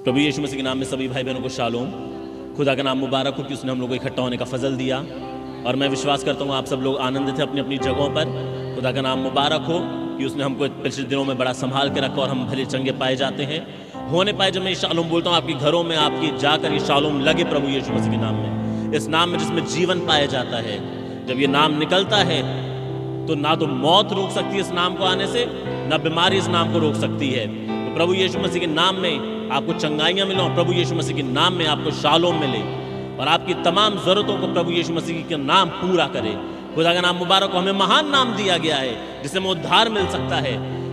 प्रभु यीशु मसीह के नाम में सभी भाई बहनों को शालोम। खुदा का नाम मुबारक हो कि उसने हम लोगों को इकट्ठा होने का फजल दिया, और मैं विश्वास करता हूँ आप सब लोग आनंदित हैं अपनी अपनी जगहों पर। खुदा का नाम मुबारक हो कि उसने हमको पिछले दिनों में बड़ा संभाल के रखा और हम भले चंगे पाए जाते हैं, होने पाए। जब मैं शालोम बोलता हूँ आपके घरों में आपकी जाकर ये शालोम लगे प्रभु यीशु मसीह के नाम में, इस नाम में जिसमें जीवन पाया जाता है। जब ये नाम निकलता है तो ना तो मौत रोक सकती है इस नाम को आने से, ना बीमारी इस नाम को रोक सकती है। तो प्रभु यीशु मसीह के नाम में आपको चंगाइयाँ मिले और प्रभु यीशु मसीह के नाम में आपको शालोम मिले और आपकी तमाम ज़रूरतों को प्रभु यीशु मसीह के नाम पूरा करे। खुदा का नाम मुबारक हो। हमें महान नाम दिया गया है जिससे हमें उद्धार मिल सकता है।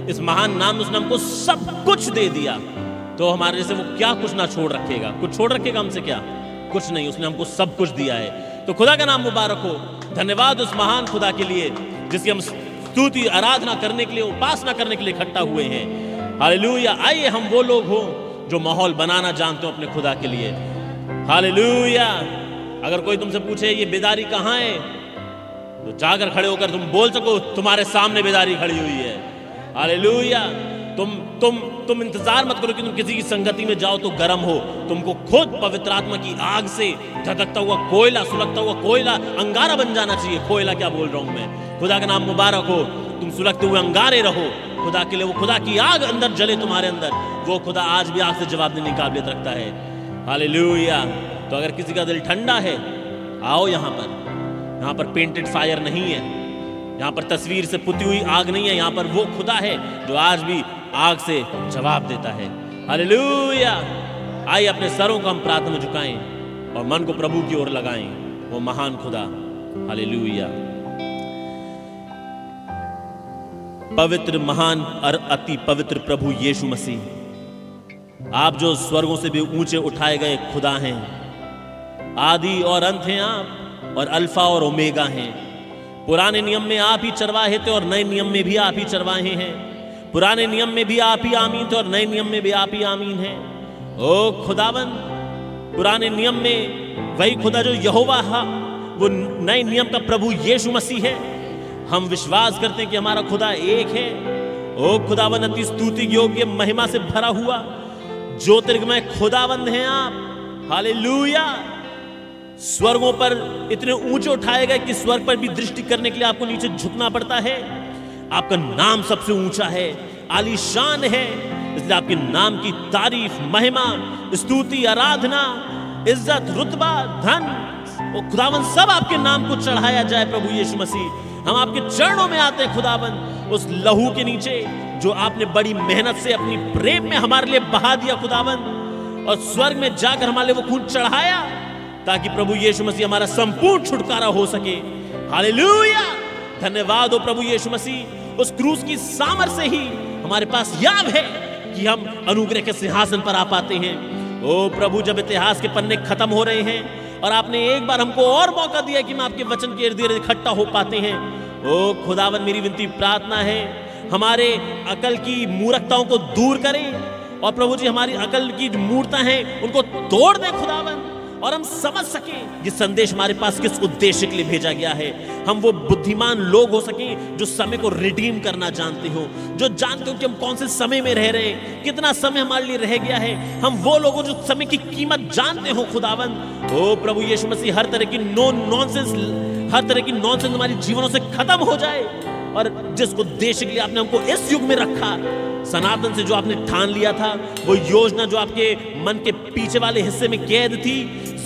इस महान नाम में उसने हमको सब कुछ दे दिया, तो हमारे जैसे वो क्या कुछ ना छोड़ रखेगा? कुछ छोड़ रखेगा हमसे? क्या कुछ नहीं, उसने हमको सब कुछ दिया है। तो खुदा का नाम मुबारक हो। धन्यवाद उस महान खुदा के लिए जिसकी हम स्तुति आराधना करने के लिए, उपासना करने के लिए इकट्ठा हुए हैं। हालेलुया। आइए हम वो लोग हो जो माहौल बनाना जानते हो अपने खुदा के लिए। हालेलुया। अगर कोई तुमसे पूछे ये बेदारी कहाँ है, तो जाकर खड़े होकर तुम बोल सको तुम्हारे सामने बेदारी खड़ी हुई है। हालेलुया। तुम इंतजार मत करो कि तुम किसी की संगति में जाओ तो गर्म हो। तुमको खुद पवित्र आत्मा की आग से धधकता हुआ कोयला, सुलगता हुआ कोयला, अंगारा बन जाना चाहिए। कोयला क्या बोल रहा हूं मैं? खुदा का नाम मुबारक हो। तुम सुलगते हुए अंगारे रहो खुदा के लिए। वो खुदा की आग अंदर जले तुम्हारे अंदर। वो खुदा आज भी आग से जवाब देने की काबिलियत रखता है। हालेलुया। तो अगर किसी का दिल ठंडा है, आओ यहाँ पर पेंटेड फायर नहीं है, यहाँ पर तस्वीर से पुती हुई आग नहीं है। यहाँ पर वो खुदा है जो आज भी आग से जवाब देता है। हालेलुया। आइए अपने सरों को हम प्रार्थना में झुकाएं और मन को प्रभु की ओर लगाएं। वो महान खुदा। हालेलुया। पवित्र, महान और अति पवित्र प्रभु यीशु मसीह, आप जो स्वर्गों से भी ऊंचे उठाए गए खुदा हैं, आदि और अंत हैं आप, और अल्फा और ओमेगा हैं। पुराने नियम में आप ही चरवाहे थे और नए नियम में भी आप ही चरवाहे हैं। पुराने नियम में भी आप ही आमीन थे और नए नियम में भी आप ही आमीन हैं। ओ खुदावन, पुराने नियम में वही खुदा जो यहोवा है, वो नए नियम का प्रभु यीशु मसीह है। हम विश्वास करते हैं कि हमारा खुदा एक है। ओ खुदावन, अति स्तुति योग्य, महिमा से भरा हुआ, ज्योतिर्गमय खुदावंद हैं आप। हालेलुया। स्वर्गों पर इतने ऊंचे उठाए गए कि स्वर्ग पर भी दृष्टि करने के लिए आपको नीचे झुकना पड़ता है। आपका नाम सबसे ऊंचा है, आलीशान है, इसलिए आपके नाम की तारीफ, महिमा, स्तुति, आराधना, इज्जत, रुतबा, धन, वो खुदावन सब आपके नाम को चढ़ाया जाए। प्रभु यीशु मसीह, हम आपके चरणों में आते हैं खुदावन, उस लहू के नीचे जो आपने बड़ी मेहनत से अपनी प्रेम में हमारे लिए बहा दिया खुदावन, और स्वर्ग में जाकर हमारे लिए वो खून चढ़ाया ताकि प्रभु यीशु मसीह हमारा संपूर्ण छुटकारा हो सके। हालेलुया। धन्यवाद हो प्रभु यीशु मसीह। उस क्रूस की सामर्थ से ही हमारे पास याद है कि हम अनुग्रह के सिंहासन पर आ पाते हैं। ओ प्रभु, जब इतिहास के पन्ने खत्म हो रहे हैं और आपने एक बार हमको और मौका दिया कि हम आपके वचन के इर्द गिर्द इकट्ठा हो पाते हैं। ओ खुदावन, मेरी विनती प्रार्थना है, हमारे अकल की मूर्खताओं को दूर करें और प्रभु जी हमारी अकल की मूर्खता हैं उनको तोड़ दें खुदावन, और हम समझ सकें ये संदेश हमारे पास किस उद्देश्य के लिए भेजा गया है। हम वो बुद्धिमान लोग हो सकें जो समय को रिडीम करना जानते हो, जो जानते हो कि हम कौन से समय में रह रहे हैं, कितना समय हमारे लिए रह गया है। हम वो लोग हो जो समय की कीमत जानते हो खुदावन। ओ प्रभु यीशु मसीह, हर तरह की नॉनसेंस हमारे जीवनों से खत्म हो जाए, और जिस उद्देश्य के लिए आपने हमको इस युग में रखा, सनातन से जो आपने ठान लिया था, वो योजना जो आपके मन के पीछे वाले हिस्से में कैद थी,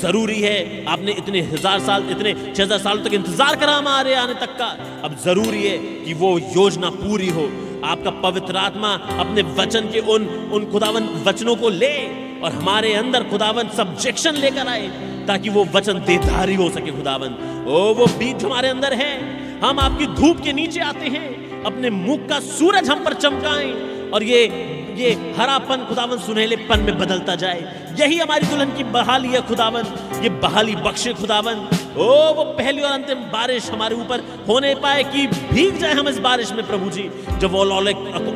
जरूरी है। आपने इतने 1000 साल, इतने 6000 साल तक इंतजार करा हमारे आने तक का, अब जरूरी है कि वो योजना पूरी हो। आपका पवित्र आत्मा अपने वचन के उन खुदावन वचनों को ले और हमारे अंदर खुदावन सब्जेक्शन लेकर आए ताकि वो वचन देधारी हो सके खुदावन। ओ वो बीज हमारे अंदर है, हम आपकी धूप के नीचे आते हैं, अपने मुख का सूरज हम पर चमकाएं और ये हरापन खुदावन सुनहलेपन में बदलता जाए। यही हमारी दुल्हन की बहाली है खुदावन, ये बहाली बख्शे खुदावन। ओ वो पहली और अंतिम बारिश हमारे ऊपर होने पाए कि भीग जाए हम इस बारिश में प्रभु जी, जब वो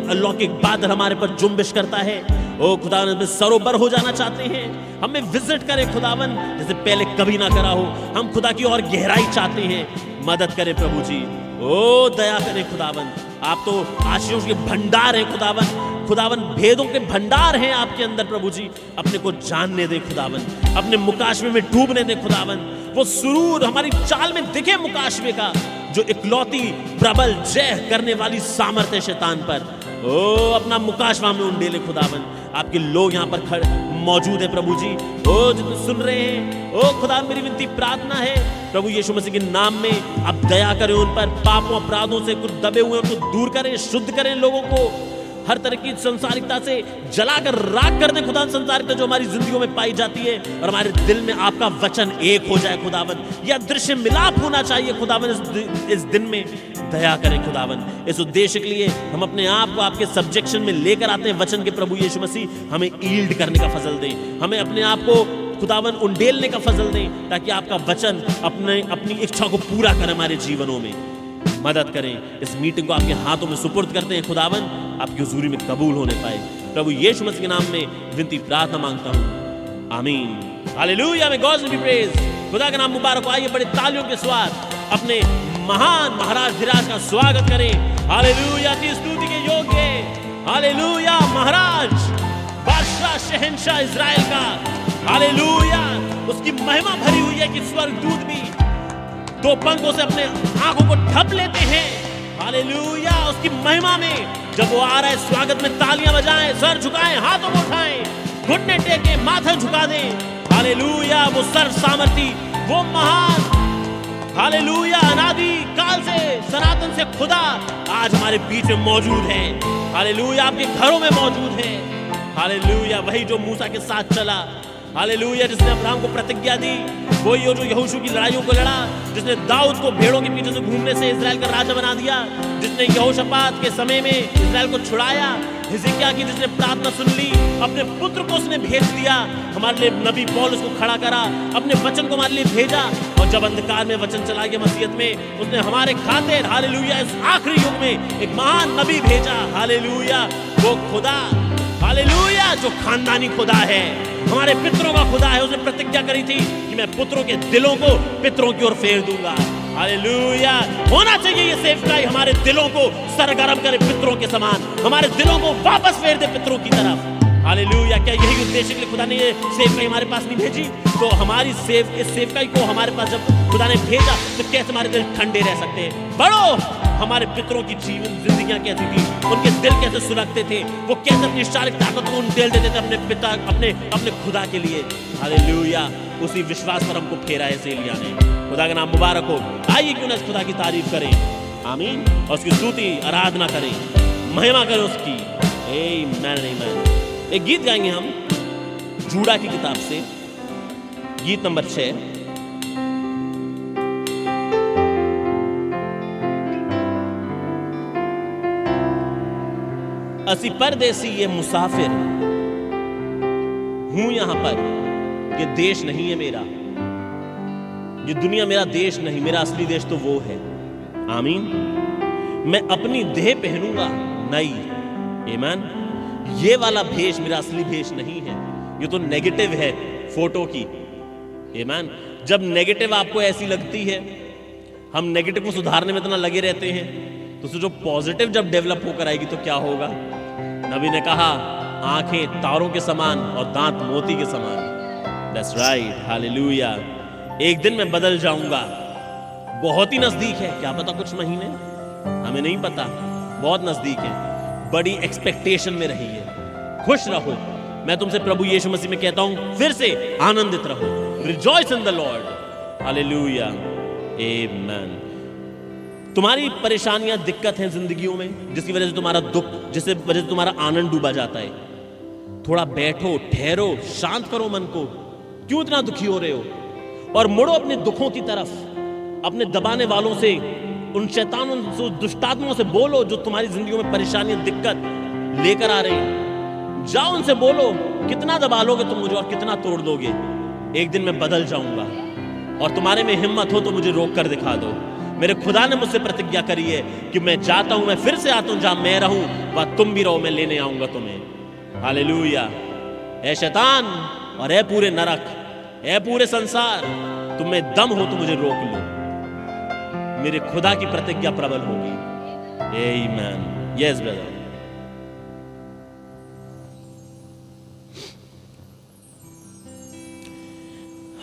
अलौकिक बादल हमारे पर जुम्बिश करता है। ओ खुदावन, हम सरोबर हो जाना चाहते हैं, हमें विजिट करे खुदावन जैसे पहले कभी ना करा हो। हम खुदा की और गहराई चाहते हैं, मदद करे प्रभु जी। ओ दया करें खुदावन, आप तो आशीषों के भंडार हैं खुदावन, खुदावन भेदों के भंडार हैं आपके अंदर प्रभु जी। अपने को जानने दे खुदावन, अपने मुकाशवे में डूबने दे खुदावन, वो सुरूर हमारी चाल में दिखे मुकाशवे का, जो इकलौती प्रबल जय करने वाली सामर्थ्य शैतान पर। ओ अपना मुकाशवा में उंडेले खुदावन। आपके लोग यहाँ पर खड़े मौजूद है प्रभु जी, ओ जो सुन रहे हैं, ओ खुदा मेरी विनती प्रार्थना है प्रभु यीशु मसीह के नाम में, आप दया करें उन पर, पापों अपराधों से कुछ दबे हुए उनको दूर करें, शुद्ध करें लोगों को, हर तरह की संसारिकता से जलाकर राख कर दे खुदा, संसारिकता जो हमारी जिंदगियों में पाई जाती है, और हमारे दिल में आपका वचन एक हो जाए खुदावन। यह दृश्य मिलाप होना चाहिए खुदावन इस दिन में, दया करें खुदावन। इस उद्देश्य के लिए हम अपने आप को आपके सब्जेक्शन में लेकर आते हैं वचन के प्रभु यीशु मसीह, हमें ईल्ड करने का फजल दें, हमें अपने आप को खुदावन उंडेलने का फजल दें, ताकि आपका वचन अपनी इच्छा को पूरा करे हमारे जीवनों में। मदद करें। इस मीटिंग को आपके हाथों में सुपुर्द करते हैं खुदावन, आपकी हुजूरी में कबूल होने पाए। प्रभु यीशु मसीह के नाम में विनती प्रार्थना मांगता हूँ, आमीन। हालेलुया, में गॉड बी प्रेज। खुदा का नाम मुबारक हो। आइए बड़े तालियों के स्वाद अपने महान महाराज धीराज का स्वागत करें। हालेलुया, की स्तुति के योग्य। हालेलुया, महाराज बादशाह शहंशाह इज़राइल का। हालेलुया, उसकी महिमा भरी हुई है कि स्वर्गदूत भी दो पंखों से अपने आंखों को ढक लेते हैं। हालेलुया, उसकी महिमा में जब वो आ रहा है, स्वागत में तालियां बजाएं, सर झुकाएं, हाथों को उठाएं, घुटने टेके, माथा झुका दें। हालेलुया, वो सर्व सामर्थी, वो महान, हालेलुया, अनादि काल से सनातन से खुदा आज हमारे बीच में मौजूद है। हालेलुया, आपके घरों में मौजूद है। हालेलुया, वही जो मूसा के साथ चला। हालेलुया, जिसने अब्राहम को प्रतिज्ञा दी, वही हो जो यहोशू की लड़ाइयों को लड़ा, जिसने दाऊद को भेड़ों के पीछे से घूमने से इजराइल का राजा बना दिया, जिसने यहोशापात के समय में इजराइल को छुड़ाया, हिजकिय्याह की जिसने प्रार्थना सुन ली, अपने पुत्र को उसने भेज दिया, हमारे लिए नबी पौलुस को खड़ा करा, अपने वचन को हमारे लिए भेजा, और जब अंधकार में वचन चला गया मसीहत में, उसने हमारे खातिर हालेलुया इस आखिरी युग में एक महान नबी भेजा। हालेलुया, वो खुदा, हालेलुया, जो खानदानी खुदा है, हमारे पितरों का खुदा है। उसने प्रतिज्ञा करी थी कि मैं पुत्रों के दिलों को पितरों की ओर फेर दूंगा। हालेलुया, होना चाहिए ये सेवकाई, हमारे दिलों को सरगर्म करे पितरों के समान, हमारे दिलों को वापस फेर दे पितरों की तरफ। हालेलुया, क्या यही उद्देश्य के लिए खुदा ने ये सेवकाई हमारे पास नहीं भेजी? तो हमारी इस सेवकाई को हमारे पास जब खुदा ने भेजा, तो कैसे हमारे दिल ठंडे रह सकते हैं? बढ़ो, हमारे पितरों की जीवन जिंदगियां कैसी थी, उनके दिल कैसे सुलगते थे, वो कैसे अपनी शारीरिक ताकत को उंडेल देते थे अपने पिता, अपने खुदा के लिए। हालेलुया, उसी विश्वास पर हमको फेरा है एलिय्याह ने। खुदा का नाम मुबारक हो। आइए क्यों ना इस खुदा की तारीफ करें, आमीन, और उसकी स्तुति आराधना करें, महिमा करें उसकी। आमीन। एक गीत गाएंगे हम जूड़ा की किताब से, गीत नंबर 6। असी परदेसी ये मुसाफिर हूं यहां पर, ये देश नहीं है मेरा, ये दुनिया मेरा देश नहीं, मेरा असली देश तो वो है। आमीन। मैं अपनी देह पहनूंगा नई, आमीन। ये वाला भेष मेरा असली भेष नहीं है, ये तो नेगेटिव है फोटो की। आमीन। जब नेगेटिव आपको ऐसी लगती है, हम नेगेटिव को सुधारने में इतना लगे रहते हैं, तो जो पॉजिटिव जब डेवलप होकर आएगी तो क्या होगा? नबी ने कहा, आंखें तारों के समान और दांत मोती के समान। That's right, hallelujah. एक दिन मैं बदल जाऊंगा, बहुत ही नजदीक है, क्या पता कुछ महीने, हमें नहीं पता, बहुत नजदीक है। बड़ी एक्सपेक्टेशन में रहिए, खुश रहो। मैं तुमसे प्रभु यीशु मसीह में कहता हूं, फिर से आनंदित रहो। Rejoice in the Lord. Hallelujah, आमीन। तुम्हारी परेशानियां, दिक्कत हैं जिंदगियों में, जिसकी वजह से तुम्हारा दुख, जिसकी वजह से तुम्हारा आनंद डूबा जाता है। थोड़ा बैठो, ठहरो, शांत करो मन को। क्यों इतना दुखी हो रहे हो? और मुड़ो अपने दुखों की तरफ। अपने दबाने वालों से, उन शैतानों से, दुष्टात्माओं से बोलो जो तुम्हारी जिंदगियों में परेशानियां, दिक्कत लेकर आ रहे हैं। जाओ उनसे बोलो, कितना दबा लोगे तुम मुझे और कितना तोड़ दोगे? एक दिन मैं बदल जाऊंगा, और तुम्हारे में हिम्मत हो तो मुझे रोक कर दिखा दो। मेरे खुदा ने मुझसे प्रतिज्ञा करी है कि मैं जाता हूं, मैं फिर से आता हूं, जहां मैं रहूं वहां तुम भी रहो, मैं लेने आऊंगा तुम्हें। हालेलुया। ऐ शैतान और ऐ पूरे नरक, ऐ पूरे संसार, तुम में दम हो तो मुझे रोक लो। मेरे खुदा की प्रतिज्ञा प्रबल होगी। आमीन। Yes brother.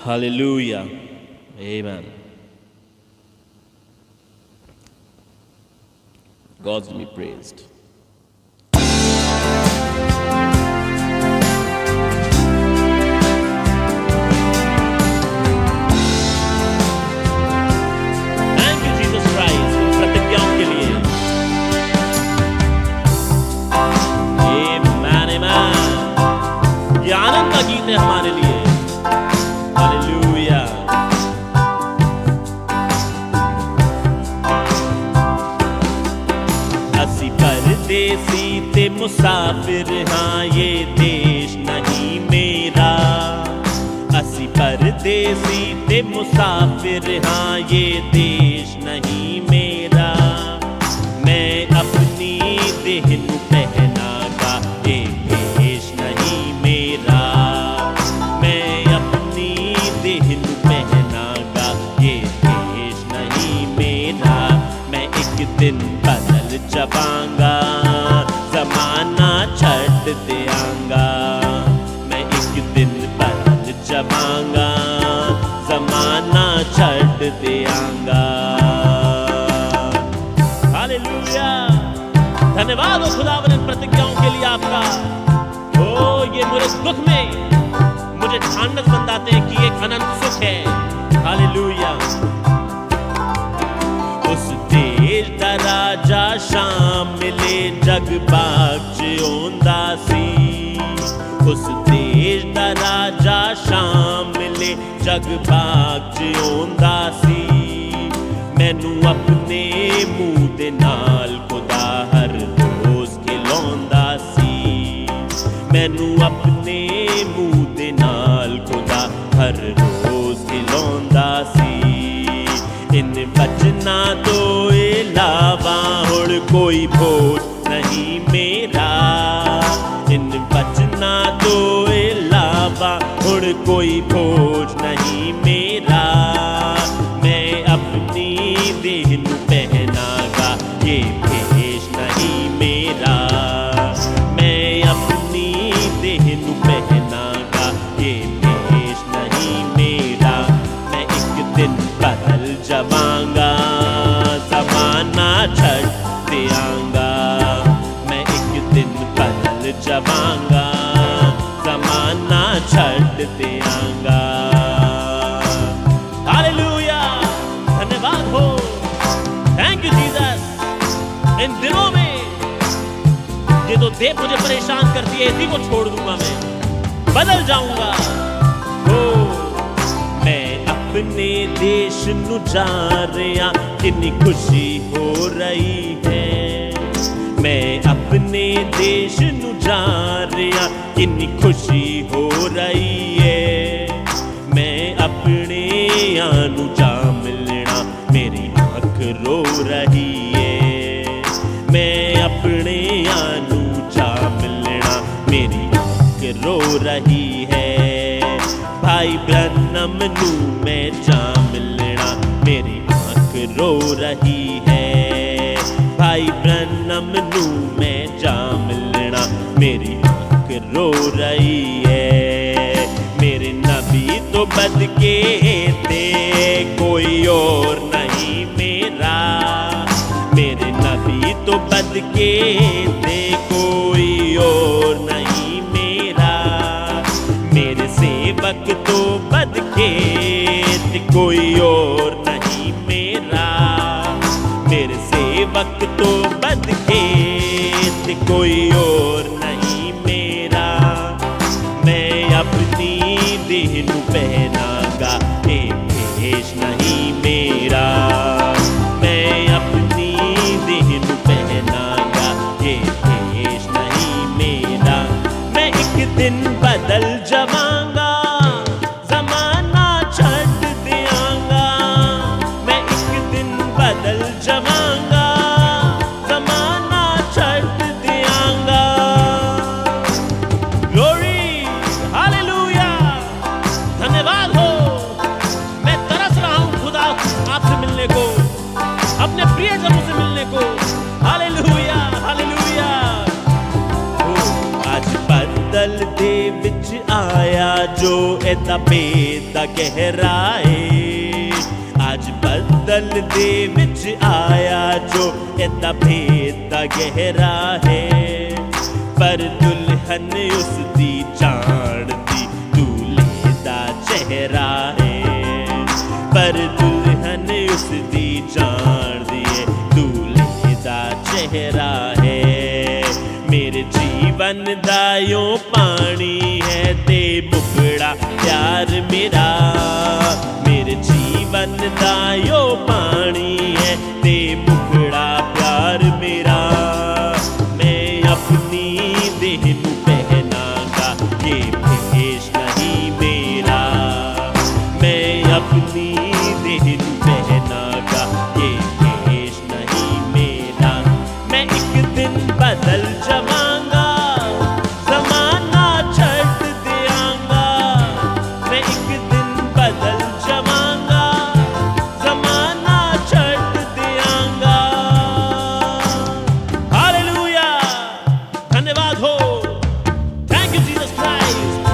हालेलुया। आमीन। God's to be praised. Thank you Jesus Christ इन प्रतिज्ञाओं के लिए। Amen, amen। ये आनंद का गीत है हमारे लिए। हालेलुया। असी परदेसी ते मुसाफिर, हाँ ये देश नहीं मेरा। असी परदेसी ते मुसाफिर, हाँ ये देश नहीं मेरा। मैं अपनी देह नू पहनागा, ये देश नहीं मेरा। मैं अपनी देह नू पहनागा, ये देश नहीं मेरा। मैं एक दिन बदल जावांगा, ज़माना छੱਡ देंगा। मैं एक दिन बदल जावांगा, ज़माना छੱਡ देंगा। हालेलुया। धन्यवाद हो खुदावन इन प्रतिज्ञाओं के लिए आपका। ओ ये मेरे दुख में मुझे ठानस बताते हैं कि एक अनंत सुख है। हालेलुया। उस देश दा राजा शाम मिले, जग बाग च ओंदा सी। उस देश दा राजा शाम मिले, जग बाग च ओंदा सी। मैनू अपने मुंह दे नाल खुदा हर रोज खिलाउंदा सी। मैनू अपने मुंह दे नाल खुदा हर रोज खिलाउंदा सी। इन बचना तो इलावा हुण कोई भोज नहीं मेरा। इन बचना तो इलावा हुण कोई भोज नहीं मेरा। मैं अपनी देह नू पहनागा, ये भेष नहीं मेरा। मैं अपनी देह नू पहनागा, ये भेष नहीं मेरा। मैं एक दिन बदल जावांगा, ज़माना छੱਡ देंगा। मैं एक दिन बदल जावांगा, ज़माना छੱਡ देंगा। हालेलुया। धन्यवाद हो। Thank you Jesus. इन दिनों में ये तो देह मुझे परेशान करती है, इसी को छोड़ दूंगा, मैं बदल जाऊंगा। हो मैं अपने देश नू जा रहा, कितनी खुशी हो रही है। मैं अपने देश नू जा रहा, कितनी खुशी हो रही है। मैं अपने आनू जा मिलना, मेरी आँख रो रही है। मैं अपने आनू जा मिलना, मेरी आँख रो रही है। भाई ब्रनम नू मैं जा मिलना, मेरी आँख रो रही है। भाई ब्रनम नू मैं जा मिलना, मेरी आँख रो रही है। मेरे नबी तो बद के थे, कोई और नहीं मेरा। मेरे नबी तो बद के थे, कोई और नहीं मेरा। मेरे सेवक तो बद के थे, कोई और नहीं मेरा। मेरे सेवक तो बद के थे, कोई और नहीं मेरा। मैं अपनी देह नू पहनागा, ये भेष नहीं मेरा। मैं अपनी देह नू पहनागा, ये भेष नहीं मेरा। मैं एक दिन बदल जावांगा, ज़माना छੱਡ देंगा। मैं एक दिन बदल जावांगा, ज़माना छੱਡ देंगा। ग्लोरी। हालेलुया। धन्यवाद हो। मैं तरस रहा हूँ खुदा आपसे मिलने को। ऐदा बेदा गहराए आज बदल दे विच आया जो ऐदा बेदा गहरा है पर दुल्हन उसदी जाणदी दूल्हे दा चेहरा है पर दुल्हन उसदी जाणदी है दूल्हे दा चेहरा है मेरे जीवन दा यो पानी है ते मुकड़ा प्यार मेरा मेरे जीवन दा यो पानी है ते मुकड़ा प्यार मेरा मैं अपनी देह नू पहनागा ये भेष नहीं मेरा मैं अपनी देह नू पहनागा ये भेष नहीं मेरा मैं एक दिन बदल जावांगा ज़माना छड्ड दियांगा मैं एक दिन बदल जावांगा ज़माना छड्ड दियांगा हालेलुया धन्यवाद हो थैंक यू जीसस क्राइस्ट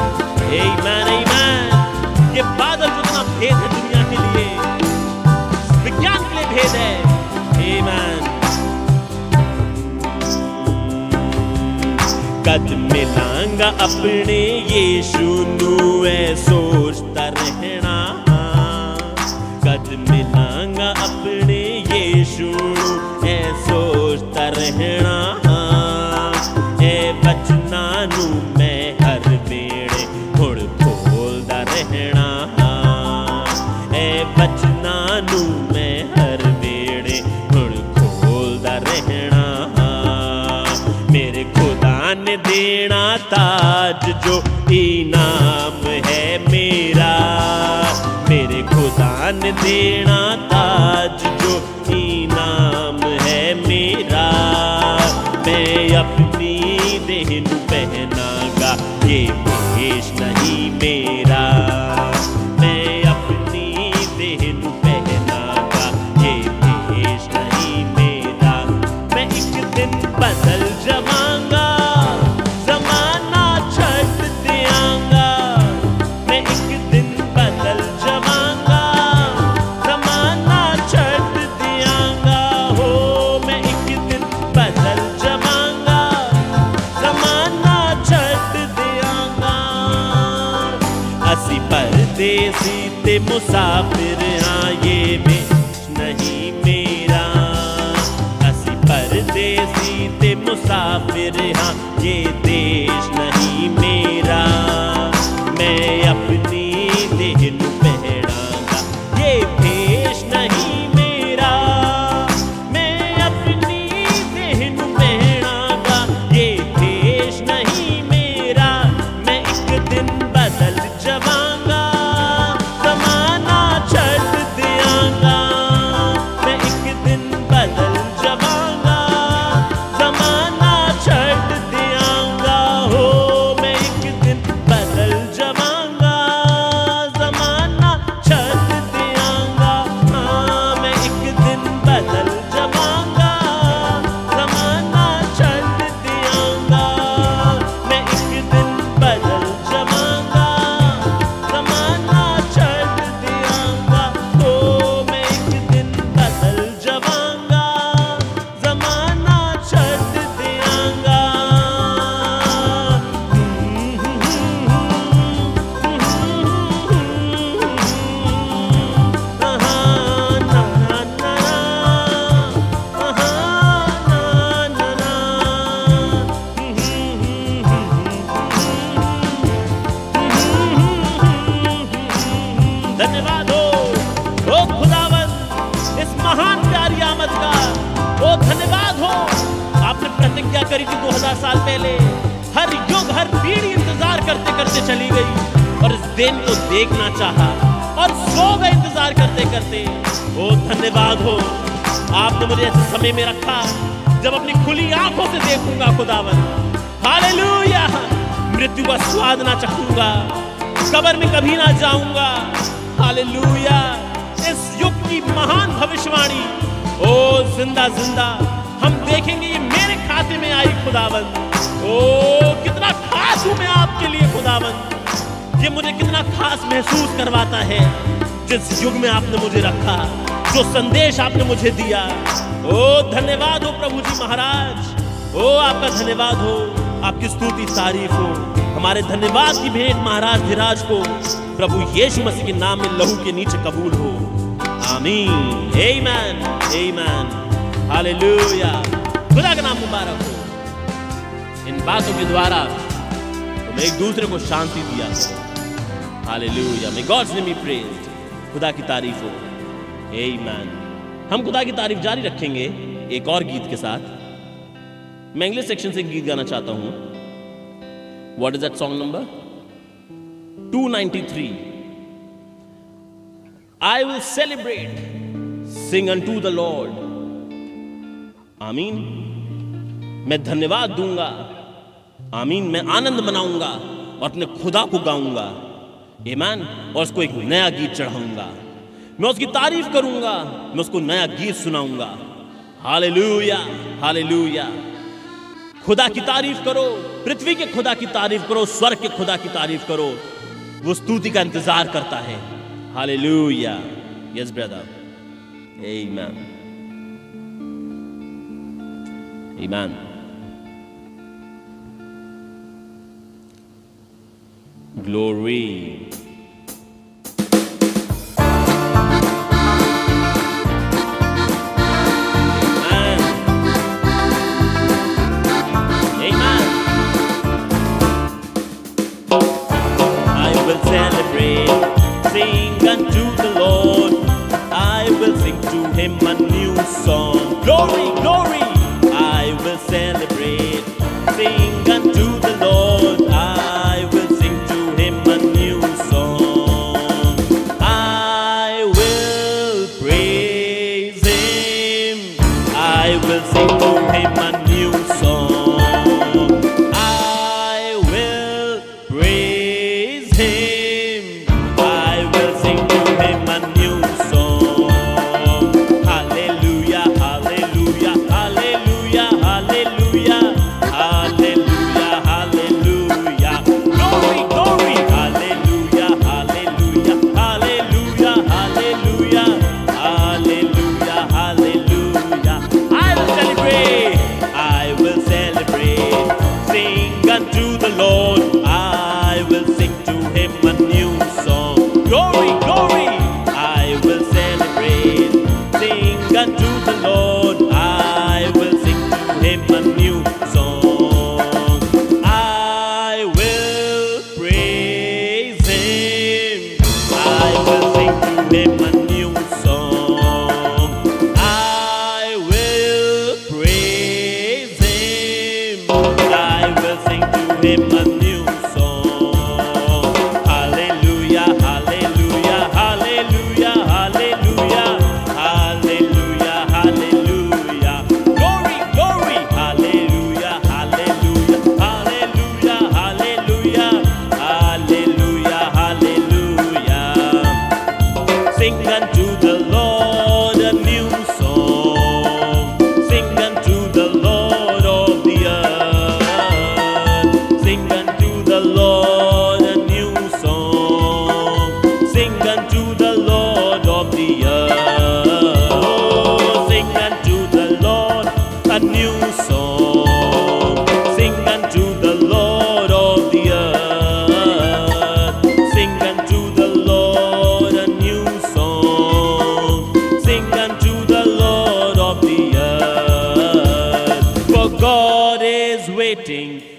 आमेन आमेन ये बादल जितना भेद है दुनिया के लिए विज्ञान के लिए भेद है आमेन कद मिलांगा अपने यीशु नू ऐ सोचता रहना कद मिलांगा अपने यीशु नू ऐ सोचता रहना ऐ बचना नू मैं हर वेले हुण बोलदा रहना ऐ बचना नू मैं हर वेले हुण बोलदा रहना मेरे खुदा ने देना ताज जो इनाम है मेरा मेरे खुदा ने देना ताज जो इनाम है मेरा मैं अपनी देह नू पहनागा ये भेष नहीं मेरा मैं अपनी देह नू पहनागा ये भेष नहीं मेरा मैं एक दिन बदल जावांगा ज़माना छड्ड दियांगा मैं एक दिन बदल जावांगा ज़माना छड्ड दियांगा हो मैं एक दिन बदल जावांगा ज़माना छड्ड दियांगा असी परदेसी ते मुसाफिर हाँ ये भेष नहीं मेरा असी परदेसी ते मुसाफिर हाँ ये देश नहीं मेरा मैं अपनी देह नू पहनागा ये भेष नहीं मेरा मैं अपनी देह नू पहनागा ये भेष नहीं मेरा मैं एक दिन बदल जावांगा ज़माना छड्ड दियांगा मैं एक दिन बदल जावांगा ज़माना छड्ड दियांगा हो मैं एक दिन बदल जावांगा ज़माना छड्ड दियांगा हाँ मैं एक दिन बदल जावांगा ज़माना छड्ड दियांगा मैं एक दिन बदल जावांगा ज़माना छड्ड दियांगा हो मैं एक दिन बदल जावांगा ज़माना छड्ड दियांगा धन्यवाद हो ओ खुदावन इस महान प्यारी आमद का ओ धन्यवाद हो आपने प्रतिज्ञा करी थी 2000 साल पहले हर युग हर पीढ़ी इंतजार करते करते चली गई और इस दिन को देखना चाहा और सो गए इंतजार करते करते ओ धन्यवाद हो आपने मुझे ऐसे समय में रखा जब अपनी खुली आंखों से देखूंगा खुदावन हालेलुया मृत्यु का स्वाद ना चखूंगा कब्र में कभी ना जाऊंगा हालेलुया इस युग की महान भविष्यवाणी ओ जिंदा जिंदा हम देखेंगे ये मेरे खाते में आई खुदावन ओ कितना खास हूं मैं आपके लिए खुदावन ये मुझे कितना खास महसूस करवाता है जिस युग में आपने मुझे रखा, जो संदेश आपने मुझे दिया। ओ धन्यवाद हो प्रभु जी महाराज, ओ आपका धन्यवाद हो, आपकी स्तुति तारीफ हो। हमारे धन्यवाद की भेंट महाराज धीराज को प्रभु यीशु मसीह के नाम में लहू के नीचे कबूल हो। आमीन, आमीन, आमीन, हालेलुया। खुदा का नाम मुबारक हो। इन बातों के द्वारा तुम एक दूसरे को शांति दिया करो। हालेलुया, मे गॉड्स नेम बी प्रेज्ड। खुदा की तारीफ हो। आमीन। हम खुदा की तारीफ जारी रखेंगे एक और गीत के साथ। मैं इंग्लिश सेक्शन से गीत गाना चाहता हूं। What is that song number 293? I will celebrate, sing unto the Lord. आमीन। मैं धन्यवाद दूंगा, आमीन। मैं आनंद मनाऊंगा और अपने खुदा को गाऊंगा, आमीन। और उसको एक नया गीत चढ़ाऊंगा। मैं उसकी तारीफ करूंगा, मैं उसको नया गीत सुनाऊंगा। Hallelujah, hallelujah. खुदा की तारीफ करो, पृथ्वी के खुदा की तारीफ करो, स्वर्ग के खुदा की तारीफ करो। वो स्तुति का इंतजार करता है। हालेलुया। यस ब्रदर, आमीन, आमीन। Glory. Sing unto the Lord, I will sing to him a new song. Glory, glory, I will celebrate. Sing unto the Lord, I will sing to him a new song. I will praise him, I will sing to him a new song. I will praise him,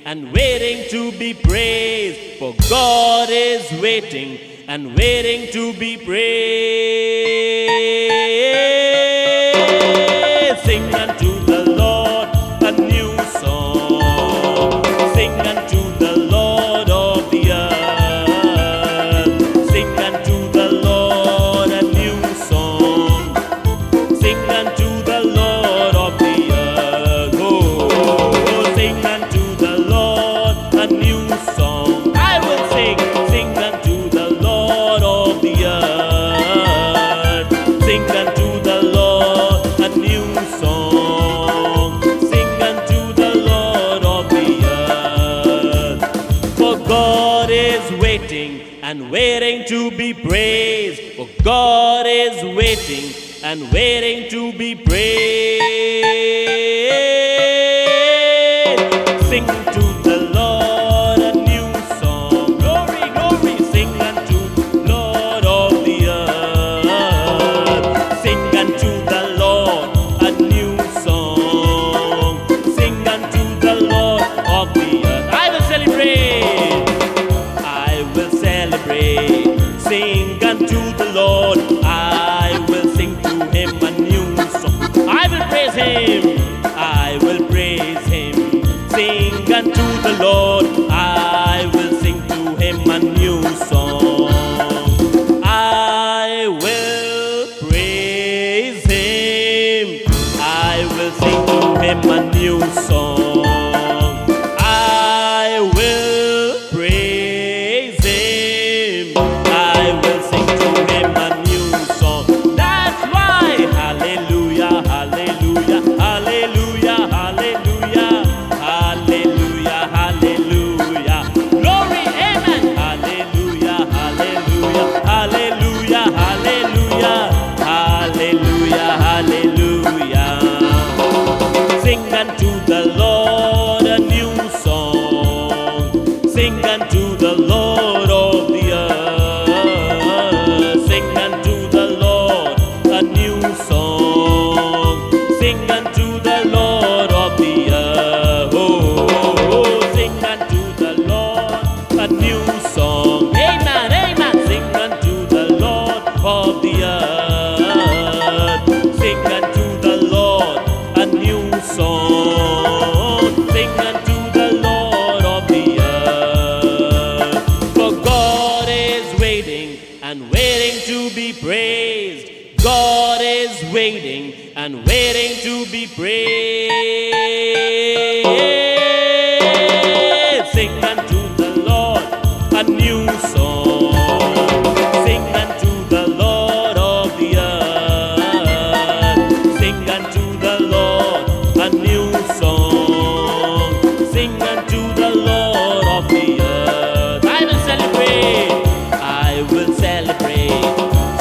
and waiting to be praised, for God is waiting and waiting to be praised. Sing unto the Lord a new song. Sing unto the Lord of the earth. Sing unto the Lord a new song. Sing unto the Lord of the earth. Oh, sing unto the Lord a new song. I will sing. Sing unto the Lord of the earth. Sing unto the and waiting to be praised. For God is waiting and waiting to be praised. Sing to the Lord a new song. Glory, glory, sing unto the Lord of the earth. Sing unto the Lord a new song. Sing unto the Lord of the earth. I will celebrate. I will celebrate. Sing unto the Lord. I will sing to him a new song. I will praise him. I will praise him. Sing unto the Lord. I will sing to him a new song. I will praise him. I will sing to him a new song. I will praise him. I will sing to him a new song. That's why, hallelujah, hallelujah, hallelujah, hallelujah, hallelujah, hallelujah. Glory, amen. Hallelujah, hallelujah, hallelujah, hallelujah, hallelujah, hallelujah. Sing unto the Lord a new song. Sing unto the Lord of the earth. Sing unto the Lord a new song. Sing unto the Lord of the earth. Oh, oh, oh. Sing unto the Lord a new song. Amen, amen. Sing unto the Lord of the earth. Sing unto the Lord a new song. Sing unto the Lord of the earth. For God is waiting and waiting to be praised. God is waiting and waiting to be praised. Sing unto the Lord a new song. Sing unto the Lord of the earth. Sing unto the Lord a new song. Sing unto the Lord of the earth. I will celebrate. I will celebrate.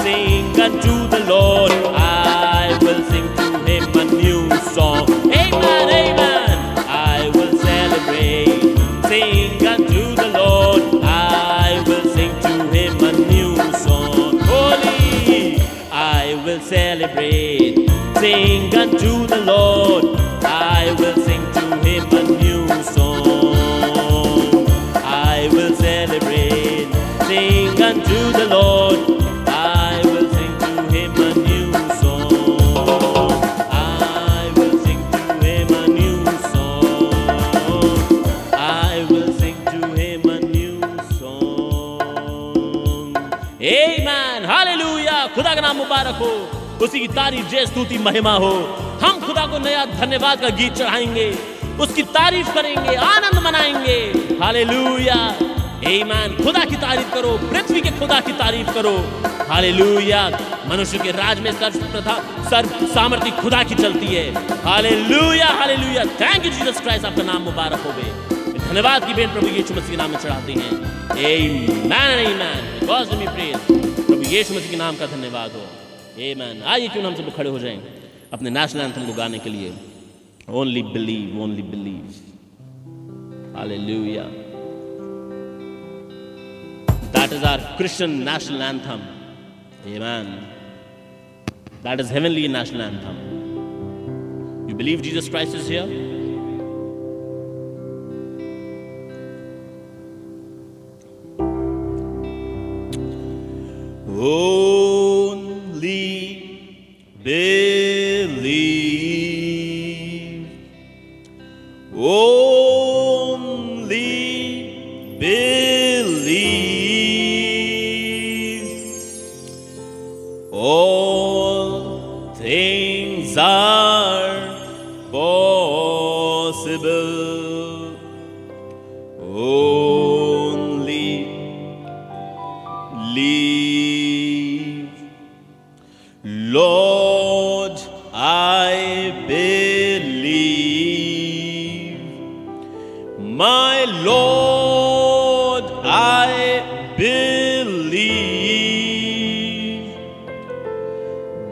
Sing unto the Lord. I will sing to him a new song. Amen, amen. I will celebrate. Sing unto the Lord. I will sing to him a new song. Holy, I will celebrate. Sing unto the Lord. I will sing to him a new song. I will celebrate. Sing unto the Lord. I will sing to him a new song. I will sing to him a new song. I will sing to him a new song. Amen. Hallelujah. खुदा का नाम मुबारक हो. उसी की तारीफ, जय, स्तुति, महिमा हो. हम खुदा को नया धन्यवाद का गीत चढ़ाएंगे, उसकी तारीफ करेंगे, आनंद मनाएंगे. हालेलुया. आमीन. खुदा की तारीफ करो, पृथ्वी के खुदा की तारीफ करो. हालेलुया. मनुष्य के राज में सर्व सामर्थ्य खुदा की चलती है. Hallelujah, hallelujah. Thank you Jesus Christ. आपका नाम मुबारक होवे. धन्यवाद की बेन प्रभु यीशु मसीह के नाम में चढ़ाते हैं. आमीन, आमीन. God give me praise. प्रभु यीशु मसीह के नाम का धन्यवाद हो. आमीन. आइए क्यों हम सब खड़े हो जाएं अपने नेशनल एंथम को गाने के लिए. Only believe, only believe. Hallelujah. That is our Christian national anthem. Amen. That is heavenly national anthem. You believe Jesus Christ is here? Only believe. Only believe. All things are possible. Only leave. Lord, I believe. My Lord, I believe.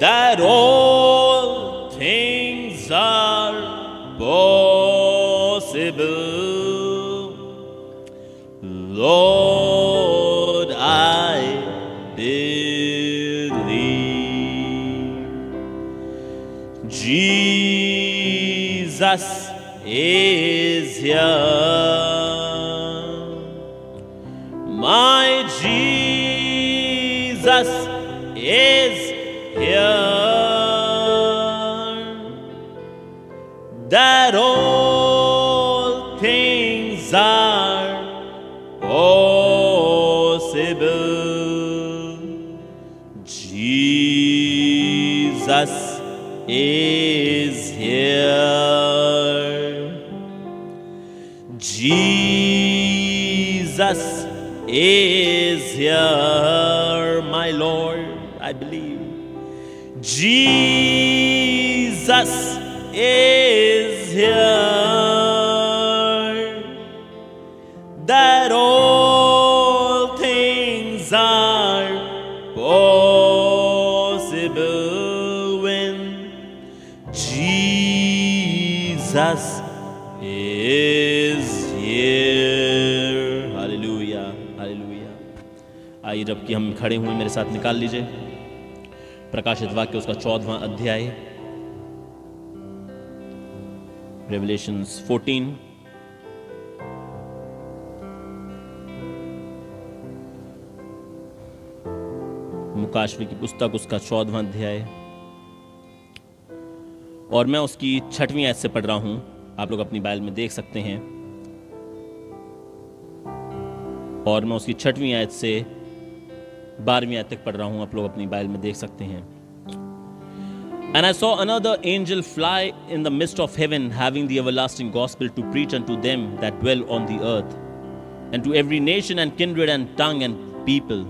that all things are possible. Lord, I believe. Jesus is here. My Jesus is here. That all things are possible. Jesus is here. Jesus is here, my Lord, I believe. Jesus is here. That all things are possible when Jesus is here. Hallelujah, hallelujah. आइए, जबकि हम खड़े हुए, मेरे साथ निकाल लीजिए प्रकाशित वाक्य उसका 14वां अध्याय, रेवलेशंस 14। मुकाशवी की पुस्तक उसका 14वां अध्याय, और मैं उसकी 6वीं आयत से पढ़ रहा हूं। आप लोग अपनी बाइबल में देख सकते हैं। और मैं उसकी 6वीं आयत से 12वीं आयत तक पढ़ रहा हूं। आप लोग अपनी बाइबल में देख सकते हैं। And I saw another angel fly in the midst of heaven, having the everlasting gospel to preach unto them that dwell on the earth, and to every nation and kindred and tongue and people,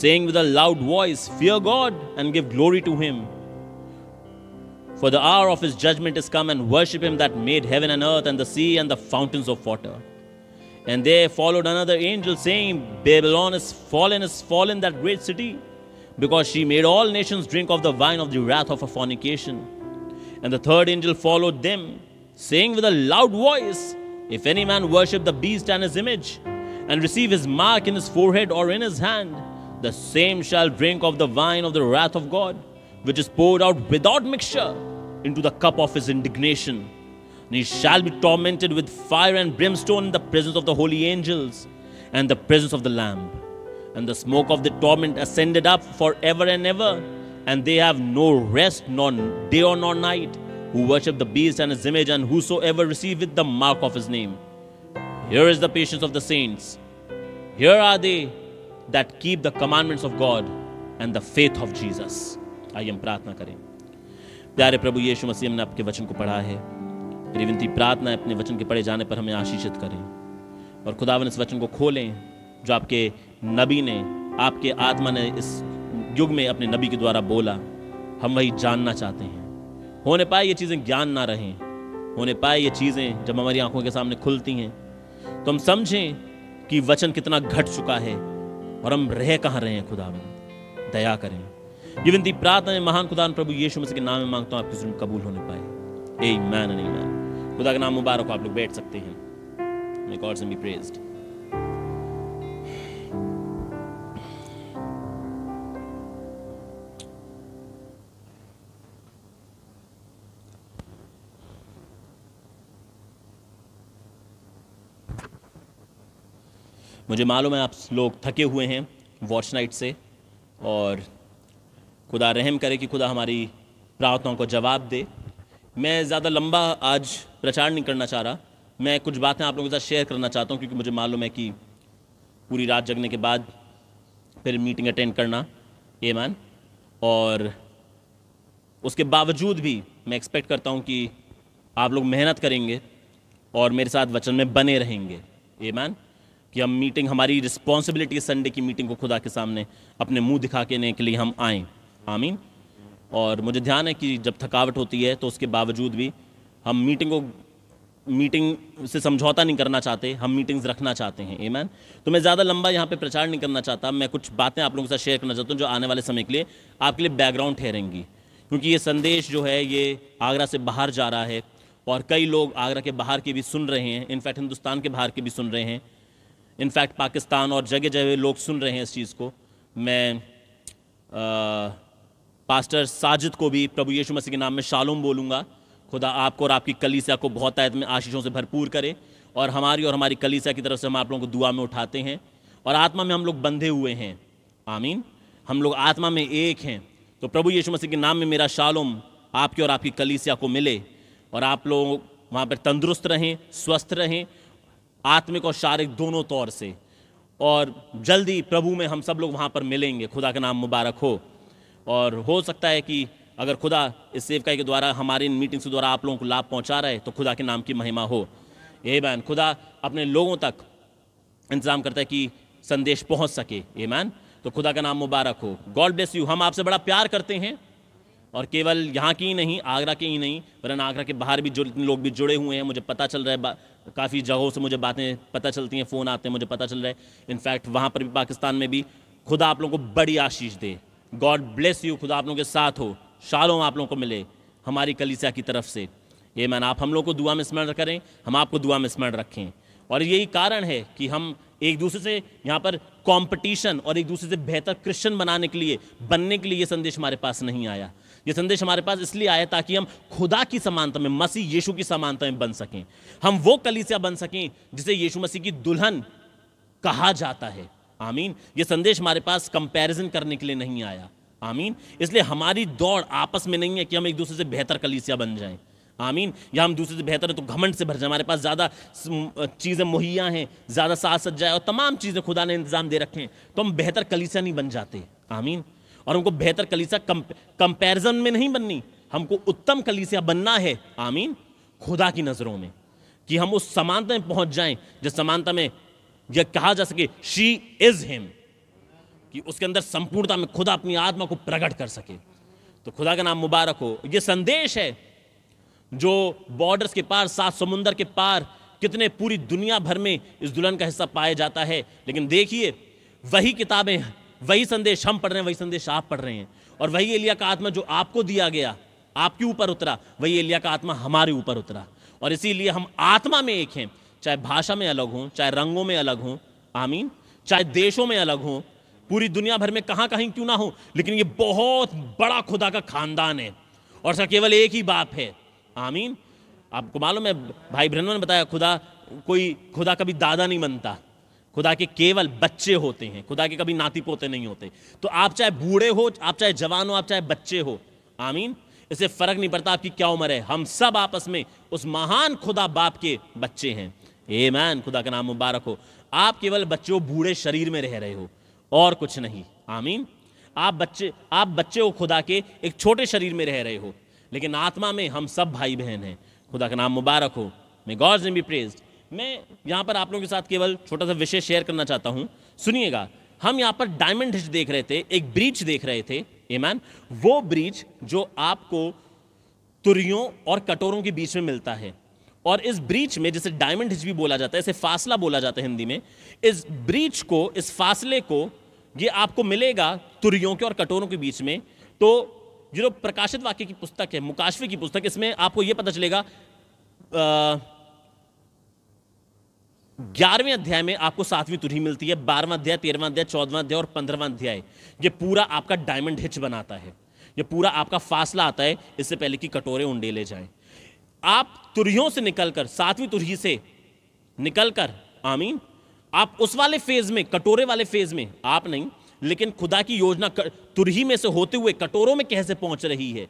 saying with a loud voice, Fear God and give glory to him, for the hour of his judgment is come, and worship him that made heaven and earth and the sea and the fountains of water. And there followed another angel, saying, Babylon is fallen, that great city, because she made all nations drink of the wine of the wrath of her fornication. And the third angel followed them, saying with a loud voice, If any man worship the beast and his image, and receive his mark in his forehead or in his hand, the same shall drink of the wine of the wrath of God, which is poured out without mixture into the cup of his indignation. And he shall be tormented with fire and brimstone in the presence of the holy angels and the presence of the Lamb. And the smoke of the torment ascended up forever and ever, and they have no rest, nor day or nor night, who worship the beast and his image, and whosoever receiveth the mark of his name. Here is the patience of the saints. Here are they that keep the commandments of God and the faith of Jesus. आइए हम प्रार्थना करें। प्यारे प्रभु यीशु मसीह, हमने आपके वचन को पढ़ा है। मेरी विनती प्रार्थना है, अपने वचन के पढ़े जाने पर हमें आशीषित करें, और खुदावन इस वचन को खोलें जो आपके नबी ने, आपके आत्मा ने इस युग में अपने नबी के द्वारा बोला। हम वही जानना चाहते हैं। होने पाए ये चीज़ें ज्ञान ना रहें, होने पाए ये चीज़ें जब हमारी आंखों के सामने खुलती हैं तो हम समझें कि वचन कितना घट चुका है और हम रह कहाँ रहे हैं। खुदावन दया करें। ये विनती प्रार्थना है महान खुदावन प्रभु यीशु मसीह के नाम में मांगता हूँ, आपकी ज़रूर कबूल होने पाए। आमीन एंड आमीन। खुदा का नाम मुबारक हो। आप लोग बैठ सकते हैं। May God's name be praised. मुझे मालूम है आप लोग थके हुए हैं वॉच नाइट से, और खुदा रहम करे कि खुदा हमारी प्रार्थनाओं को जवाब दे। मैं ज़्यादा लंबा आज प्रचार नहीं करना चाह रहा। मैं कुछ बातें आप लोगों के साथ शेयर करना चाहता हूँ, क्योंकि मुझे मालूम है कि पूरी रात जगने के बाद फिर मीटिंग अटेंड करना ईमान, और उसके बावजूद भी मैं एक्सपेक्ट करता हूँ कि आप लोग मेहनत करेंगे और मेरे साथ वचन में बने रहेंगे ईमान, कि हम मीटिंग, हमारी रिस्पॉन्सिबिलिटी है संडे की मीटिंग को खुदा के सामने अपने मुंह दिखा के लिए हम आएँ। आमीन। और मुझे ध्यान है कि जब थकावट होती है तो उसके बावजूद भी हम मीटिंग को मीटिंग से समझौता नहीं करना चाहते, हम मीटिंग्स रखना चाहते हैं। आमीन। तो मैं ज़्यादा लंबा यहाँ पे प्रचार नहीं करना चाहता, मैं कुछ बातें आप लोगों के साथ शेयर करना चाहता हूँ जो आने वाले समय के लिए आपके लिए बैकग्राउंड ठहरेंगी, क्योंकि ये संदेश जो है ये आगरा से बाहर जा रहा है और कई लोग आगरा के बाहर के भी सुन रहे हैं, इनफैक्ट हिंदुस्तान के बाहर के भी सुन रहे हैं, इनफैक्ट पाकिस्तान और जगह जगह लोग सुन रहे हैं इस चीज़ को। मैं पास्टर साजिद को भी प्रभु यीशु मसीह के नाम में शालोम बोलूँगा। खुदा आपको और आपकी कलीसिया को बहुत तायत में आशीषों से भरपूर करे, और हमारी कलीसिया की तरफ से हम आप लोगों को दुआ में उठाते हैं, और आत्मा में हम लोग बंधे हुए हैं। आमीन। हम लोग आत्मा में एक हैं। तो प्रभु यीशु मसीह के नाम में मेरा शालोम आपकी और आपकी कलीसिया को मिले, और आप लोग वहाँ पर तंदुरुस्त रहें, स्वस्थ रहें, आत्मिक और शारीरिक दोनों तौर से, और जल्दी प्रभु में हम सब लोग वहाँ पर मिलेंगे। खुदा का नाम मुबारक हो। और हो सकता है कि अगर खुदा इस सेवकाई के द्वारा हमारी इन मीटिंग्स के द्वारा आप लोगों को लाभ पहुँचा रहा है तो खुदा के नाम की महिमा हो। आमीन। खुदा अपने लोगों तक इंतज़ाम करता है कि संदेश पहुँच सके। आमीन। तो खुदा का नाम मुबारक हो। God bless you. हम आपसे बड़ा प्यार करते हैं, और केवल यहाँ की ही नहीं, आगरा के ही नहीं, वरना आगरा के बाहर भी जो लोग भी जुड़े हुए हैं, मुझे पता चल रहा है, काफ़ी जगहों से मुझे बातें पता चलती हैं, फ़ोन आते हैं, मुझे पता चल रहा है। इनफैक्ट वहाँ पर भी, पाकिस्तान में भी, खुदा आप लोगों को बड़ी आशीष दे। God bless you. खुदा आप लोगों के साथ हो। शालोम आप लोगों को मिले हमारी कलीसिया की तरफ से। ये मैन आप हम लोग को दुआ में स्मरण करें, हम आपको दुआ में स्मरण रखें। और यही कारण है कि हम एक दूसरे से यहाँ पर कंपटीशन और एक दूसरे से बेहतर क्रिश्चियन बनने के लिए ये संदेश हमारे पास नहीं आया। ये संदेश हमारे पास इसलिए आया ताकि हम खुदा की समानता में, मसीह यीशु की समानता में बन सकें, हम वो कलीसिया बन सकें जिसे यीशु मसीह की दुल्हन कहा जाता है। आमीन। ये संदेश हमारे पास कंपैरिजन करने के लिए नहीं आया। आमीन। इसलिए हमारी दौड़ आपस में नहीं है कि हम एक दूसरे से बेहतर कलीसिया बन जाएं। आमीन। या हम दूसरे से बेहतर है तो घमंड से भर जाए, हमारे पास ज़्यादा चीज़ें मुहैया हैं, ज़्यादा साज सज्जा है और तमाम चीज़ें खुदा ने इंतजाम दे रखे हैं, तो हम बेहतर कलीसिया नहीं बन जाते। आमीन। और हमको बेहतर कलीसिया कंपैरिजन में नहीं बननी, हमको उत्तम कलीसिया बनना है। आमीन। खुदा की नज़रों में, कि हम उस समानता में पहुंच जाएं जिस समानता में यह कहा जा सके शी इज हिम, कि उसके अंदर संपूर्णता में खुदा अपनी आत्मा को प्रकट कर सके। तो खुदा का नाम मुबारक हो। यह संदेश है जो बॉर्डर्स के पार, 7 समुंदर के पार, कितने पूरी दुनिया भर में इस दुल्हन का हिस्सा पाया जाता है। लेकिन देखिए, वही किताबें, वही संदेश हम पढ़ रहे हैं, वही संदेश आप पढ़ रहे हैं, और वही एलिया का आत्मा जो आपको दिया गया, आपके ऊपर उतरा, वही एलिया का आत्मा हमारे ऊपर उतरा। और इसीलिए हम आत्मा में एक हैं, चाहे भाषा में अलग हों, चाहे रंगों में अलग हों। आमीन। चाहे देशों में अलग हों, पूरी दुनिया भर में कहाँ कहीं क्यों ना हो, लेकिन ये बहुत बड़ा खुदा का खानदान है, और उसका केवल एक ही बाप है। आमीन। आपको मालूम है, भाई ब्रह्मन ने बताया, खुदा कभी दादा नहीं बनता, खुदा के केवल बच्चे होते हैं, खुदा के कभी नाती पोते नहीं होते। तो आप चाहे बूढ़े हो, आप चाहे जवान हो, आप चाहे बच्चे हो, आमीन, इससे फर्क नहीं पड़ता आपकी क्या उम्र है, हम सब आपस में उस महान खुदा बाप के बच्चे हैं। आमीन। खुदा का नाम मुबारक हो। आप केवल बच्चे हो, बूढ़े शरीर में रह रहे हो, और कुछ नहीं। आमीन। आप बच्चे हो खुदा के, एक छोटे शरीर में रह रहे हो, लेकिन आत्मा में हम सब भाई बहन हैं। खुदा का नाम मुबारक हो। मे गॉड्स नेम बी प्रेज्ड। मैं यहाँ पर आप लोगों के साथ केवल छोटा सा विषय शेयर करना चाहता हूँ, सुनिएगा। हम यहाँ पर डायमंड हिच देख रहे थे, एक ब्रीच देख रहे थे। आमीन। वो ब्रीच जो आपको तुरियों और कटोरों के बीच में मिलता है, और इस ब्रीच में, जिसे डायमंड हिच भी बोला जाता है, इसे फासला बोला जाता है हिंदी में, इस ब्रीच को, इस फासले को, ये आपको मिलेगा तुरियों के और कटोरों के बीच में। तो ये जो प्रकाशित वाक्य की पुस्तक है, मुकाशवे की पुस्तक, इसमें आपको ये पता चलेगा 11वें अध्याय में आपको 7वीं तुरही मिलती है, 12वां अध्याय, 13वां अध्याय, 14वां अध्याय और 15वां अध्याय, ये पूरा आपका डायमंड हिच बनाता है, ये पूरा आपका फासला आता है इससे पहले कि कटोरे उंडेले जाएं। आप तुरहियों से निकलकर, 7वीं तुरही से निकलकर, आमीन, आप उस वाले फेज में, कटोरे वाले फेज में, आप नहीं, लेकिन खुदा की योजना तुरही में से होते हुए कटोरों में कैसे पहुंच रही है,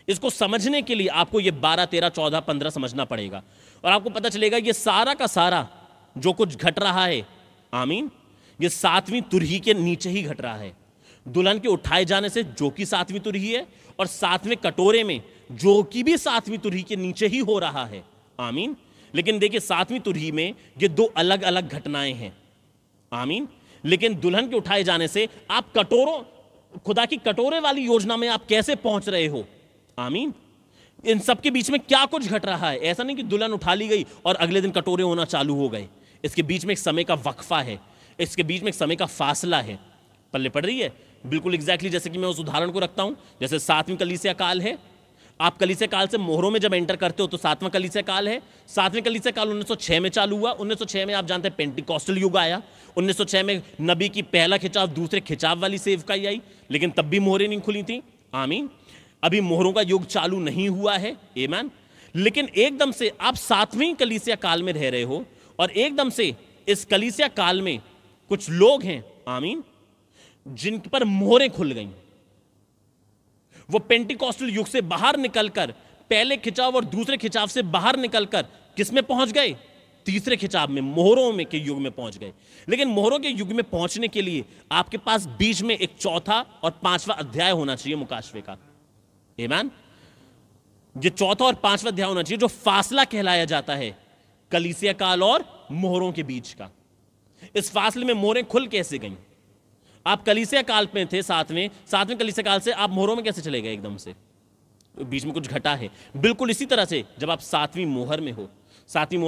इसको समझने के लिए आपको ये 12, 13, 14, 15 समझना पड़ेगा, और आपको पता चलेगा ये सारा का सारा जो कुछ घट रहा है, आमीन, ये 7वीं तुरही के नीचे ही घट रहा है। दुल्हन के उठाए जाने से, जो कि 7वीं तुरही है, और 7वें कटोरे में, जो कि भी 7वीं तुरही के नीचे ही हो रहा है। आमीन। लेकिन देखिए, 7वीं तुरही में ये 2 अलग अलग घटनाएं हैं। आमीन। लेकिन दुल्हन के उठाए जाने से आप कटोरों, खुदा की कटोरे वाली योजना में आप कैसे पहुंच रहे हो। आमीन। इन सब के बीच में क्या कुछ घट रहा है? ऐसा नहीं कि दुल्हन उठा ली गई और अगले दिन कटोरे होना चालू हो गए। इसके बीच में एक समय का वक्फा है, इसके बीच में एक समय का फासला है। पल्ले पड़ रही है? बिल्कुल एग्जैक्टली जैसे कि मैं उस उदाहरण को रखता हूं, जैसे 7वीं कलीसिया काल है। आप कलीसिया काल से मोहरों में जब एंटर करते हो तो 7वां कलीसिया काल है। 7वीं कलीसिया काल 1906 में चालू हुआ। 1906 में आप जानते हैं पेंटिकॉस्टल युग आया। 1906 में नबी की पहला खिंचाव दूसरे खिंचाव वाली सेवकाई आई, लेकिन तब भी मोहरें नहीं खुली थी। आमीन। अभी मोहरों का युग चालू नहीं हुआ है। आमीन। लेकिन एकदम से आप 7वीं कलीसिया काल में रह रहे हो और एकदम से इस कलीसिया काल में कुछ लोग हैं, आमीन, जिन पर मोहरें खुल गईं। वो पेंटिकॉस्टल युग से बाहर निकलकर पहले खिंचाव और दूसरे खिंचाव से बाहर निकलकर किस में पहुंच गए? तीसरे खिंचाव में, मोहरों में के युग में पहुंच गए। लेकिन मोहरों के युग में पहुंचने के लिए आपके पास बीच में एक चौथा और 5वां अध्याय होना चाहिए मुकाशवे का। आमीन। ये चौथा और 5वां अध्याय होना चाहिए जो फासला कहलाया जाता है कलीसिया काल और मोहरों के बीच का। इस फासले में मोहरें खुल कैसे गईं? आप कलीसिया काल में थे, सातवें कलीसिया काल से आप मोहरों में कैसे चले गए एकदम से? बीच में कुछ घटा है। बिल्कुल इसी तरह से जब आप 7वीं मोहर में हो, 7वीं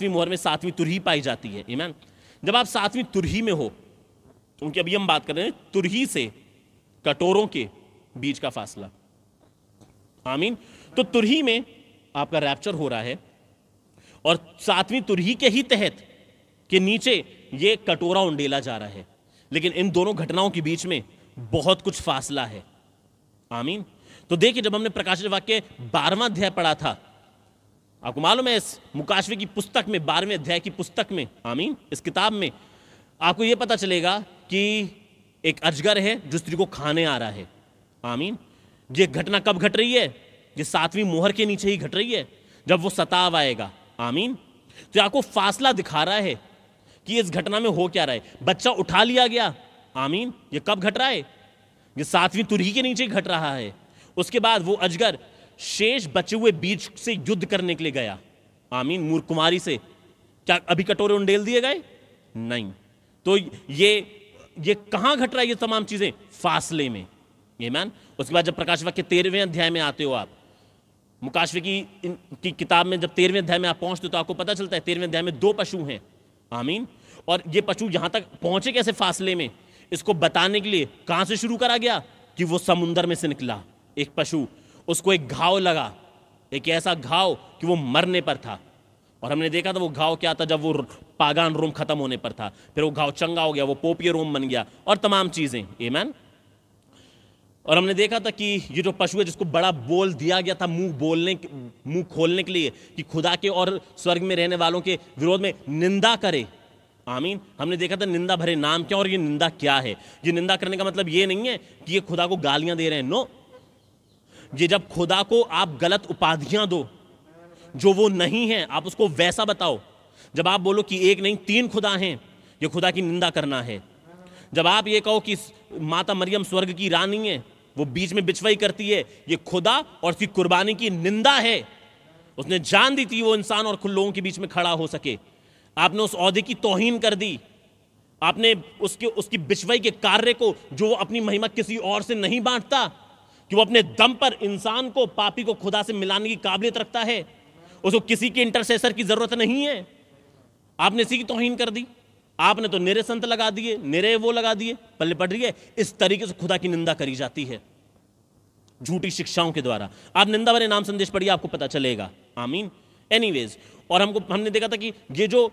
मोहर में 7वीं तुरही पाई जाती है। आमीन। जब आप 7वीं तुरही में हो, क्योंकि अभी हम बात कर रहे हैं तुरही से कटोरों के बीच का फासला। आमीन। तो तुरही में आपका रैप्चर हो रहा है और 7वीं तुरही के ही तहत के नीचे ये कटोरा उंडेला जा रहा है। लेकिन इन दोनों घटनाओं के बीच में बहुत कुछ फासला है। आमीन। तो देखिए, जब हमने प्रकाशित वाक्य 12वां अध्याय पढ़ा था, आपको मालूम है इस मुकाशवे की पुस्तक में, 12वें अध्याय की पुस्तक में, आमीन, इस किताब में आपको यह पता चलेगा कि एक अजगर है जो स्त्री को खाने आ रहा है। आमीन। ये घटना कब घट रही है? ये 7वीं मोहर के नीचे ही घट रही है, जब वो सताव आएगा। आमीन। तो आपको फासला दिखा रहा है कि इस घटना में हो क्या रहा है। बच्चा उठा लिया गया। आमीन। ये कब घट रहा है? ये 7वीं तुरही के नीचे घट रहा है। उसके बाद वो अजगर शेष बचे हुए बीज से युद्ध करने के लिए गया। आमीन। मूर्ख कुमारी से। क्या अभी कटोरे उंडेल दिए गए? नहीं। तो ये कहां घट रहा है? ये तमाम चीजें फासले में। आमीन। उसके बाद जब प्रकाश वाक्य 13वें अध्याय में आते हो आप, मुकाशवे की किताब में जब 13वें अध्याय में आप पहुंचते हो तो आपको पता चलता है 13वें अध्याय में 2 पशु हैं। आमीन। और ये पशु यहां तक पहुंचे कैसे फासले में, इसको बताने के लिए कहां से शुरू करा गया कि वो समुंदर में से निकला एक पशु, उसको एक घाव लगा, एक ऐसा घाव कि वो मरने पर था। और हमने देखा था वो घाव क्या था, जब वो पागान रोम खत्म होने पर था। फिर वो घाव चंगा हो गया, वो पोपीय रोम बन गया और तमाम चीजें। आमीन। और हमने देखा था कि ये जो पशु है जिसको बड़ा बोल दिया गया था मुंह खोलने के लिए कि खुदा के और स्वर्ग में रहने वालों के विरोध में निंदा करे। आमीन। हमने देखा था निंदा भरे नाम क्या और ये निंदा क्या है। ये निंदा करने का मतलब ये नहीं है कि ये खुदा को गालियां दे रहे हैं। नो, ये जब खुदा को आप गलत उपाधियां दो जो वो नहीं है, आप उसको वैसा बताओ। जब आप बोलो कि एक नहीं 3 खुदा हैं, ये खुदा की निंदा करना है। जब आप ये कहो कि माता मरियम स्वर्ग की रानी है, वो बीच में बिचवाई करती है, ये खुदा और उसकी कुर्बानी की निंदा है। उसने जान दी थी वो इंसान और लोगों के बीच में खड़ा हो सके। आपने उस औहदे की तौहीन कर दी। आपने उसकी बिचवाई के कार्य को, जो वो अपनी महिमा किसी और से नहीं बांटता, कि वो अपने दम पर इंसान को, पापी को खुदा से मिलाने की काबिलियत रखता है, उसको किसी के इंटरसेसर की जरूरत नहीं है, आपने इसी की तौहीन कर दी। आपने तो निरे संत लगा दिए, निरे वो लगा दिए। पल्ले पड़ रही है। इस तरीके से खुदा की निंदा करी जाती है झूठी शिक्षाओं के द्वारा। आप निंदा भरे नाम संदेश पढ़िए, आपको पता चलेगा। आमीन। एनीवेज, और हमने देखा था कि ये जो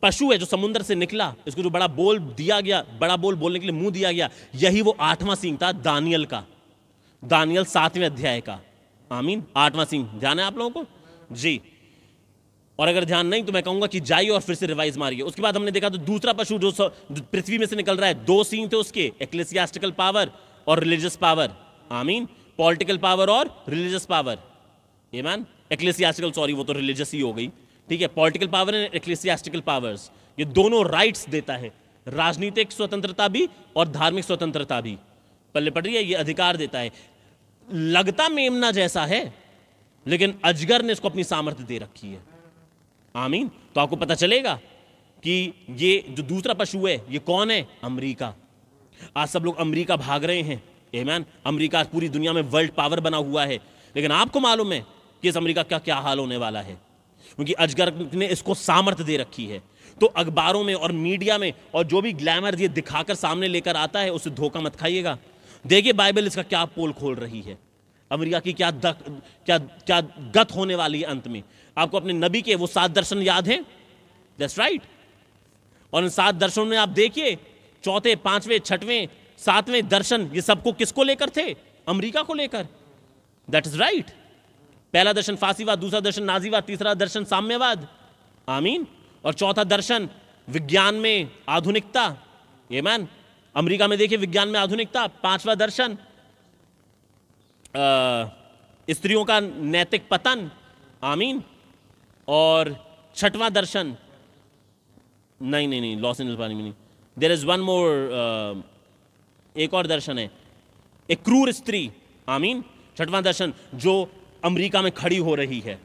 पशु है जो समुद्र से निकला, इसको जो बड़ा बोल दिया गया, बड़ा बोल बोलने के लिए मुंह दिया गया, यही वो 8वां सींग था दानियल का, दानियल 7वें अध्याय का। आमीन। 8वां सींग ध्यान है आप लोगों को जी? और अगर ध्यान नहीं तो मैं कहूंगा कि जाइए और फिर से रिवाइज मारिए। उसके बाद हमने देखा तो दूसरा पशु जो पृथ्वी में से निकल रहा है, 2 सींग थे उसके, एक्लेसियास्टिकल पावर और रिलीजियस पावर। आमीन। पॉलिटिकल पावर और रिलीजियस पावर। आमीन। एक्लेसियास्टिकल, सॉरी, वो तो रिलीजियस ही हो गई, ठीक है। पॉलिटिकल पावर एंड एक्लेसियास्टिकल पावर्स, ये दोनों राइट्स देता है, राजनीतिक स्वतंत्रता भी और धार्मिक स्वतंत्रता भी। पल्ले पड़ रही है। ये अधिकार देता है। लगता मेमना जैसा है, लेकिन अजगर ने इसको अपनी सामर्थ्य दे रखी है। आमीन। तो आपको पता चलेगा कि ये जो दूसरा पशु है ये कौन है? अमेरिका। आज सब लोग अमेरिका भाग रहे हैं। आमीन। अमेरिका पूरी दुनिया में वर्ल्ड पावर बना हुआ है, लेकिन आपको मालूम है कि इस अमेरिका का क्या हाल होने वाला है, क्योंकि अजगर ने इसको सामर्थ्य दे रखी है। तो अखबारों में और मीडिया में और जो भी ग्लैमर ये दिखाकर सामने लेकर आता है, उससे धोखा मत खाइएगा। देखिए बाइबल इसका क्या पोल खोल रही है, अमेरिका की क्या गत होने वाली है अंत में। आपको अपने नबी के वो 7 दर्शन याद हैं? That's right. और इन 7 दर्शनों में आप देखिए, चौथे, 5वें, 6वें, 7वें दर्शन ये सबको किसको लेकर थे? अमेरिका को लेकर। That is right. पहला दर्शन फासीवाद, दूसरा दर्शन नाजीवाद, तीसरा दर्शन साम्यवाद, आमीन, और चौथा दर्शन विज्ञान में आधुनिकता, आमीन। अमेरिका में देखिए विज्ञान में आधुनिकता। 5वां दर्शन स्त्रियों का नैतिक पतन, आमीन। और 6वां दर्शन, नहीं, लॉस एंजल्स पानी में नहीं, देयर इज वन मोर, एक और दर्शन है, एक क्रूर स्त्री, आमीन। 6वां दर्शन जो अमेरिका में खड़ी हो रही है,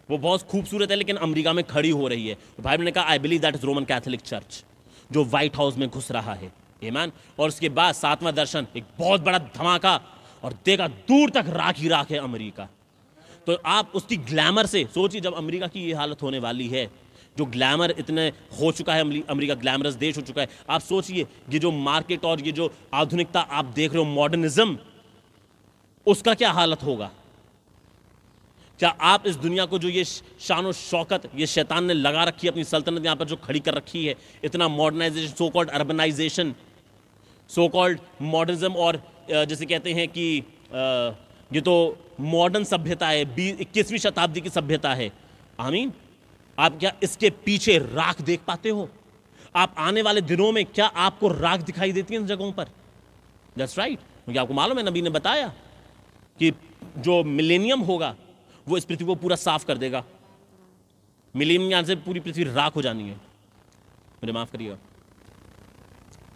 वो बहुत खूबसूरत है लेकिन अमेरिका में खड़ी हो रही है। बाइबल ने कहा I believe that is Roman Catholic church, जो व्हाइट हाउस में घुस रहा है, आमीन। और उसके बाद 7वां दर्शन, एक बहुत बड़ा धमाका, और देखा दूर तक राख ही राख है अमेरिका। तो आप उसकी ग्लैमर से सोचिए, जब अमेरिका की ये हालत होने वाली है, जो ग्लैमर इतने हो चुका है, अमेरिका ग्लैमरस देश हो चुका है, आप सोचिए ये जो मार्केट और ये जो आधुनिकता आप देख रहे हो, मॉडर्निज्म, उसका क्या हालत होगा। क्या आप इस दुनिया को जो ये शान और शौकत ये शैतान ने लगा रखी है, अपनी सल्तनत यहाँ पर जो खड़ी कर रखी है, इतना modernisation, so called urbanisation, so called modernism, और जैसे कहते हैं कि ये तो मॉडर्न सभ्यता है, 21वीं शताब्दी की सभ्यता है, आमीन। आप क्या इसके पीछे राख देख पाते हो? आप आने वाले दिनों में क्या आपको राख दिखाई देती है इन जगहों पर? That's right. क्योंकि आपको मालूम है, नबी ने बताया कि जो मिलेनियम होगा वो इस पृथ्वी को पूरा साफ कर देगा। मिलेनियम से पूरी पृथ्वी राख हो जानी है, मुझे माफ करिएगा,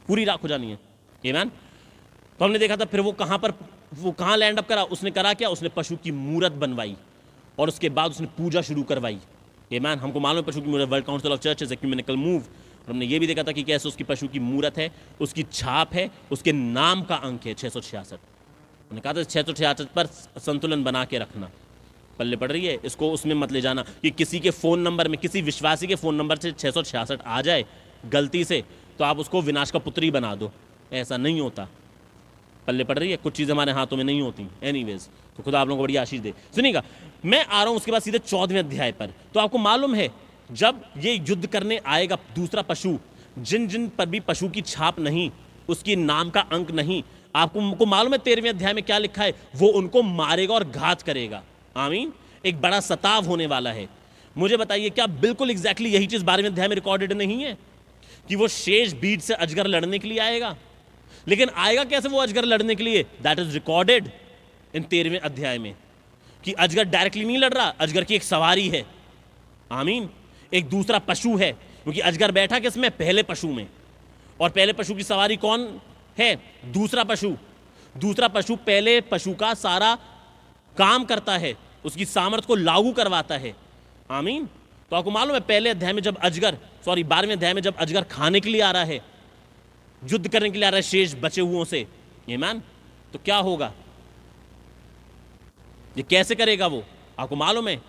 पूरी राख हो जानी है, आमीन। तो हमने देखा था फिर वो कहां लैंड अप करा? उसने करा क्या? उसने पशु की मूरत बनवाई और उसके बाद उसने पूजा शुरू करवाई, आमीन। हमको मालूम है पशु की मूरत, world council of churches ecumenical move, और हमने ये भी देखा था कि कैसे उसकी पशु की मूरत है, उसकी छाप है, उसके नाम का अंक है 666। उन्होंने कहा था 666 पर संतुलन बना के रखना, पल्ले पड़ रही है, इसको उसमें मत ले जाना कि किसी के फ़ोन नंबर में, किसी विश्वासी के फ़ोन नंबर से 666 आ जाए गलती से, तो आप उसको विनाश का पुत्र ही बना दो। ऐसा नहीं होता, पल्ले पड़ रही है, कुछ चीज़ें हमारे हाथों में नहीं होती। एनीवेज, तो खुदा आप लोगों को बड़ी आशीष दे। सुनिएगा, मैं आ रहा हूँ उसके बाद सीधे 14वें अध्याय पर। तो आपको मालूम है, जब ये युद्ध करने आएगा दूसरा पशु, जिन जिन पर भी पशु की छाप नहीं, उसकी नाम का अंक नहीं, आपको मालूम है 13वें अध्याय में क्या लिखा है? वो उनको मारेगा और घात करेगा, आमीन। एक बड़ा सताव होने वाला है। मुझे बताइए, क्या बिल्कुल एग्जैक्टली यही चीज़ 12वें अध्याय में रिकॉर्डेड नहीं है कि वो शेष बीज से अजगर लड़ने के लिए आएगा? लेकिन आएगा कैसे वो अजगर लड़ने के लिए? दैट इज रिकॉर्डेड इन 13वें अध्याय में कि अजगर डायरेक्टली नहीं लड़ रहा, अजगर की एक सवारी है, आमीन। एक दूसरा पशु है, क्योंकि अजगर बैठा किसमें? पहले पशु में, और पहले पशु की सवारी कौन है? दूसरा पशु। दूसरा पशु पहले पशु का सारा काम करता है, उसकी सामर्थ्य को लागू करवाता है, आमीन। तो आपको मालूम है पहले अध्याय में जब 12वें अध्याय में जब अजगर खाने के लिए आ रहा है, युद्ध करने के लिए आ रहा है शेष बचे हुओं से, ईमान, तो क्या होगा? ये कैसे करेगा वो? आपको मालूम है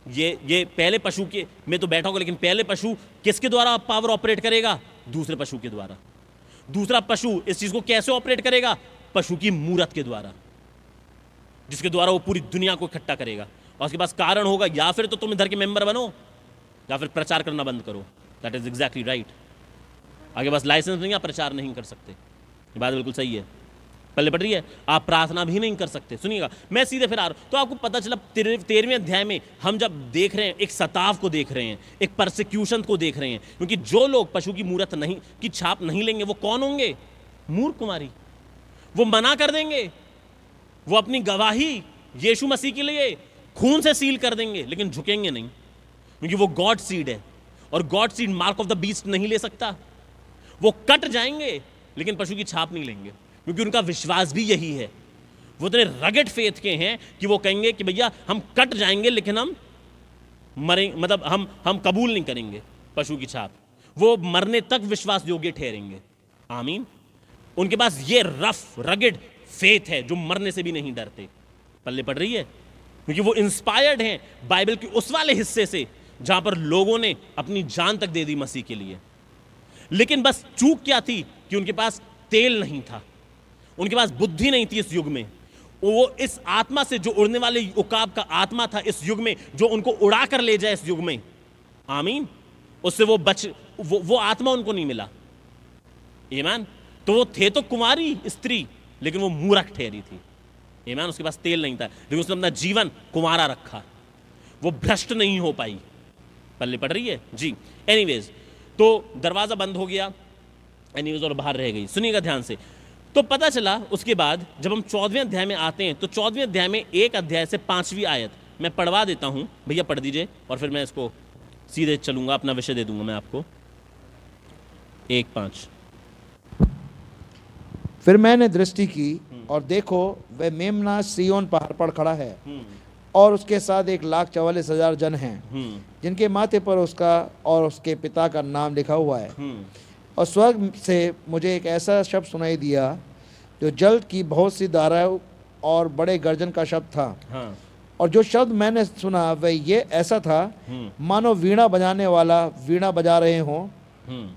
ये पहले पशु के में तो बैठा होगा, लेकिन पहले पशु किसके द्वारा पावर ऑपरेट करेगा? दूसरे पशु के द्वारा। दूसरा पशु इस चीज को कैसे ऑपरेट करेगा? पशु की मूरत के द्वारा, जिसके द्वारा वो पूरी दुनिया को इकट्ठा करेगा। और उसके पास कारण होगा, या फिर तो तुम इधर के मेंबर बनो या फिर प्रचार करना बंद करो। That is exactly right. आगे बस लाइसेंस नहीं, आप प्रचार नहीं कर सकते, ये बात बिल्कुल सही है, पल्ले पड़ रही है। आप प्रार्थना भी नहीं कर सकते। सुनिएगा, मैं सीधे फिर आ रहा हूं। तो आपको पता चला 13वें अध्याय में हम जब देख रहे हैं, एक सताव को देख रहे हैं, एक परसिक्यूशन को देख रहे हैं, क्योंकि जो लोग पशु की मूरत नहीं की छाप नहीं लेंगे वो कौन होंगे? मूर्ख कुमारी। वो मना कर देंगे, वो अपनी गवाही यीशु मसीह के लिए खून से सील कर देंगे, लेकिन झुकेंगे नहीं, क्योंकि वो गॉड सीड है, और God seed mark of the beast नहीं ले सकता। वो कट जाएंगे लेकिन पशु की छाप नहीं लेंगे, क्योंकि उनका विश्वास भी यही है। वो इतने रगड़ फेथ के हैं कि वो कहेंगे कि भैया हम कट जाएंगे लेकिन हम मरें, मतलब हम कबूल नहीं करेंगे पशु की छाप। वो मरने तक विश्वास योग्य ठहरेंगे, आमीन। उनके पास ये रफ रगड़ फेथ है जो मरने से भी नहीं डरते, पल्ले पड़ रही है? क्योंकि वो इंस्पायर्ड हैं बाइबल के उस वाले हिस्से से जहां पर लोगों ने अपनी जान तक दे दी मसीह के लिए। लेकिन बस चूक क्या थी कि उनके पास तेल नहीं था, उनके पास बुद्धि नहीं थी इस युग में। वो इस आत्मा से, जो उड़ने वाले उकाब का आत्मा था इस युग में, जो उनको उड़ा कर ले जाए इस युग में, आमीन, उससे वो आत्मा उनको नहीं मिला। ईमान। तो वो थे तो कुमारी स्त्री, लेकिन वो मूर्ख ठहरी थी। ईमान। उसके पास तेल नहीं था, लेकिन उसने अपना जीवन कुमारा रखा, वो भ्रष्ट नहीं हो पाई। पल्ले पड़ रही है जी। एनीवेज, तो दरवाजा बंद हो गया, एनीवेज, और बाहर रह गई। सुनिएगा ध्यान से। तो पता चला उसके बाद जब हम 14वें अध्याय में आते हैं, तो 14वें अध्याय में 1 अध्याय से 5वीं आयत मैं पढ़वा देता हूं, भैया पढ़ दीजिए, और फिर मैं इसको सीधे चलूंगा, अपना विषय दे दूंगा मैं आपको। 1:5। फिर मैंने दृष्टि की और देखो वह मेमना सिय्योन पहाड़ पर खड़ा है, और उसके साथ 1,44,000 जन हैं, जिनके माथे पर उसका और उसके पिता का नाम लिखा हुआ है। और स्वर्ग से मुझे एक ऐसा शब्द सुनाई दिया जो जल की बहुत सी धाराओं और बड़े गर्जन का शब्द था। हाँ। और जो शब्द मैंने सुना वह ये ऐसा था, मानो वीणा बजाने वाला वीणा बजा रहे हों।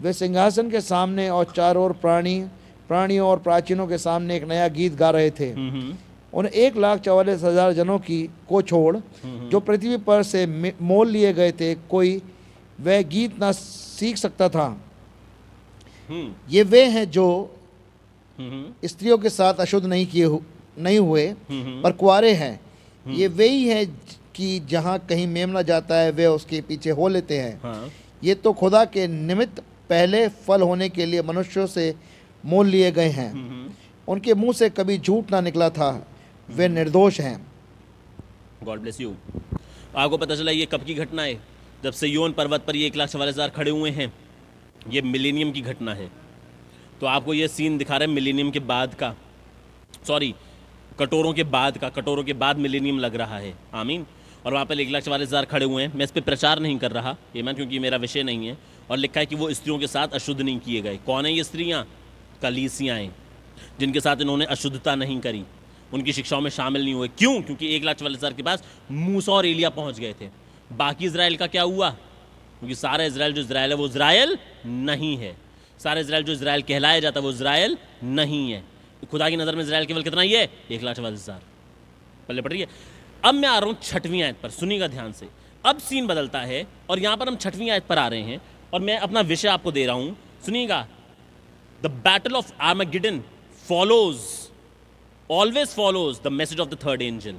वे सिंहासन के सामने और चारों ओर प्राणियों और प्राचीनों के सामने एक नया गीत गा रहे थे। उन 1,44,000 जनों को छोड़ जो पृथ्वी पर से मोल लिए गए थे, कोई वह गीत ना सीख सकता था। ये वे हैं जो स्त्रियों के साथ अशुद्ध नहीं हुए पर कुंवारे हैं। ये वे ही हैं कि जहाँ कहीं मेमना जाता है वे उसके पीछे हो लेते हैं। हाँ। ये तो खुदा के निमित्त पहले फल होने के लिए मनुष्यों से मोल लिए गए हैं। उनके मुंह से कभी झूठ ना निकला था, वे निर्दोष हैं। God bless you. आपको पता चला ये कब की घटना है? जब सिय्योन पर्वत पर ये 1,44,000 खड़े हुए हैं, ये मिलेनियम की घटना है। तो आपको ये सीन दिखा रहे हैं मिलेनियम के बाद का, सॉरी, कटोरों के बाद का, कटोरों के बाद मिलेनियम लग रहा है। आमीन। और वहाँ पर 1,44,000 खड़े हुए हैं। मैं इस पर प्रचार नहीं कर रहा, ये मैं, क्योंकि मेरा विषय नहीं है। और लिखा है कि वो स्त्रियों के साथ अशुद्ध नहीं किए गए। कौन है ये स्त्रियाँ? कलीसियाँ, जिनके साथ इन्होंने अशुद्धता नहीं करी, उनकी शिक्षाओं में शामिल नहीं हुए। क्यों? क्योंकि 1,44,000 के पास मूसा और एलिया पहुँच गए थे। बाकी इजराइल का क्या हुआ? क्योंकि सारा इजराइल जो इजराइल है वो इजराइल नहीं है। सारा इजराइल जो इजराइल कहलाया जाता है वो इजराइल नहीं है। खुदा की नज़र में इजराइल केवल कितना ही है? 1,44,000। पल्ले पड़ रही है। अब मैं आ रहा हूँ 6वीं आयत पर, सुनिएगा ध्यान से। अब सीन बदलता है और यहाँ पर हम 6वीं आयत पर आ रहे हैं और मैं अपना विषय आपको दे रहा हूँ, सुनिएगा। The battle of Armageddon always follows the message of the third angel.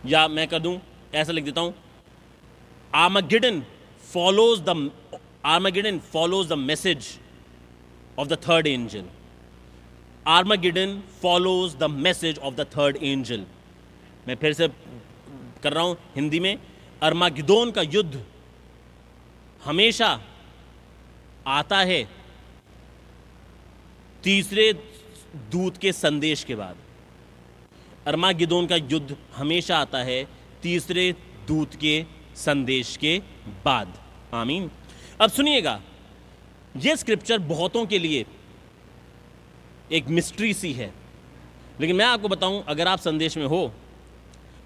या मैं कर दूं, ऐसा लिख देता हूं, Armageddon follows the message of the third angel. Armageddon follows the message of the third angel. मैं फिर से कर रहा हूं हिंदी में। अर्मागिदोन का युद्ध हमेशा आता है तीसरे दूत के संदेश के बाद। अर्मागिदोन का युद्ध हमेशा आता है तीसरे दूत के संदेश के बाद। आमीन। अब सुनिएगा, यह स्क्रिप्चर बहुतों के लिए एक मिस्ट्री सी है, लेकिन मैं आपको बताऊं, अगर आप संदेश में हो,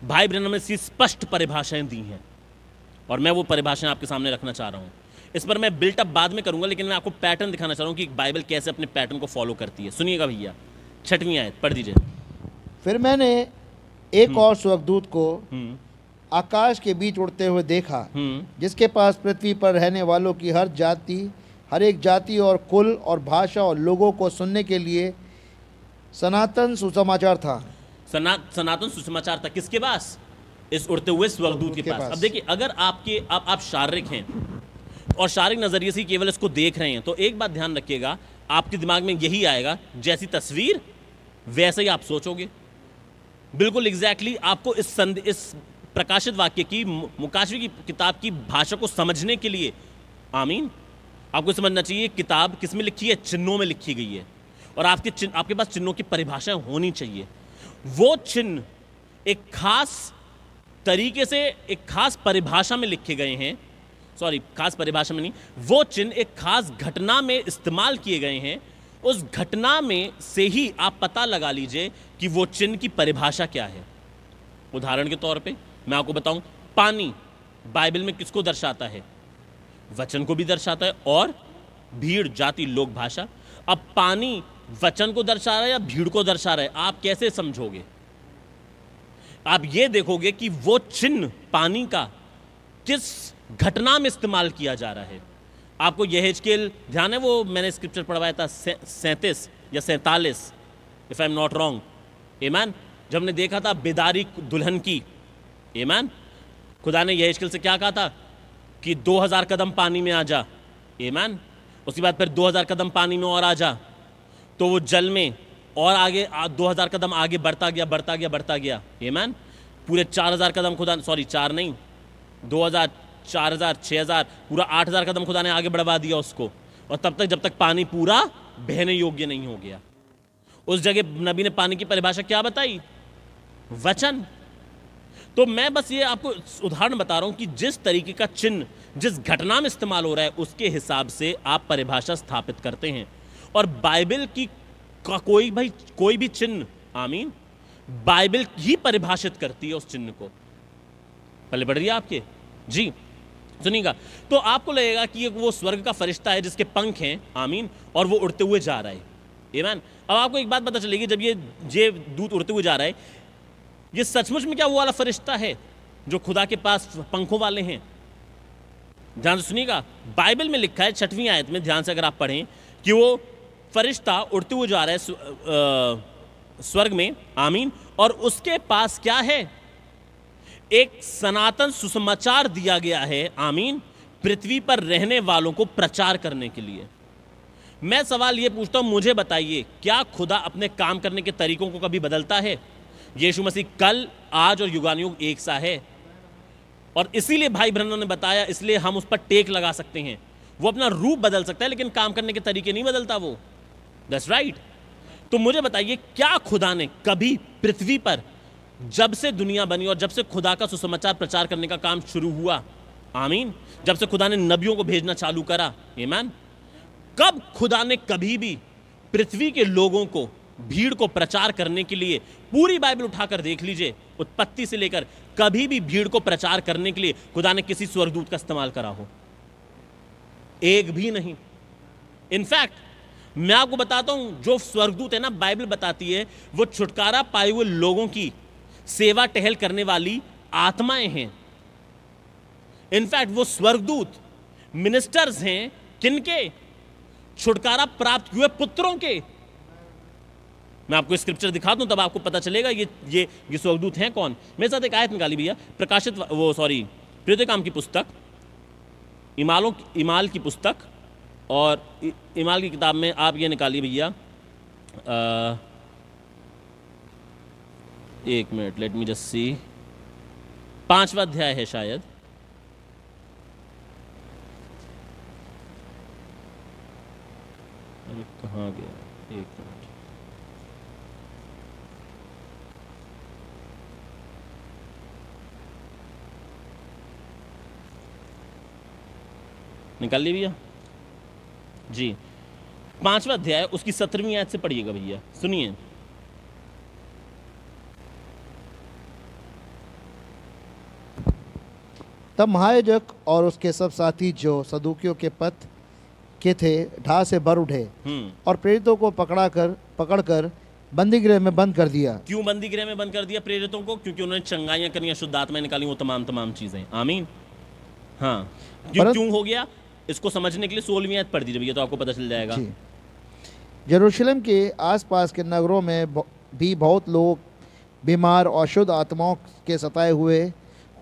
भाई ब्रैनम ने सी स्पष्ट परिभाषाएं दी हैं और मैं वो परिभाषाएं आपके सामने रखना चाह रहा हूं। इस पर मैं बिल्टअप बाद में करूंगा, लेकिन मैं आपको पैटर्न दिखाना चाह रहा हूं कि बाइबल कैसे अपने पैटर्न को फॉलो करती है। सुनिएगा भैया, 6वीं आयत पढ़ दीजिए। फिर मैंने एक और स्वर्गदूत को आकाश के बीच उड़ते हुए देखा, जिसके पास पृथ्वी पर रहने वालों की हर एक जाति और कुल और भाषा और लोगों को सुनने के लिए सनातन सुसमाचार था। सनातन सुसमाचार था किसके पास? इस उड़ते हुए स्वर्गदूत के पास। अब देखिए, अगर आप शारीरिक हैं और शारीरिक नजरिए से केवल इसको देख रहे हैं, तो एक बात ध्यान रखिएगा, आपके दिमाग में यही आएगा, जैसी तस्वीर वैसे ही आप सोचोगे। बिल्कुल एग्जैक्टली आपको इस प्रकाशित वाक्य की, मुकाशवी की किताब की भाषा को समझने के लिए, आमीन, आपको समझना चाहिए किताब किस में लिखी है? चिन्हों में लिखी गई है। और आपके पास चिन्हों की परिभाषाएं होनी चाहिए। वो चिन्ह एक खास तरीके से, एक खास परिभाषा में लिखे गए हैं। सॉरी, खास परिभाषा में नहीं, वो चिन्ह एक खास घटना में इस्तेमाल किए गए हैं उस घटना में से ही आप पता लगा लीजिए कि वो चिन्ह की परिभाषा क्या है। उदाहरण के तौर पे मैं आपको बताऊं, पानी बाइबल में किसको दर्शाता है? वचन को भी दर्शाता है और भीड़, जाति, लोक, भाषा। अब पानी वचन को दर्शा रहा है या भीड़ को दर्शा रहा है, आप कैसे समझोगे? आप ये देखोगे कि वो चिन्ह पानी का किस घटना में इस्तेमाल किया जा रहा है। आपको यहेजकेल ध्यान है, वो मैंने स्क्रिप्चर पढ़वाया था 37 या 47 if I am not wrong, आमीन। जब हमने देखा था बेदारी दुल्हन की, आमीन, खुदा ने यहेजकेल से क्या कहा था कि 2000 कदम पानी में आ जा, आमीन। उसके बाद फिर 2000 कदम पानी में और आ जा, तो वो जल में और आगे 2000 कदम आगे बढ़ता गया, बढ़ता गया, बढ़ता गया, आमीन। पूरे 4000 कदम खुदा, सॉरी 4 नहीं, 2000, 4000, 6000, पूरा 8000 कदम खुदा ने आगे बढ़वा दिया उसको, और तब तक जब तक पानी पूरा बहने योग्य नहीं हो गया। उस जगह नबी ने पानी की परिभाषा क्या बताई? वचन। तो मैं बस ये आपको उदाहरण बता रहा हूं कि जिस तरीके का चिन्ह जिस घटना में इस्तेमाल हो रहा है उसके हिसाब से आप परिभाषा स्थापित करते हैं। और बाइबल की कोई भी चिन्ह, आमीन, बाइबल ही परिभाषित करती है उस चिन्ह को। पहले बढ़ रही है आपके जी, सुनिएगा। तो आपको लगेगा कि वो स्वर्ग का फरिश्ता है जिसके पंख हैं, आमीन, और वो उड़ते हुए जा रहा है, आमीन। अब आपको एक बात पता चलेगी, जब ये दूत उड़ते हुए जा रहा है, ये सचमुच में क्या वो वाला फरिश्ता है जो खुदा के पास पंखों वाले हैं? ध्यान से सुनिएगा, बाइबल में लिखा है 6वीं आयत में, ध्यान से अगर आप पढ़ें, कि वो फरिश्ता उड़ते हुए जा रहा है स्वर्ग में, आमीन, और उसके पास क्या है? एक सनातन सुसमाचार दिया गया है, आमीन, पृथ्वी पर रहने वालों को प्रचार करने के लिए। मैं सवाल ये पूछता हूं, मुझे बताइए, क्या खुदा अपने काम करने के तरीकों को कभी बदलता है? यीशु मसीह कल, आज और युगानुयुग एक सा है, और इसीलिए भाई ब्रह्मन ने बताया, इसलिए हम उस पर टेक लगा सकते हैं। वो अपना रूप बदल सकता है लेकिन काम करने के तरीके नहीं बदलता वो। That's right. तो मुझे बताइए, क्या खुदा ने कभी पृथ्वी पर, जब से दुनिया बनी और जब से खुदा का सुसमाचार प्रचार करने का काम शुरू हुआ, आमीन, जब से खुदा ने नबियों को भेजना चालू करा, आमीन, कब खुदा ने कभी भी पृथ्वी के लोगों को, भीड़ को प्रचार करने के लिए, पूरी बाइबल उठाकर देख लीजिए, उत्पत्ति से लेकर, कभी भी भीड़ को प्रचार करने के लिए खुदा ने किसी स्वर्गदूत का इस्तेमाल करा हो? एक भी नहीं। इनफैक्ट मैं आपको बताता हूं, जो स्वर्गदूत है ना, बाइबल बताती है वो छुटकारा पाए हुए लोगों की सेवा टहल करने वाली आत्माएं हैं। इनफैक्ट वो स्वर्गदूत मिनिस्टर्स हैं, किनके? छुटकारा प्राप्त हुए पुत्रों के। मैं आपको स्क्रिप्चर दिखा दूं तब आपको पता चलेगा ये स्वर्गदूत हैं कौन। मेरे साथ एक आयत निकाली भैया, प्रेरितों काम की पुस्तक, इमाल की पुस्तक, और इमाल की किताब में आप ये निकालिए भैया, एक minute, let me just see, 5वां अध्याय है शायद, अरे कहाँ गया, एक मिनट, निकाल ली भैया जी। 5वां अध्याय, उसकी 17वीं आयत से पढ़िएगा भैया, सुनिए। तब महायाजक और उसके सब साथी जो सदूकियों के पथ के थे ढा से भर उठे और प्रेरितों को पकड़कर बंदीगृह में बंद कर दिया। क्यों बंदीगृह में बंद कर दिया प्रेरितों को? क्योंकि उन्होंने चंगाइयां करी, शुद्ध आत्माएं निकाली, वो तमाम चीजें, आमीन। हाँ, क्यों हो गया इसको समझने के लिए 16वीं आयत पढ़ दीजिए भैया, तो आपको पता चल जाएगा। यरूशलेम के आसपास के नगरों में भी बहुत लोग बीमार और शुद्ध आत्माओं के सताए हुए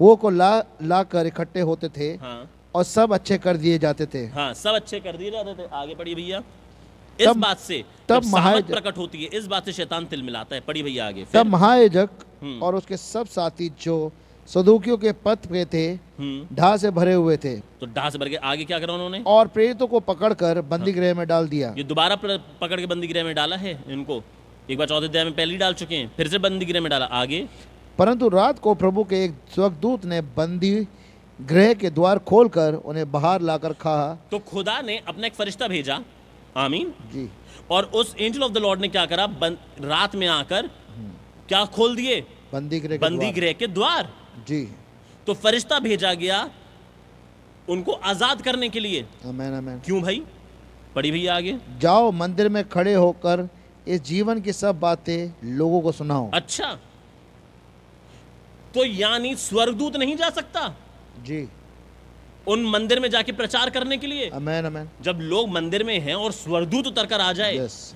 को ला कर इकट्ठे होते थे। हाँ। और सब अच्छे कर दिए जाते थे। हाँ, सब अच्छे कर दिए जाते थे। आगे पढ़िए भैया। इस बात से तब महायाजक प्रकट होती है, इस बात से शैतान तिल मिलाता है। पढ़िए भैया आगे। तब महायाजक और उसके सब साथी जो सदूकियों के पथ पे थे ढा से भरे हुए थे। तो ढा से भर के आगे क्या करा उन्होंने? और प्रेरितों को पकड़कर बंदीगृह में डाल दिया। ये दोबारा पकड़ के बंदीगृह में डाला है इनको। एक बार 4 अध्याय में पहले ही डाल चुके हैं, फिर से बंदीगृह में डाला। आगे, परंतु रात को प्रभु के एक स्वर्गदूत ने बंदी गृह के द्वार खोलकर उन्हें बाहर लाकर कहा। तो खुदा ने अपना एक फरिश्ता भेजा, आमीन। जी और उस एंजल ऑफ द लॉर्ड ने क्या करा, रात में आकर क्या खोल दिए, बंदी गृह के बंदी द्वार। गृह के द्वार। जी तो फरिश्ता भेजा गया उनको आजाद करने के लिए। आमेन आमेन। क्यों भाई, पढ़ी भैया आगे। जाओ मंदिर में खड़े होकर इस जीवन की सब बातें लोगों को सुनाओ। अच्छा, तो यानी स्वर्गदूत नहीं जा सकता जी उन मंदिर में जाके प्रचार करने के लिए? आमेन आमेन। जब लोग मंदिर में हैं और स्वर्गदूत उतर कर आ जाए यस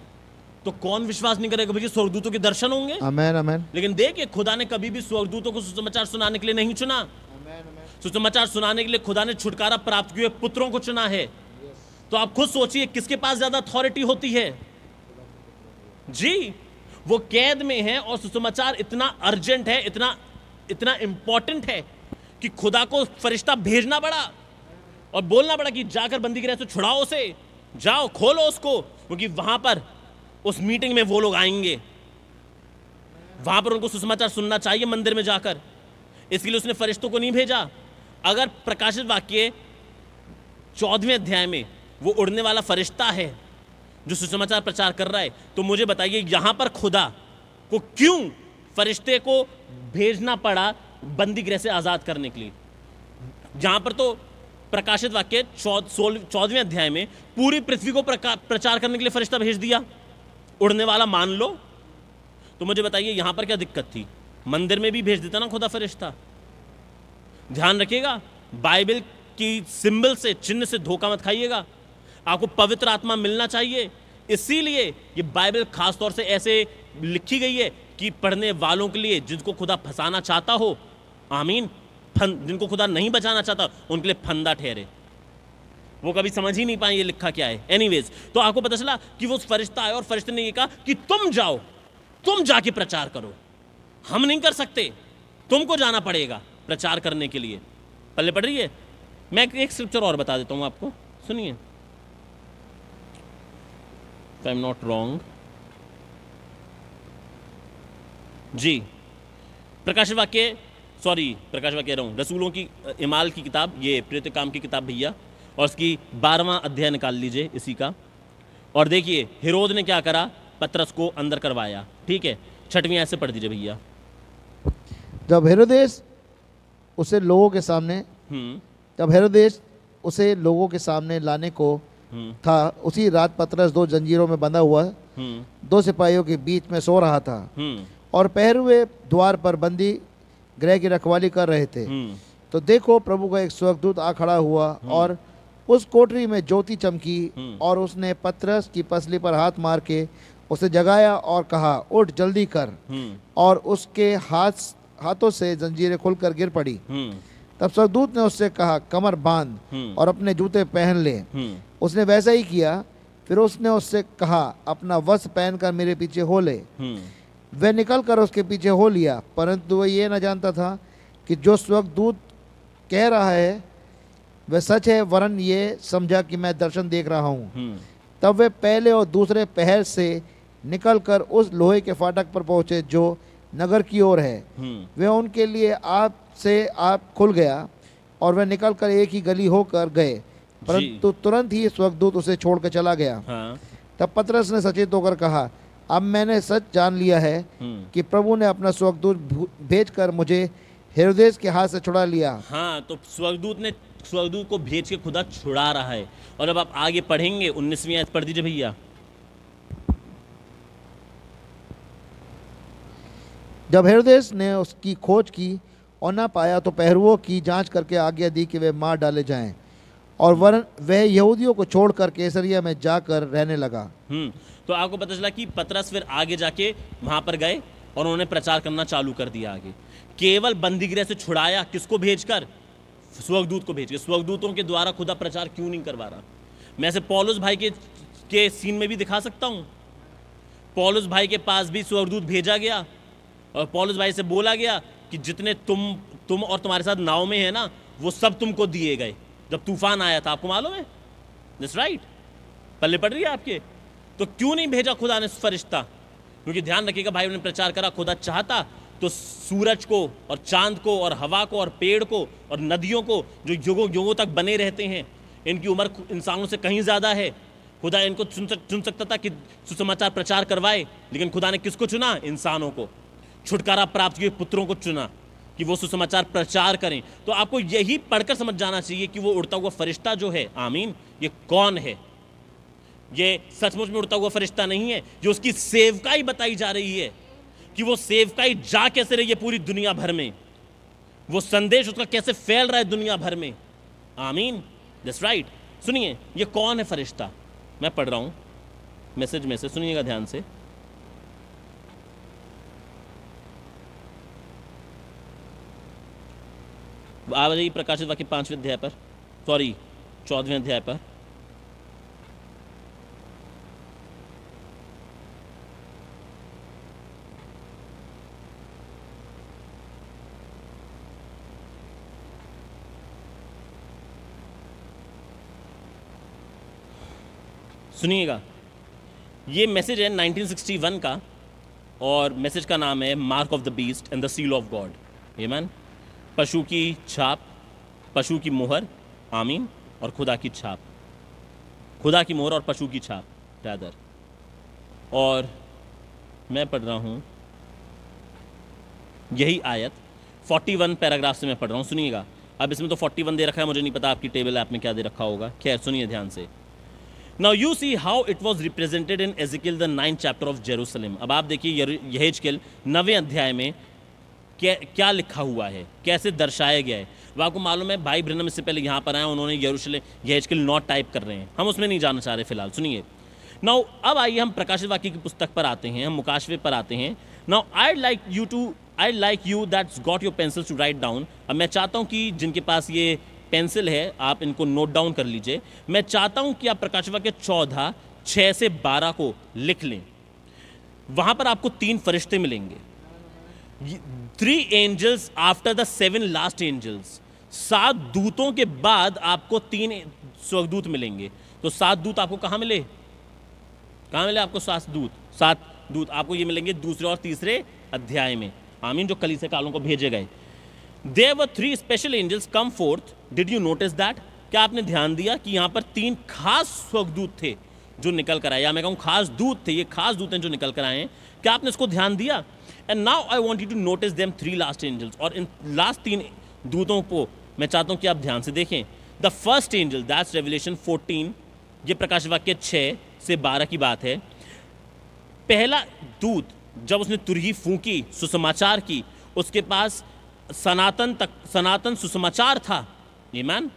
तो कौन विश्वास नहीं करेगा भैया स्वर्गदूतों के दर्शन होंगे? आमेन आमेन। लेकिन देखिए, खुदा ने कभी भी स्वर्गदूतों को सुसमाचार सुनाने के लिए नहीं चुना। सुसमाचार सुनाने के लिए खुदा ने छुटकारा प्राप्त किए पुत्रों को चुना है। तो आप खुद सोचिए किसके पास ज्यादा अथॉरिटी होती है? जी, वो कैद में है और सुसमाचार इतना अर्जेंट है, इतना इतना इंपॉर्टेंट है कि खुदा को फरिश्ता भेजना पड़ा और बोलना पड़ा कि जाकर बंदी गृह से छुड़ाओ उसे, जाओ खोलो उसको, क्योंकि वहां पर उस मीटिंग में वो लोग आएंगे, वहां पर उनको सुसमाचार सुनना चाहिए मंदिर में जाकर। इसके लिए उसने फरिश्तों को नहीं भेजा। अगर प्रकाशित वाक्य 14वें अध्याय में वो उड़ने वाला फरिश्ता है जो सुसमाचार प्रचार कर रहा है, तो मुझे बताइए यहां पर खुदा को क्यों फरिश्ते को भेजना पड़ा बंदी गृह से आजाद करने के लिए? जहां पर तो प्रकाशित वाक्य 14वें अध्याय में पूरी पृथ्वी को प्रचार करने के लिए फरिश्ता भेज दिया, उड़ने वाला मान लो। तो मुझे बताइए यहां पर क्या दिक्कत थी? मंदिर में भी भेज देता ना खुदा फरिश्ता। ध्यान रखिएगा, बाइबल की सिंबल से, चिन्ह से धोखा मत खाइएगा। आपको पवित्र आत्मा मिलना चाहिए, इसीलिए ये बाइबल खास तौर से ऐसे लिखी गई है कि पढ़ने वालों के लिए, जिनको खुदा फंसाना चाहता हो, आमीन, जिनको खुदा नहीं बचाना चाहता उनके लिए फंदा ठहरे। वो कभी समझ ही नहीं पाए ये लिखा क्या है। एनीवेज, तो आपको पता चला कि वो फरिश्ता आया और फरिश्ते ने ये कहा कि तुम जाओ, तुम जाके प्रचार करो, हम नहीं कर सकते, तुमको जाना पड़ेगा प्रचार करने के लिए। पल्ले पढ़ रही है? मैं एक स्क्रिप्चर और बता देता हूं आपको, सुनिए, if I'm not wrong। जी, प्रकाश वाक्य कह रहा हूं, रसूलों की इमाल की किताब, ये प्रेरित काम की किताब भैया, और उसकी 12वां अध्याय निकाल लीजिए इसी का। और देखिए हेरोद ने क्या करा, पतरस को अंदर करवाया। ठीक है, 6वीं आयत से पढ़ दीजिए भैया। जब हेरोदेस उसे लोगों के सामने लाने को था, उसी रात पतरस 2 जंजीरों में बंधा हुआ 2 सिपाहियों के बीच में सो रहा था, और पहरुए द्वार पर बंदी गृह की रखवाली कर रहे थे। तो देखो प्रभु का एक स्वर्गदूत आ खड़ा हुआ और उस कोठरी में ज्योति चमकी, और उसने पतरस की पसली पर हाथ मार के उसे जगाया और कहा, उठ जल्दी कर। और उसके हाथों से जंजीरें खुलकर गिर पड़ी। तब स्वर्गदूत ने उससे कहा, कमर बांध और अपने जूते पहन ले। उसने वैसा ही किया। फिर उसने उससे कहा, अपना वस्त्र पहनकर मेरे पीछे हो ले। वह निकल कर उसके पीछे हो लिया, परंतु वह ये न जानता था कि जो स्वर्गदूत कह रहा है वह सच है, वरन ये समझा कि मैं दर्शन देख रहा हूँ। तब वे पहले और दूसरे पहर से निकलकर उस लोहे के फाटक पर पहुंचे जो नगर की ओर है। वे उनके लिए आप खुल गया, और वे निकलकर एक ही गली होकर गए, परंतु तुरंत ही स्वर्गदूत उसे छोड़कर चला गया। तब पतरस ने सचेत होकर कहा, अब मैंने सच जान लिया है कि प्रभु ने अपना स्वर्गदूत भेजकर मुझे हेरोदेस के हाथ से छुड़ा लिया। हाँ, तो स्वर्गदूत को भेज के खुदा छुड़ा रहा है। और अब आप आगे पढ़ेंगे, 19वीं आयत पढ़ दीजिए भैया। जब हेरोदेस ने उसकी खोज की और न पाया, तो पहरुओं की जांच करके आज्ञा दी कि वे मार डाले जाएं, और वह यहूदियों को छोड़कर कैसरिया में जाकर रहने लगा। तो आपको पता चला कि पतरस फिर आगे जाके वहां पर गए और उन्होंने प्रचार करना चालू कर दिया। आगे केवल बंदीगृह से छुड़ाया, किसको भेजकर? स्वर्गदूत को भेजकर। स्वर्गदूतों के द्वारा खुदा प्रचार क्यों नहीं करवा रहा? मैं से पौलुस भाई के सीन में भी दिखा सकता हूं। पौलुस भाई के पास भी स्वर्गदूत भेजा गया और पौलुस भाई से बोला गया कि जितने तुम और तुम्हारे साथ नाव में है ना, वो सब तुमको दिए गए जब तूफान आया था। आपको मालूम है? That's right. पल्ले पड़ रही है आपके? तो क्यों नहीं भेजा खुदा ने फरिश्ता? क्योंकि ध्यान रखिएगा भाई, उन्होंने प्रचार करा। खुदा चाहता तो सूरज को और चांद को और हवा को और पेड़ को और नदियों को, जो युगों युगों तक बने रहते हैं, इनकी उम्र इंसानों से कहीं ज़्यादा है, खुदा इनको चुन सकता था कि सुसमाचार प्रचार करवाए, लेकिन खुदा ने किसको चुना? इंसानों को, छुटकारा प्राप्त किए पुत्रों को चुना कि वो सुसमाचार प्रचार करें। तो आपको यही पढ़कर समझ जाना चाहिए कि वो उड़ता हुआ फरिश्ता जो है, आमीन, ये कौन है? ये सचमुच में उड़ता हुआ फरिश्ता नहीं है, जो उसकी सेवकाई बताई जा रही है कि वो सेवकाई जा कैसे रही है पूरी दुनिया भर में, वो संदेश उसका कैसे फैल रहा है दुनिया भर में। आमीन, दैट्स राइट। सुनिए, ये कौन है फरिश्ता? मैं पढ़ रहा हूं मैसेज में से, सुनिएगा ध्यान से। आ जाइए प्रकाशित वाक्य 5वें अध्याय पर, सॉरी 14वें अध्याय पर। सुनिएगा, ये मैसेज है 1961 का और मैसेज का नाम है mark of the beast and the seal of God. आमीन। पशु की छाप, पशु की मोहर, आमीन, और खुदा की छाप, खुदा की मोहर और पशु की छाप रादर। और मैं पढ़ रहा हूँ यही आयत 41 पैराग्राफ से मैं पढ़ रहा हूँ। सुनिएगा, अब इसमें तो 41 दे रखा है, मुझे नहीं पता आपकी टेबल ऐप में क्या दे रखा होगा, खैर सुनिए ध्यान से। Now you see how it was represented in Ezekiel the 9th chapter of Jerusalem। अब आप देखिए यहेजकेल 9वें अध्याय में क्या लिखा हुआ है, कैसे दर्शाया गया है। वो आपको मालूम है, भाई ब्रनम इससे पहले यहाँ पर आए, उन्होंने यहेजकेल 9 टाइप कर रहे हैं, हम उसमें नहीं जाना चाह रहे फिलहाल। सुनिए, नाउ अब आइए हम प्रकाशित वाक्य की पुस्तक पर आते हैं, हम मुकाशवे पर आते हैं। Now I like you that's got your pencils to write down. अब मैं चाहता हूँ कि जिनके पास ये पेंसिल है आप इनको नोट डाउन कर लीजिए। मैं चाहता हूं कि आप प्रकाशित वाक्य 14 6 से 12 को लिख लें। वहां पर आपको 3 फरिश्ते मिलेंगे, 3 angels after the 7 last angels. 7 दूतों के बाद आपको 3 स्वर्गदूत मिलेंगे। तो 7 दूत आपको कहां मिले? कहां मिले आपको 7 दूत आपको ये मिलेंगे दूसरे और तीसरे अध्याय में, आमीन, जो कलीसिया कालों को भेजे गए। There were 3 special angels come forth. Did you notice that? क्या आपने ध्यान दिया कि यहाँ पर 3 खास स्वर्गदूत थे जो निकल कर आए, या मैं कहूँ खास दूत थे, ये खास दूत हैं जो निकल कर आए हैं। क्या आपने इसको ध्यान दिया? And now I want you to notice them 3 last angels। और इन लास्ट 3 दूतों को मैं चाहता हूँ कि आप ध्यान से देखें। The first angel, that's Revelation 14, ये प्रकाश वाक्य 6 से 12 की बात है। पहला दूत जब उसने तुरही फूंकी, सुसमाचार की, उसके पास सनातन सुसमाचार था, आमीन,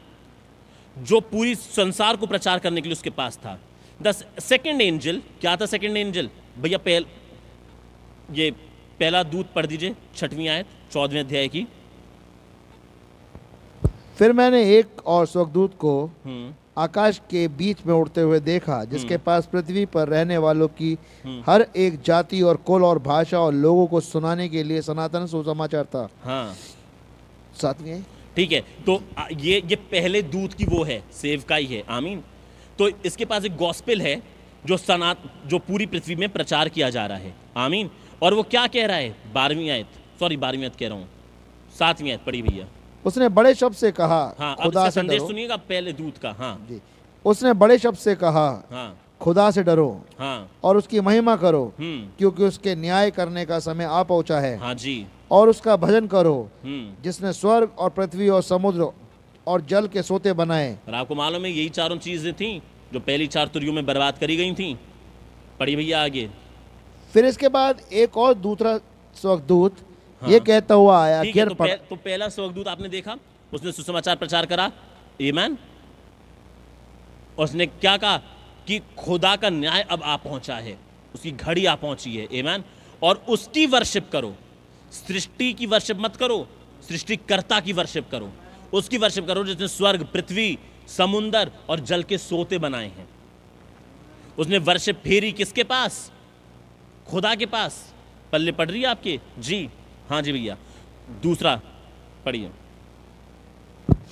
जो पूरी संसार को प्रचार करने के लिए उसके पास था। द सेकेंड एंजल, क्या था सेकेंड एंजल भैया? ये पहला दूत पढ़ दीजिए 6वीं आयत 14वें अध्याय की। फिर मैंने एक और स्वर्गदूत को आकाश के बीच में उड़ते हुए देखा, जिसके पास पृथ्वी पर रहने वालों की हर एक जाति और कुल और भाषा और लोगों को सुनाने के लिए सनातन सुसमाचार था। हाँ, 7वीं, ठीक है। तो ये पहले दूत की वो है, सेवकाई है, आमीन। तो इसके पास एक गॉस्पेल है जो पूरी पृथ्वी में प्रचार किया जा रहा है, आमीन। और वो क्या कह रहा है? 12वीं आयत कह रहा हूँ, 7वीं आयत पढ़ी भैया। उसने बड़े शब्द से कहा, हाँ, खुदा से डरो। सुनिएगा पहले दूत का, हाँ जी। उसने बड़े शब्द से कहा, हाँ, खुदा से डरो, हाँ, और उसकी महिमा करो, क्योंकि उसके न्याय करने का समय आ पहुंचा है, हाँ जी। और उसका भजन करो, जिसने स्वर्ग और पृथ्वी और समुद्र और जल के सोते बनाए। और आपको मालूम है यही चारों चीजें थी जो पहली 4 तुरियों में बर्बाद करी गई थी। पढ़िए भैया आगे। फिर इसके बाद एक और दूसरा स्वर्गदूत, हाँ, ये कहता हुआ आया, तो पहला स्वर्गदूत आपने देखा, उसने सुसमाचार प्रचार करा, आमीन। उसने क्या कहा कि खुदा का न्याय अब आ पहुंचा है, उसकी घड़ी आ पहुंची है, आमीन। और उसकी वर्शिप करो, सृष्टि की वर्शिप मत करो, सृष्टिकर्ता की वर्शिप करो, उसकी वर्शिप करो जिसने स्वर्ग, पृथ्वी, समुंदर और जल के सोते बनाए हैं। उसने वर्शिप फेरी किसके पास? खुदा के पास। पल्ले पढ़ रही है आपके? जी हाँ जी भैया। दूसरा पढ़िए।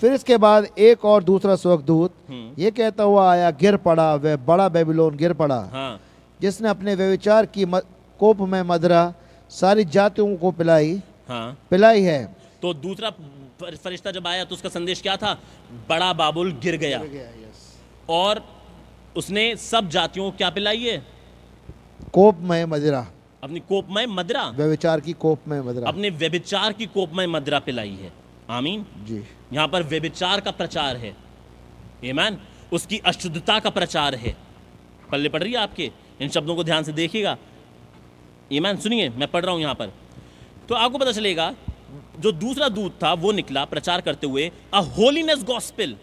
फिर इसके बाद एक और दूसरा स्वर्गदूत ये कहता हुआ आया, गिर पड़ा वह बड़ा बेबीलोन, गिर पड़ा, हाँ, जिसने अपने व्यभिचार की कोप में मदिरा सारी जातियों को पिलाई है। तो दूसरा फरिश्ता जब आया तो उसका संदेश क्या था? बड़ा बाबुल गिर गया। और उसने सब जातियों को क्या पिलाई है? कोपमय मदिरा, अपनी कोपमय मदिरा, व्यभिचार की कोपमय मदिरा, अपने व्यभिचार की कोपमय मदिरा पिलाई है। आमीन। जी। यहां पर व्यभिचार का प्रचार है, आमीन। उसकी अशुद्धता का प्रचार है। पल्ले पढ़ रही है आपके? इन शब्दों को ध्यान से देखिएगा, आमीन। सुनिए, मैं पढ़ रहा हूं यहां पर, तो आपको पता चलेगा। जो दूसरा दूत था वो निकला प्रचार करते हुए अ होलीनेस गॉस्पेल,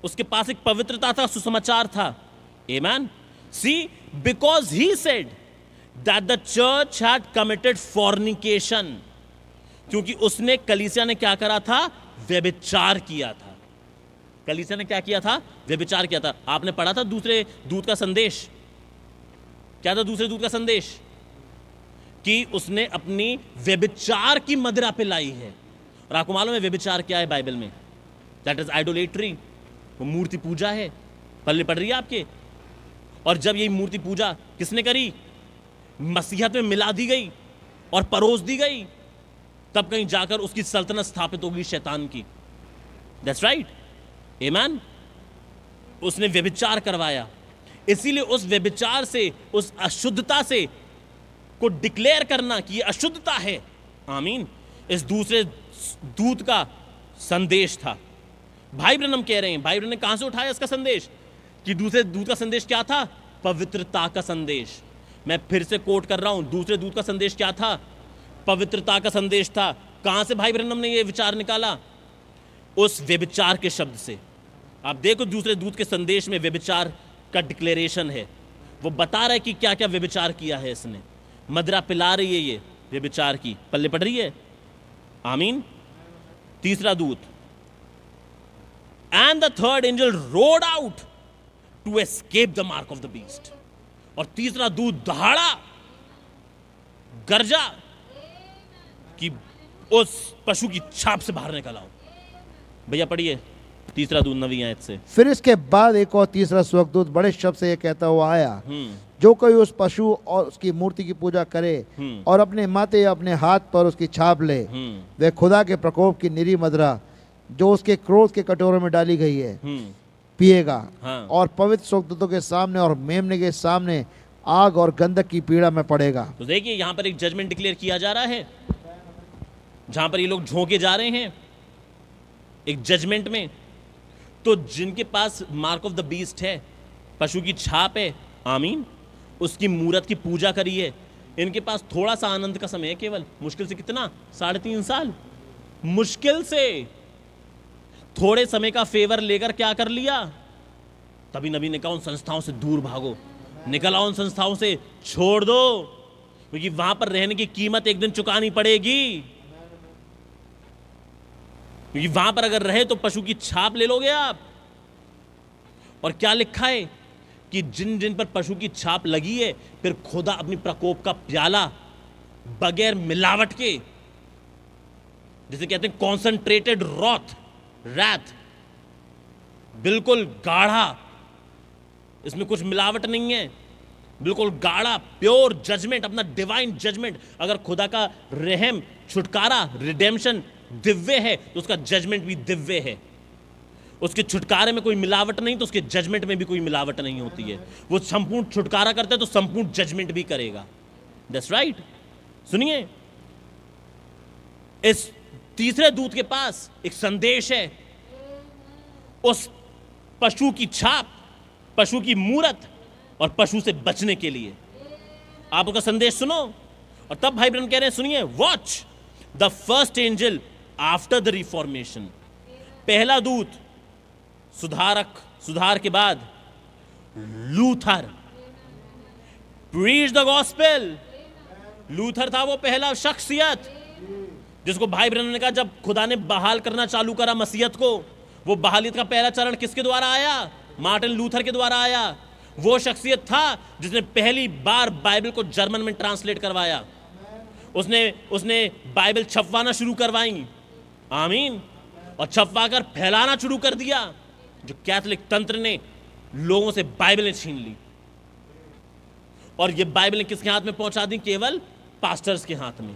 उसके पास एक पवित्रता था, सुसमाचार था, आमीन। See, because he said that the church had committed fornication, क्योंकि उसने, कलीसिया ने क्या करा था? व्यभिचार किया था। कलीसिया ने क्या किया था? व्यभिचार किया था। आपने पढ़ा था दूसरे दूत का संदेश, क्या था दूसरे दूत का संदेश? कि उसने अपनी व्यभिचार की मदिरा पिलाई है। और आपको मालूम है व्यभिचार क्या है बाइबल में? दैट इज आइडोलेट्री, वो मूर्ति पूजा है। पल्ले पढ़ रही है आपके? और जब ये मूर्ति पूजा किसने करी? मसीहत में मिला दी गई और परोस दी गई, तब कहीं जाकर उसकी सल्तनत स्थापित होगी शैतान की। दैट्स राइट, आमीन। उसने व्यभिचार करवाया, इसीलिए उस व्यभिचार से, उस अशुद्धता से को डिक्लेयर करना कि ये अशुद्धता है, आमीन, इस दूसरे दूत का संदेश था। भाई ब्रनम कह रहे हैं, भाई ब्रनम ने कहां से उठाया इसका संदेश? कि दूसरे दूत का संदेश क्या था? पवित्रता का संदेश। मैं फिर से कोट कर रहा हूं, दूसरे दूत का संदेश क्या था? पवित्रता का संदेश था। कहां से भाई ब्रनम ने यह विचार निकाला? उस व्यभिचार के शब्द से। आप देखो दूसरे दूत के संदेश में व्यभिचार का डिक्लेरेशन है। वो बता रहा है कि क्या क्या व्यभिचार किया है इसने। मदिरा पिला रही है ये व्यभिचार की। पल्ले पढ़ रही है? आमीन। तीसरा दूत, and the third angel rode out to escape the mark of the beast. और तीसरा दूत दहाड़ा, गरजा कि उस पशु की छाप से बाहर निकल आओ। भैया पढ़िए तीसरा दूत 9वीं आयत से। फिर इसके बाद एक और तीसरा स्वर्गदूत बड़े शब्द से यह कहता हुआ आया, जो कोई उस पशु और उसकी मूर्ति की पूजा करे और अपने माथे या अपने हाथ पर उसकी छाप ले, वह खुदा के प्रकोप की निरी मदिरा जो उसके क्रोध के कटोरों में डाली गई है पिएगा। हाँ। और पवित्र स्वर्गदूतों के सामने और मेमने के सामने आग और गंधक की पीड़ा में पड़ेगा। तो देखिए यहां पर एक जजमेंट डिक्लेयर किया जा रहा है, जहां पर ये लोग झोंके जा रहे हैं एक जजमेंट में। तो जिनके पास मार्क ऑफ द बीस्ट है, पशु की छाप है, आमीन, उसकी मूरत की पूजा करी है, इनके पास थोड़ा सा आनंद का समय है, केवल मुश्किल से कितना 3.5 साल, मुश्किल से थोड़े समय का फेवर लेकर क्या कर लिया? तभी नबी ने कहा उन संस्थाओं से दूर भागो, निकल आओ उन संस्थाओं से, छोड़ दो, क्योंकि वहां पर रहने की कीमत एक दिन चुकानी पड़ेगी। क्योंकि वहां पर अगर रहे तो पशु की छाप ले लोगे आप। और क्या लिखा है कि जिन जिन पर पशु की छाप लगी है, फिर खुदा अपनी प्रकोप का प्याला बगैर मिलावट के, जिसे कहते हैं कॉन्सेंट्रेटेड रैथ, बिल्कुल गाढ़ा, इसमें कुछ मिलावट नहीं है, बिल्कुल गाढ़ा प्योर जजमेंट, अपना डिवाइन जजमेंट। अगर खुदा का रहम, छुटकारा, रिडेम्पशन दिव्य है तो उसका जजमेंट भी दिव्य है। उसके छुटकारे में कोई मिलावट नहीं तो उसके जजमेंट में भी कोई मिलावट नहीं होती है। वो संपूर्ण छुटकारा करता है तो संपूर्ण जजमेंट भी करेगा। That's right. सुनिए, इस तीसरे दूत के पास एक संदेश है, उस पशु की छाप, पशु की मूरत और पशु से बचने के लिए। आप उसका संदेश सुनो। और तब भाई ब्रन कह रहे हैं, सुनिए, watch the first angel after the reformation. पहला दूत सुधार के बाद, Luther preach the gospel. Luther था वो पहला शख्सियत जिसको भाई ब्रन ने कहा जब खुदा ने बहाल करना चालू करा मसीहत को, वो बहालियत का पहला चरण किसके द्वारा आया? मार्टिन लूथर के द्वारा आया। वो शख्सियत था जिसने पहली बार बाइबल को जर्मन में ट्रांसलेट करवाया। उसने बाइबल छपवाना शुरू करवाई, आमीन, और छपवाकर फैलाना शुरू कर दिया। जो कैथोलिक तंत्र ने लोगों से बाइबलें छीन ली और ये बाइबलें किसके हाथ में पहुंचा दी? केवल पास्टर्स के हाथ में,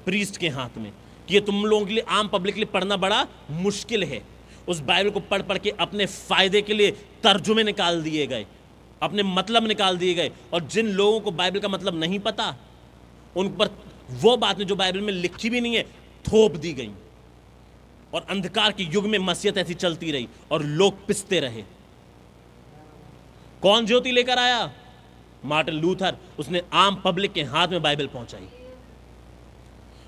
प्रीस्ट के हाथ में, कि ये तुम लोगों के लिए, आम पब्लिक के लिए पढ़ना बड़ा मुश्किल है। उस बाइबल को पढ़ पढ़ के अपने फायदे के लिए तर्जुमे निकाल दिए गए। अपने मतलब निकाल दिए गए, और जिन लोगों को बाइबल का मतलब नहीं पता उन पर वो बातें जो बाइबल में लिखी भी नहीं है थोप दी गई, और अंधकार के युग में मसीहत ऐसी चलती रही और लोग पिसते रहे। कौन ज्योति लेकर आया? Martin Luther. उसने आम पब्लिक के हाथ में बाइबल पहुंचाई,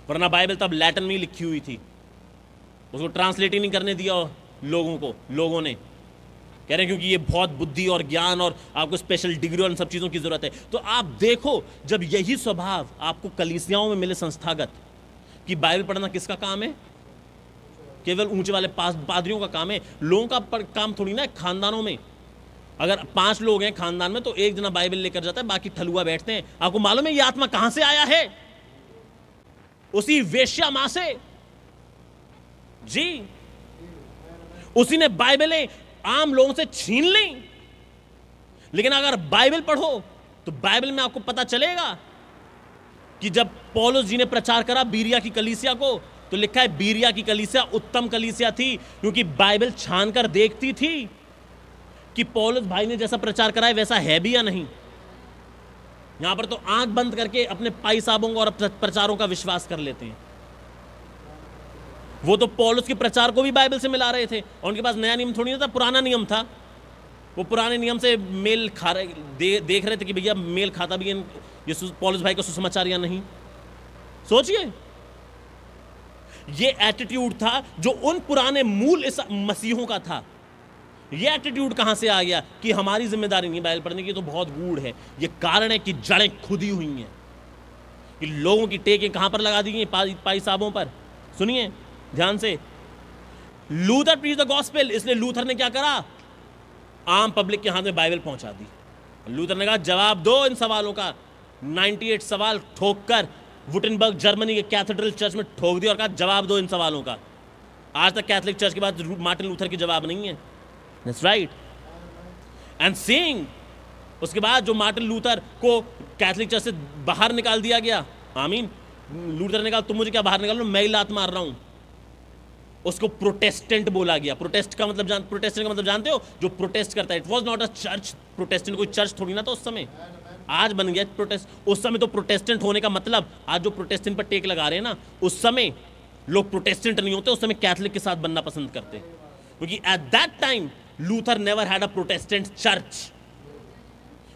वरना बाइबल तब लैटिन में ही लिखी हुई थी, उसको ट्रांसलेट ही नहीं करने दिया लोगों को। लोगों ने कह रहे हैं क्योंकि ये बहुत बुद्धि और ज्ञान और आपको स्पेशल डिग्री और इन सब चीज़ों की ज़रूरत है। तो आप देखो, जब यही स्वभाव आपको कलीसियाओं में मिले संस्थागत, कि बाइबल पढ़ना किसका काम है? केवल ऊंचे वाले पादरियों का काम है। लोगों का काम थोड़ी ना है। खानदानों में अगर 5 लोग हैं खानदान में, तो एक जना बाइबल लेकर जाता है, बाकी ठलुआ बैठते हैं। आपको मालूम है ये आत्मा कहां से आया है? उसी वेश्या मां से जी। उसी ने बाइबलें आम लोगों से छीन ली। लेकिन अगर बाइबल पढ़ो तो बाइबल में आपको पता चलेगा कि जब पौलुस जी ने प्रचार करा बीरिया की कलीसिया को, तो लिखा है बीरिया की कलीसिया उत्तम कलीसिया थी, क्योंकि बाइबल छान कर देखती थी कि पौलुस भाई ने जैसा प्रचार करा है वैसा है भी या नहीं। यहां पर तो आंख बंद करके अपने पाई साहबों और प्रचारों का विश्वास कर लेते हैं। वो तो पौलुस के प्रचार को भी बाइबल से मिला रहे थे, और उनके पास नया नियम थोड़ी ना था, पुराना नियम था। वो पुराने नियम से मेल खा रहे देख रहे थे कि भैया मेल खाता भी ये पौलुस भाई का सुसमाचार या नहीं। सोचिए, ये एटीट्यूड था जो उन पुराने मूल इस मसीहों का था। ये एटीट्यूड कहां से आ गया कि हमारी जिम्मेदारी नहीं बाइबल पढ़ने की, तो बहुत गूढ़ है। ये कारण है कि जड़ें खुदी हुई हैं, कि लोगों की टेकें कहां पर लगा दी गई? पाई साहबों पर। सुनिए ध्यान से, लूथर प्रीच द गॉस्पेल, इसलिए लूथर ने क्या करा? आम पब्लिक के हाथ में बाइबल पहुंचा दी। लूथर ने कहा जवाब दो इन सवालों का। 98 सवाल ठोक कर वुटेनबर्ग जर्मनी के कैथेड्रल चर्च में ठोक दिया और कहा जवाब दो इन सवालों का। आज तक कैथोलिक चर्च के बाद मार्टिन लूथर के जवाब नहीं है। That's right. एंड सीइंग, उसके बाद जो मार्टिन लूथर को कैथोलिक चर्च से बाहर निकाल दिया गया, आमीन, लूथर ने कहा तुम मुझे क्या बाहर निकाल लो, मैं ही लात मार रहा हूं। उसको प्रोटेस्टेंट बोला गया। प्रोटेस्टेंट का मतलब जानते हो? जो प्रोटेस्ट करता है। It was not a church. Protestant कोई चर्च थोड़ी ना था उस समय, आज बन गया प्रोटेस्ट। उस समय तो प्रोटेस्टेंट होने का मतलब, आज जो प्रोटेस्टेंट पर टेक लगा रहे हैं ना, उस समय लोग प्रोटेस्टेंट नहीं होते, उस समय कैथोलिक के साथ बनना पसंद करते, क्योंकि at that time Luther never had a Protestant church.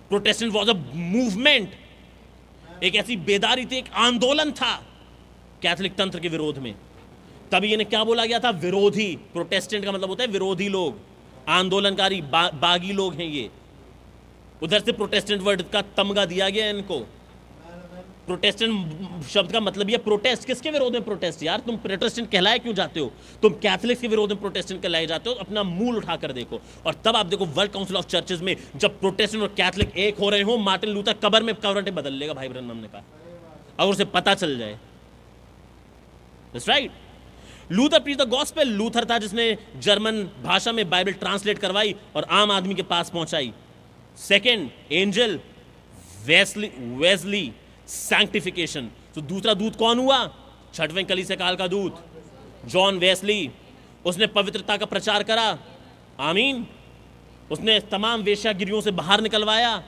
Protestant was a movement, एक ऐसी बेदारी थी, एक आंदोलन था कैथोलिक तंत्र के विरोध में। तभी इन्हें क्या बोला गया था? विरोधी। प्रोटेस्टेंट का मतलब होता है विरोधी लोग, आंदोलनकारी, बागी लोग हैं ये। उधर से प्रोटेस्टेंट वर्ड का तमगा दिया गया इनको। प्रोटेस्टेंट शब्द का मतलब ये प्रोटेस्ट। किसके विरोध में प्रोटेस्ट? यार तुम प्रोटेस्टेंट कहलाए क्यों जाते हो? तुम कैथोलिक के विरोध में प्रोटेस्टेंट कहलाए जाते हो। अपना मूल उठाकर देखो, और तब आप देखो वर्ल्ड काउंसिल ऑफ चर्चेज में जब प्रोटेस्टेंट और कैथोलिक एक हो रहे हो, मार्टिन लूथर कब्र में करवटें बदल लेगा भाई ब्रैनम ने कहा, अगर उसे पता चल जाए। That's right. Luther preach the gospel. Luther था जिसने जर्मन भाषा में बाइबल ट्रांसलेट करवाई और आम आदमी के पास पहुंचाई। Second, angel Wesley, sanctification. तो दूसरा दूत कौन हुआ? 6वें कलीसिया काल का दूत जॉन वेस्ली। उसने पवित्रता का प्रचार करा, आमीन। उसने तमाम वेश्यागिरियों से बाहर निकलवाया।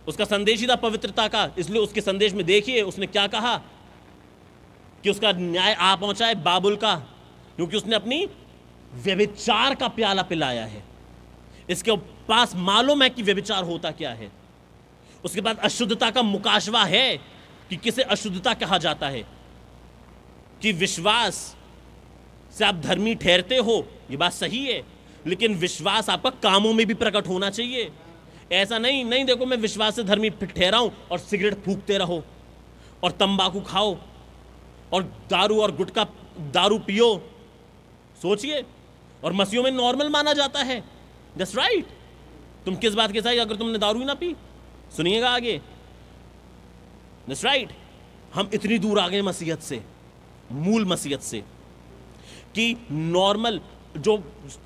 उसका संदेश ही था पवित्रता का, इसलिए उसके संदेश में देखिए उसने क्या कहा कि उसका न्याय आ पहुंचा है बाबुल का, क्योंकि उसने अपनी व्यभिचार का प्याला पिलाया है। इसके पास मालूम है कि व्यभिचार होता क्या है। उसके बाद अशुद्धता का मुकाशवा है कि किसे अशुद्धता कहा जाता है, कि विश्वास से आप धर्मी ठहरते हो, ये बात सही है, लेकिन विश्वास आपका कामों में भी प्रकट होना चाहिए। ऐसा नहीं देखो मैं विश्वास से धर्मी ठहरा हूं और सिगरेट फूंकते रहो और तंबाकू खाओ और दारू और गुटखा दारू पियो। सोचिए, और मसीहों में नॉर्मल माना जाता है। That's right. तुम किस बात के साथ अगर तुमने दारू ही ना पी? सुनिएगा आगे। That's right. हम इतनी दूर आ गए मसीहत से, मूल मसीहत से, कि नॉर्मल जो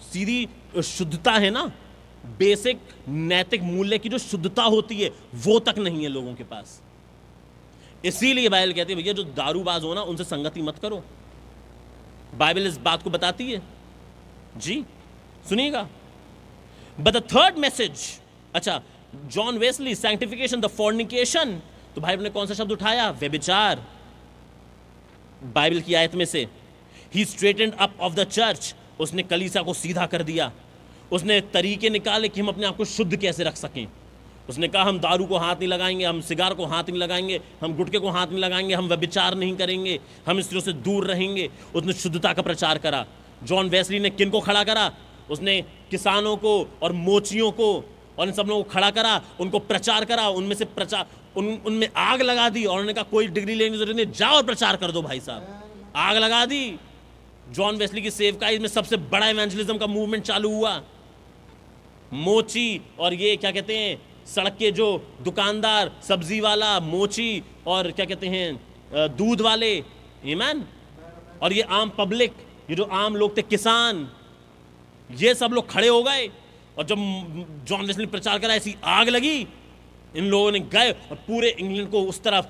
सीधी शुद्धता है ना, बेसिक नैतिक मूल्य की जो शुद्धता होती है, वो तक नहीं है लोगों के पास। इसीलिए बाइबल कहती है भैया जो दारूबाज हो ना उनसे संगति मत करो। बाइबल इस बात को बताती है जी। सुनिएगा, बट द थर्ड मैसेज अच्छा, John Wesley, sanctification, the fornication, तो भाई ने कौन सा शब्द उठाया? व्यभिचार, बाइबल की आयत में से। ही स्ट्रेटेंड अप ऑफ द चर्च, उसने कलीसिया को सीधा कर दिया। उसने तरीके निकाले कि हम अपने आप को शुद्ध कैसे रख सकें। उसने कहा हम दारू को हाथ नहीं लगाएंगे, हम सिगार को हाथ नहीं लगाएंगे, हम गुटखे को हाथ नहीं लगाएंगे, हम व्यभिचार नहीं करेंगे, हम स्त्रियों से दूर रहेंगे। उसने शुद्धता का प्रचार करा। जॉन वेस्ली ने किन को खड़ा करा? उसने किसानों को और मोचियों को और इन सब लोगों को खड़ा करा, उनको प्रचार करा, उनमें से प्रचार उनमें आग लगा दी और उन्होंने कहा कोई डिग्री लेने की जरूरत नहीं, जाओ और प्रचार कर दो। भाई साहब, आग लगा दी। जॉन वेस्ली की सेवकाई में सबसे बड़ा इवेंजलिज्म का मूवमेंट चालू हुआ। मोची और ये क्या कहते हैं, सड़क के जो दुकानदार, सब्जी वाला, मोची और क्या कहते हैं दूध वाले, आमीन, और ये आम पब्लिक, ये जो आम लोग थे, किसान, ये सब लोग खड़े हो गए। और जब जॉन वेस्ली प्रचार करा, ऐसी आग लगी, इन लोगों ने गए और पूरे इंग्लैंड को उस तरफ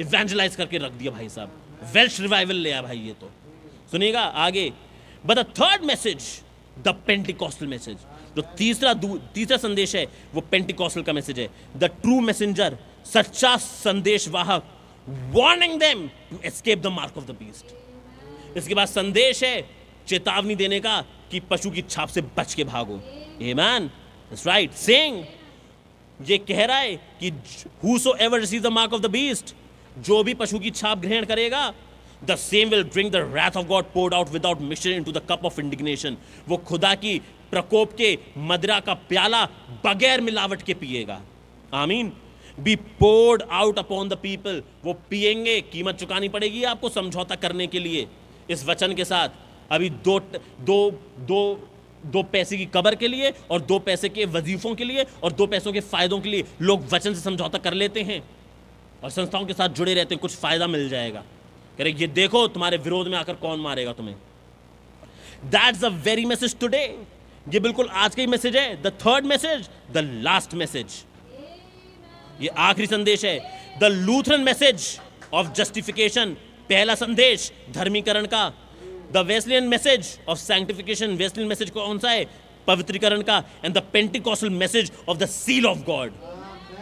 इवेंजलाइज करके रख दिया। भाई साहब, वेल्श रिवाइवल ले आया भाई। ये तो सुनिएगा आगे। But the third message, the Pentecostal message, जो तीसरा संदेश है वो पेंटिकॉस्टल का मैसेज है। द ट्रू मैसेंजर, सच्चा संदेशवाहक, warning them to escape the mark of the beast. इसके बाद संदेश है चेतावनी देने का कि पशु की छाप से बच के भागो। आमीन, दैट्स राइट। सेइंग, ये कह रहा है कि whosoever receives the mark of the beast, जो भी पशु की छाप ग्रहण करेगा, the same will drink the wrath of God poured out without mixture into the cup of indignation। वो खुदा की प्रकोप के मदिरा का प्याला बगैर मिलावट के पिएगा। आमीन। Be poured out upon the people, वो पिएंगे, कीमत चुकानी पड़ेगी आपको समझौता करने के लिए इस वचन के साथ। अभी दो पैसे की कबर के लिए और 2 पैसे के वजीफों के लिए और 2 पैसों के फायदों के लिए लोग वचन से समझौता कर लेते हैं और संस्थाओं के साथ जुड़े रहते हैं, कुछ फायदा मिल जाएगा। कह रहे ये देखो तुम्हारे विरोध में आकर कौन मारेगा तुम्हें। That's the very message today. ये बिल्कुल आज का ही मैसेज है। The third message, the last message, ये आखिरी संदेश है। The Lutheran message of justification, पहला संदेश धर्मीकरण का। The Wesleyan message of sanctification, Wesleyan message कौन सा है? पवित्रीकरण का। And the Pentecostal message of the seal of God,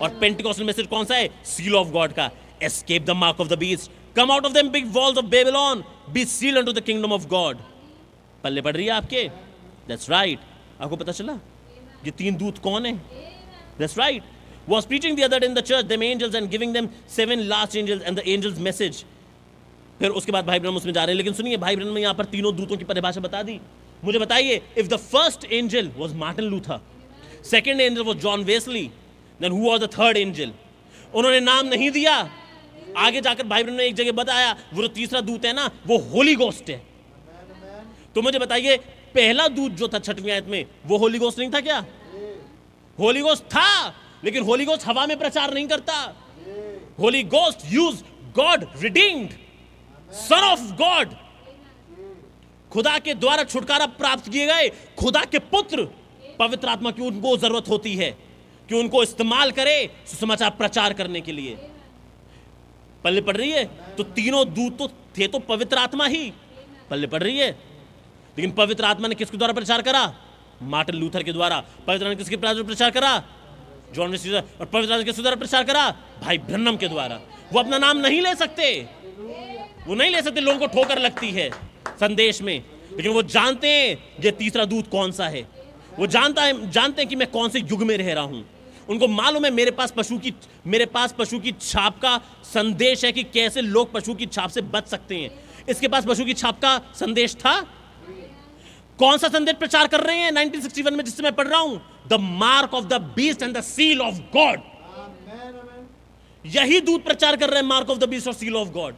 और पेंटिकॉस्टल मैसेज कौन सा है? सील ऑफ गॉड का। Escape the mark of the beast, come out of them big walls of Babylon, be sealed unto the kingdom of God. पल्ले पड़ रही है आपके? That's right. आपको पता चला ये 3 दूत कौन है? That's right. Was preaching the other day in the church them angels and giving them 7 last angels and the angels message। फिर उसके बाद भाई ब्रह्म उसमें जा रहे हैं। लेकिन सुनिए, भाई ब्रह्म ने यहाँ पर तीनों दूतों की परिभाषा बता दी। मुझे बताइए, if the first angel was Martin Luther, second angel was John Wesley, then who was the third angel? उन्होंने नाम नहीं दिया। आगे जाकर भाई ब्रह्म ने एक जगह बताया, वो जो तीसरा दूत है ना, वो होली गोस्ट है। तो मुझे बताइए, पहला दूत जो था 6वीं आयत में, वो होली गोस्ट नहीं था क्या? होली गोस्ट था, लेकिन होली गोस्ट हवा में प्रचार नहीं करता। Holi ghost use God redeemed, son of God, खुदा के द्वारा छुटकारा प्राप्त किए गए खुदा के पुत्र, पवित्र आत्मा की उनको जरूरत होती है कि उनको इस्तेमाल करे सुसमाचार प्रचार करने के लिए। पल्ले पड़ रही है? तो तीनों दूत तो थे तो पवित्र आत्मा ही। पल्ले पड़ रही है? लेकिन पवित्र आत्मा ने किसके द्वारा प्रचार करा? मार्टिन लूथर के द्वारा। पवित्र आत्मा ने किसके द्वारा प्रचार करा? John Wesley. और पवित्र आत्मा किसके द्वारा प्रचार करा? भाई ब्रह्मम के द्वारा। वो अपना नाम नहीं ले सकते, वो नहीं ले सकते, लोगों को ठोकर लगती है संदेश में, लेकिन वो जानते हैं ये तीसरा दूत कौन सा है। वो जानते हैं कि मैं कौन से युग में रह रहा हूं। उनको मालूम है मेरे पास पशु की छाप का संदेश है कि कैसे लोग पशु की छाप से बच सकते हैं। इसके पास पशु की छाप का संदेश था। कौन सा संदेश प्रचार कर रहे हैं 1961 में जिससे मैं पढ़ रहा हूं? The mark of the beast and the seal of God. यही दूत प्रचार कर रहे हैं, मार्क ऑफ द बीस्ट और सील ऑफ गॉड।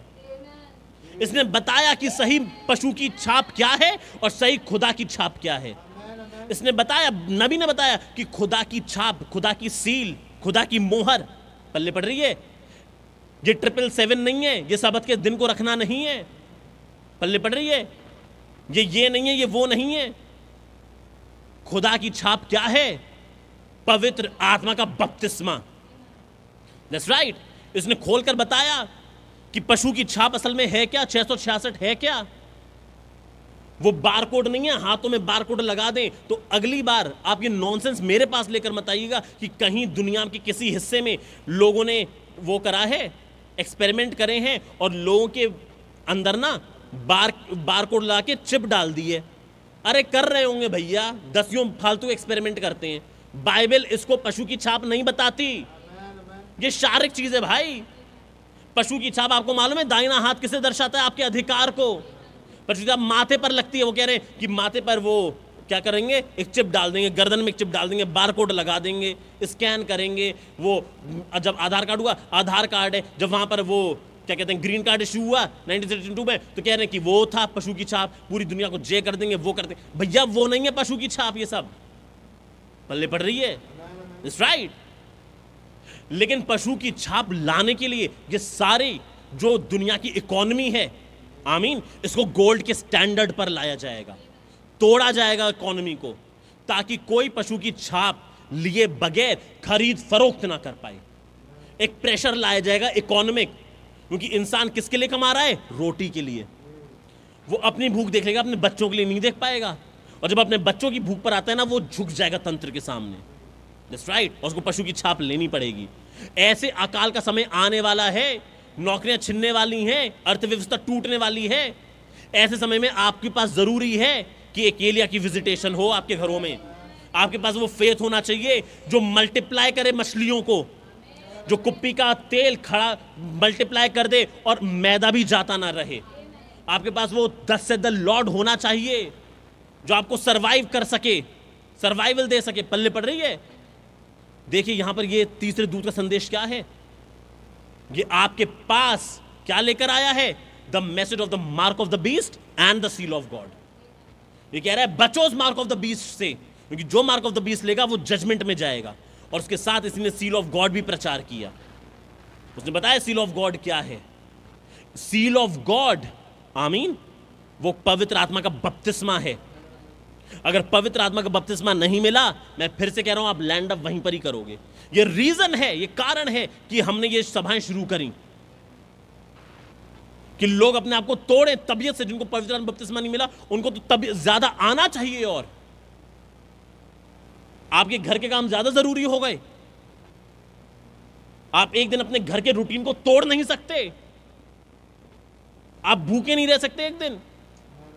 इसने बताया कि सही पशु की छाप क्या है और सही खुदा की छाप क्या है। इसने बताया, नबी ने बताया कि खुदा की छाप, खुदा की सील, खुदा की मोहर। पल्ले पड़ रही है? ये 777 नहीं है, ये सबत के दिन को रखना नहीं है। पल्ले पड़ रही है? ये नहीं है, ये वो नहीं है। खुदा की छाप क्या है? पवित्र आत्मा का बपतिस्मा। That's right. इसने खोलकर बताया कि पशु की छाप असल में है क्या, 666 है क्या। वो बारकोड नहीं है, हाथों में बारकोड लगा दें तो अगली बार आप ये नॉनसेंस मेरे पास लेकर मत आइएगा कि कहीं दुनिया के किसी हिस्से में लोगों ने वो करा है, एक्सपेरिमेंट करे हैं और लोगों के अंदर ना बारकोड लगा के चिप डाल दी है। अरे कर रहे होंगे भैया, दसियों फालतू एक्सपेरिमेंट करते हैं। बाइबल इसको पशु की छाप नहीं बताती, ये शारीरिक चीज है भाई। पशु की छाप आपको मालूम है दाहिना हाथ किसे दर्शाता है? आपके अधिकार को। पशु की छाप माथे पर लगती है। वो कह रहे हैं कि माथे पर वो क्या करेंगे, एक चिप डाल देंगे, गर्दन में एक चिप डाल देंगे, बारकोड लगा देंगे, स्कैन करेंगे। वो जब आधार कार्ड हुआ, आधार कार्ड है, जब वहां पर वो क्या कहते हैं ग्रीन कार्ड इशू हुआ 1962 में, तो कह रहे हैं कि वो था पशु की छाप, पूरी दुनिया को जे कर देंगे, वो कर देंगे। भैया वो नहीं है पशु की छाप, ये सब पल्ले पड़ रही है। It's right. लेकिन पशु की छाप लाने के लिए ये सारी जो दुनिया की इकोनॉमी है, आमीन, इसको गोल्ड के स्टैंडर्ड पर लाया जाएगा, तोड़ा जाएगा इकोनॉमी को, ताकि कोई पशु की छाप लिए बगैर खरीद फरोख्त ना कर पाए। एक प्रेशर लाया जाएगा इकोनॉमिक, क्योंकि इंसान किसके लिए कमा रहा है? रोटी के लिए। वो अपनी भूख देख लेगा, अपने बच्चों के लिए नहीं देख पाएगा। और जब अपने बच्चों की भूख पर आता है ना, वो झुक जाएगा तंत्र के सामने। That's right. और उसको पशु की छाप लेनी पड़ेगी। ऐसे अकाल का समय आने वाला है, नौकरियां छिनने वाली हैं, अर्थव्यवस्था टूटने वाली है। ऐसे समय में आपके पास जरूरी है कि एक एलिया की विजिटेशन हो आपके घरों में। आपके पास वो फेथ होना चाहिए जो मल्टीप्लाई करे मछलियों को, जो कुप्पी का तेल खड़ा मल्टीप्लाई कर दे और मैदा भी जाता ना रहे। आपके पास वो 10 से 10 लॉर्ड होना चाहिए जो आपको सरवाइव कर सके, सर्वाइवल दे सके। पल्ले पड़ रही है। देखिए यहां पर ये तीसरे दूत का संदेश क्या है? ये आपके पास क्या लेकर आया है? The message of the mark of the beast and the seal of God. ये कह रहा है बचो उस मार्क ऑफ द बीस्ट से, क्योंकि जो मार्क ऑफ द बीस्ट लेगा वो जजमेंट में जाएगा। और उसके साथ इसने सील ऑफ गॉड भी प्रचार किया। उसने बताया सील ऑफ गॉड क्या है। सील ऑफ गॉड, आमीन, वो पवित्र आत्मा का बपतिस्मा है। अगर पवित्र आत्मा का बपतिस्मा नहीं मिला, मैं फिर से कह रहा हूं, आप लैंड अप वहीं पर ही करोगे। ये रीजन है, ये कारण है कि हमने ये सभाएं शुरू करी, कि लोग अपने आप को तोड़े तबीयत से। जिनको पवित्र आत्मा बपतिस्मा नहीं मिला, उनको तो तबीयत ज्यादा आना चाहिए। और आपके घर के काम ज्यादा जरूरी हो गए। आप एक दिन अपने घर के रूटीन को तोड़ नहीं सकते। आप भूखे नहीं रह सकते एक दिन,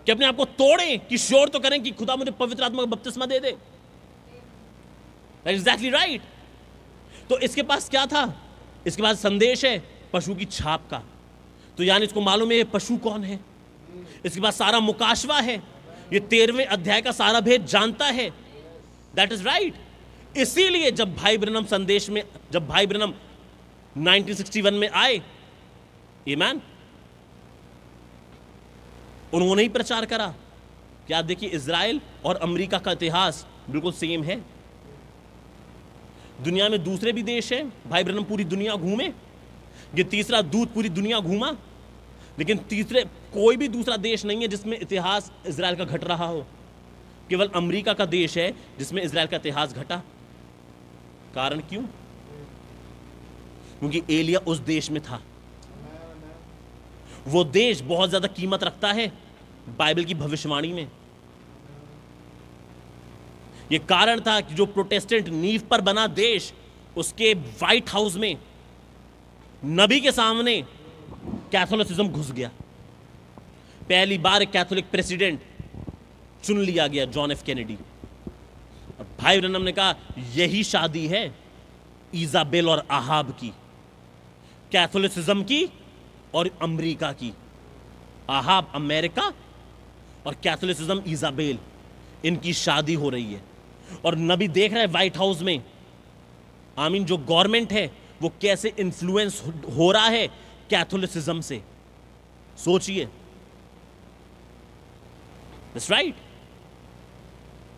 कि अपने आप को तोड़ें, कि श्योर तो करें कि खुदा मुझे पवित्र आत्मा का बपतिस्मा दे दे। Exactly right. तो इसके पास क्या था? इसके पास संदेश है पशु की छाप का। तो यानी इसको मालूम है ये पशु कौन है। इसके पास सारा मुकाशवा है, ये 13वें अध्याय का सारा भेद जानता है। That is right. इसीलिए जब भाई ब्रनम संदेश में, जब भाई ब्रनम 1961 में आए, आमीन, उन्होंने ही प्रचार करा कि आप देखिए इजराइल और अमेरिका का इतिहास बिल्कुल सेम है। दुनिया में दूसरे भी देश हैं, भाई ब्रनम पूरी दुनिया घूमे, ये तीसरा दूत पूरी दुनिया घूमा, लेकिन तीसरे कोई भी दूसरा देश नहीं है जिसमें इतिहास इजराइल का घट रहा हो। केवल अमेरिका का देश है जिसमें इजराइल का इतिहास घटा। कारण क्यों? क्योंकि एलिया उस देश में था। वो देश बहुत ज्यादा कीमत रखता है बाइबल की भविष्यवाणी में। यह कारण था कि जो प्रोटेस्टेंट नींव पर बना देश, उसके व्हाइट हाउस में नबी के सामने कैथोलिसिज्म घुस गया। पहली बार एक कैथोलिक प्रेसिडेंट चुन लिया गया, जॉन एफ कैनेडी। और भाई ब्रनम ने कहा यही शादी है इजाबेल और आहाब की, कैथोलिसिज्म की और अमेरिका की। आहाब अमेरिका और कैथोलिसिज्म इजाबेल, इनकी शादी हो रही है। और नबी देख रहा है व्हाइट हाउस में, आमीन, जो गवर्नमेंट है वो कैसे इन्फ्लुएंस हो रहा है कैथोलिसिज्म से। सोचिए, दैट्स राइट।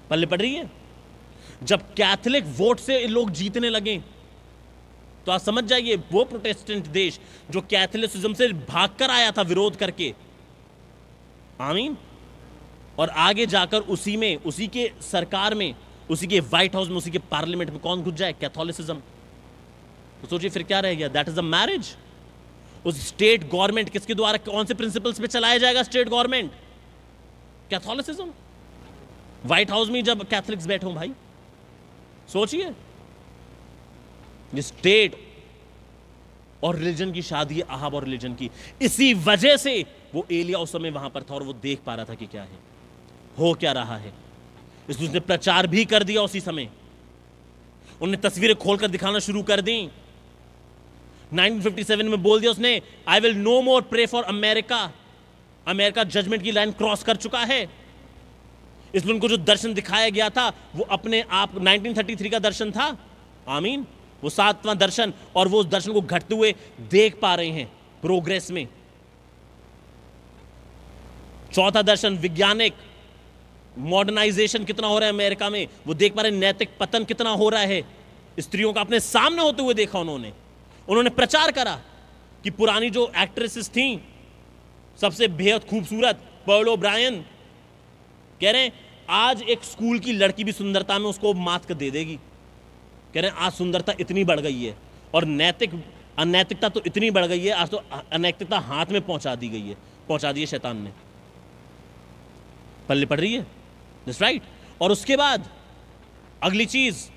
पल्ले पड़ रही है। जब कैथोलिक वोट से लोग जीतने लगे तो आप समझ जाइए वो प्रोटेस्टेंट देश जो कैथोलिसिज्म से भागकर आया था विरोध करके, आमीन, और आगे जाकर उसी में, उसी के सरकार में, उसी के व्हाइट हाउस में, उसी के पार्लियामेंट में कौन घुस जाए? कैथोलिसिज्म। तो सोचिए फिर क्या रह गया? That is the marriage. उस स्टेट गवर्नमेंट किसके द्वारा, कौन से प्रिंसिपल्स पे चलाया जाएगा state government? Catholicism. White house में जब कैथोलिक्स बैठे हो भाई, सोचिए, ये स्टेट और रिलीजन की शादी है, अहाब और रिलीजन की। इसी वजह से वो एलिया उस समय वहां पर था और वो देख पा रहा था कि क्या है, हो क्या रहा है। इसलिए उसने प्रचार भी कर दिया उसी समय। उन्हें तस्वीरें खोलकर दिखाना शुरू कर दी। 1957 में बोल दिया उसने, I will no more pray for America. America judgement की लाइन क्रॉस कर चुका है। इसलिए उनको जो दर्शन दिखाया गया था वो अपने आप 1933 का दर्शन था, आमीन, वो 7वां दर्शन, और वो उस दर्शन को घटते हुए देख पा रहे हैं प्रोग्रेस में। 4था दर्शन वैज्ञानिक मॉडर्नाइजेशन कितना हो रहा है अमेरिका में, वो देख पा रहे हैं। नैतिक पतन कितना हो रहा है, स्त्रियों का अपने सामने होते हुए देखा उन्होंने प्रचार करा कि पुरानी जो एक्ट्रेसेस थी सबसे बेहद खूबसूरत, पर्ल ओब्रायन, कह रहे हैं आज एक स्कूल की लड़की भी सुंदरता में उसको मात कर दे देगी। कह रहे हैं आज सुंदरता इतनी बढ़ गई है और अनैतिकता तो इतनी बढ़ गई है, आज तो अनैतिकता हाथ में पहुंचा दी है शैतान ने। पल्ले पड़ रही है, दैट्स राइट। और उसके बाद अगली चीज,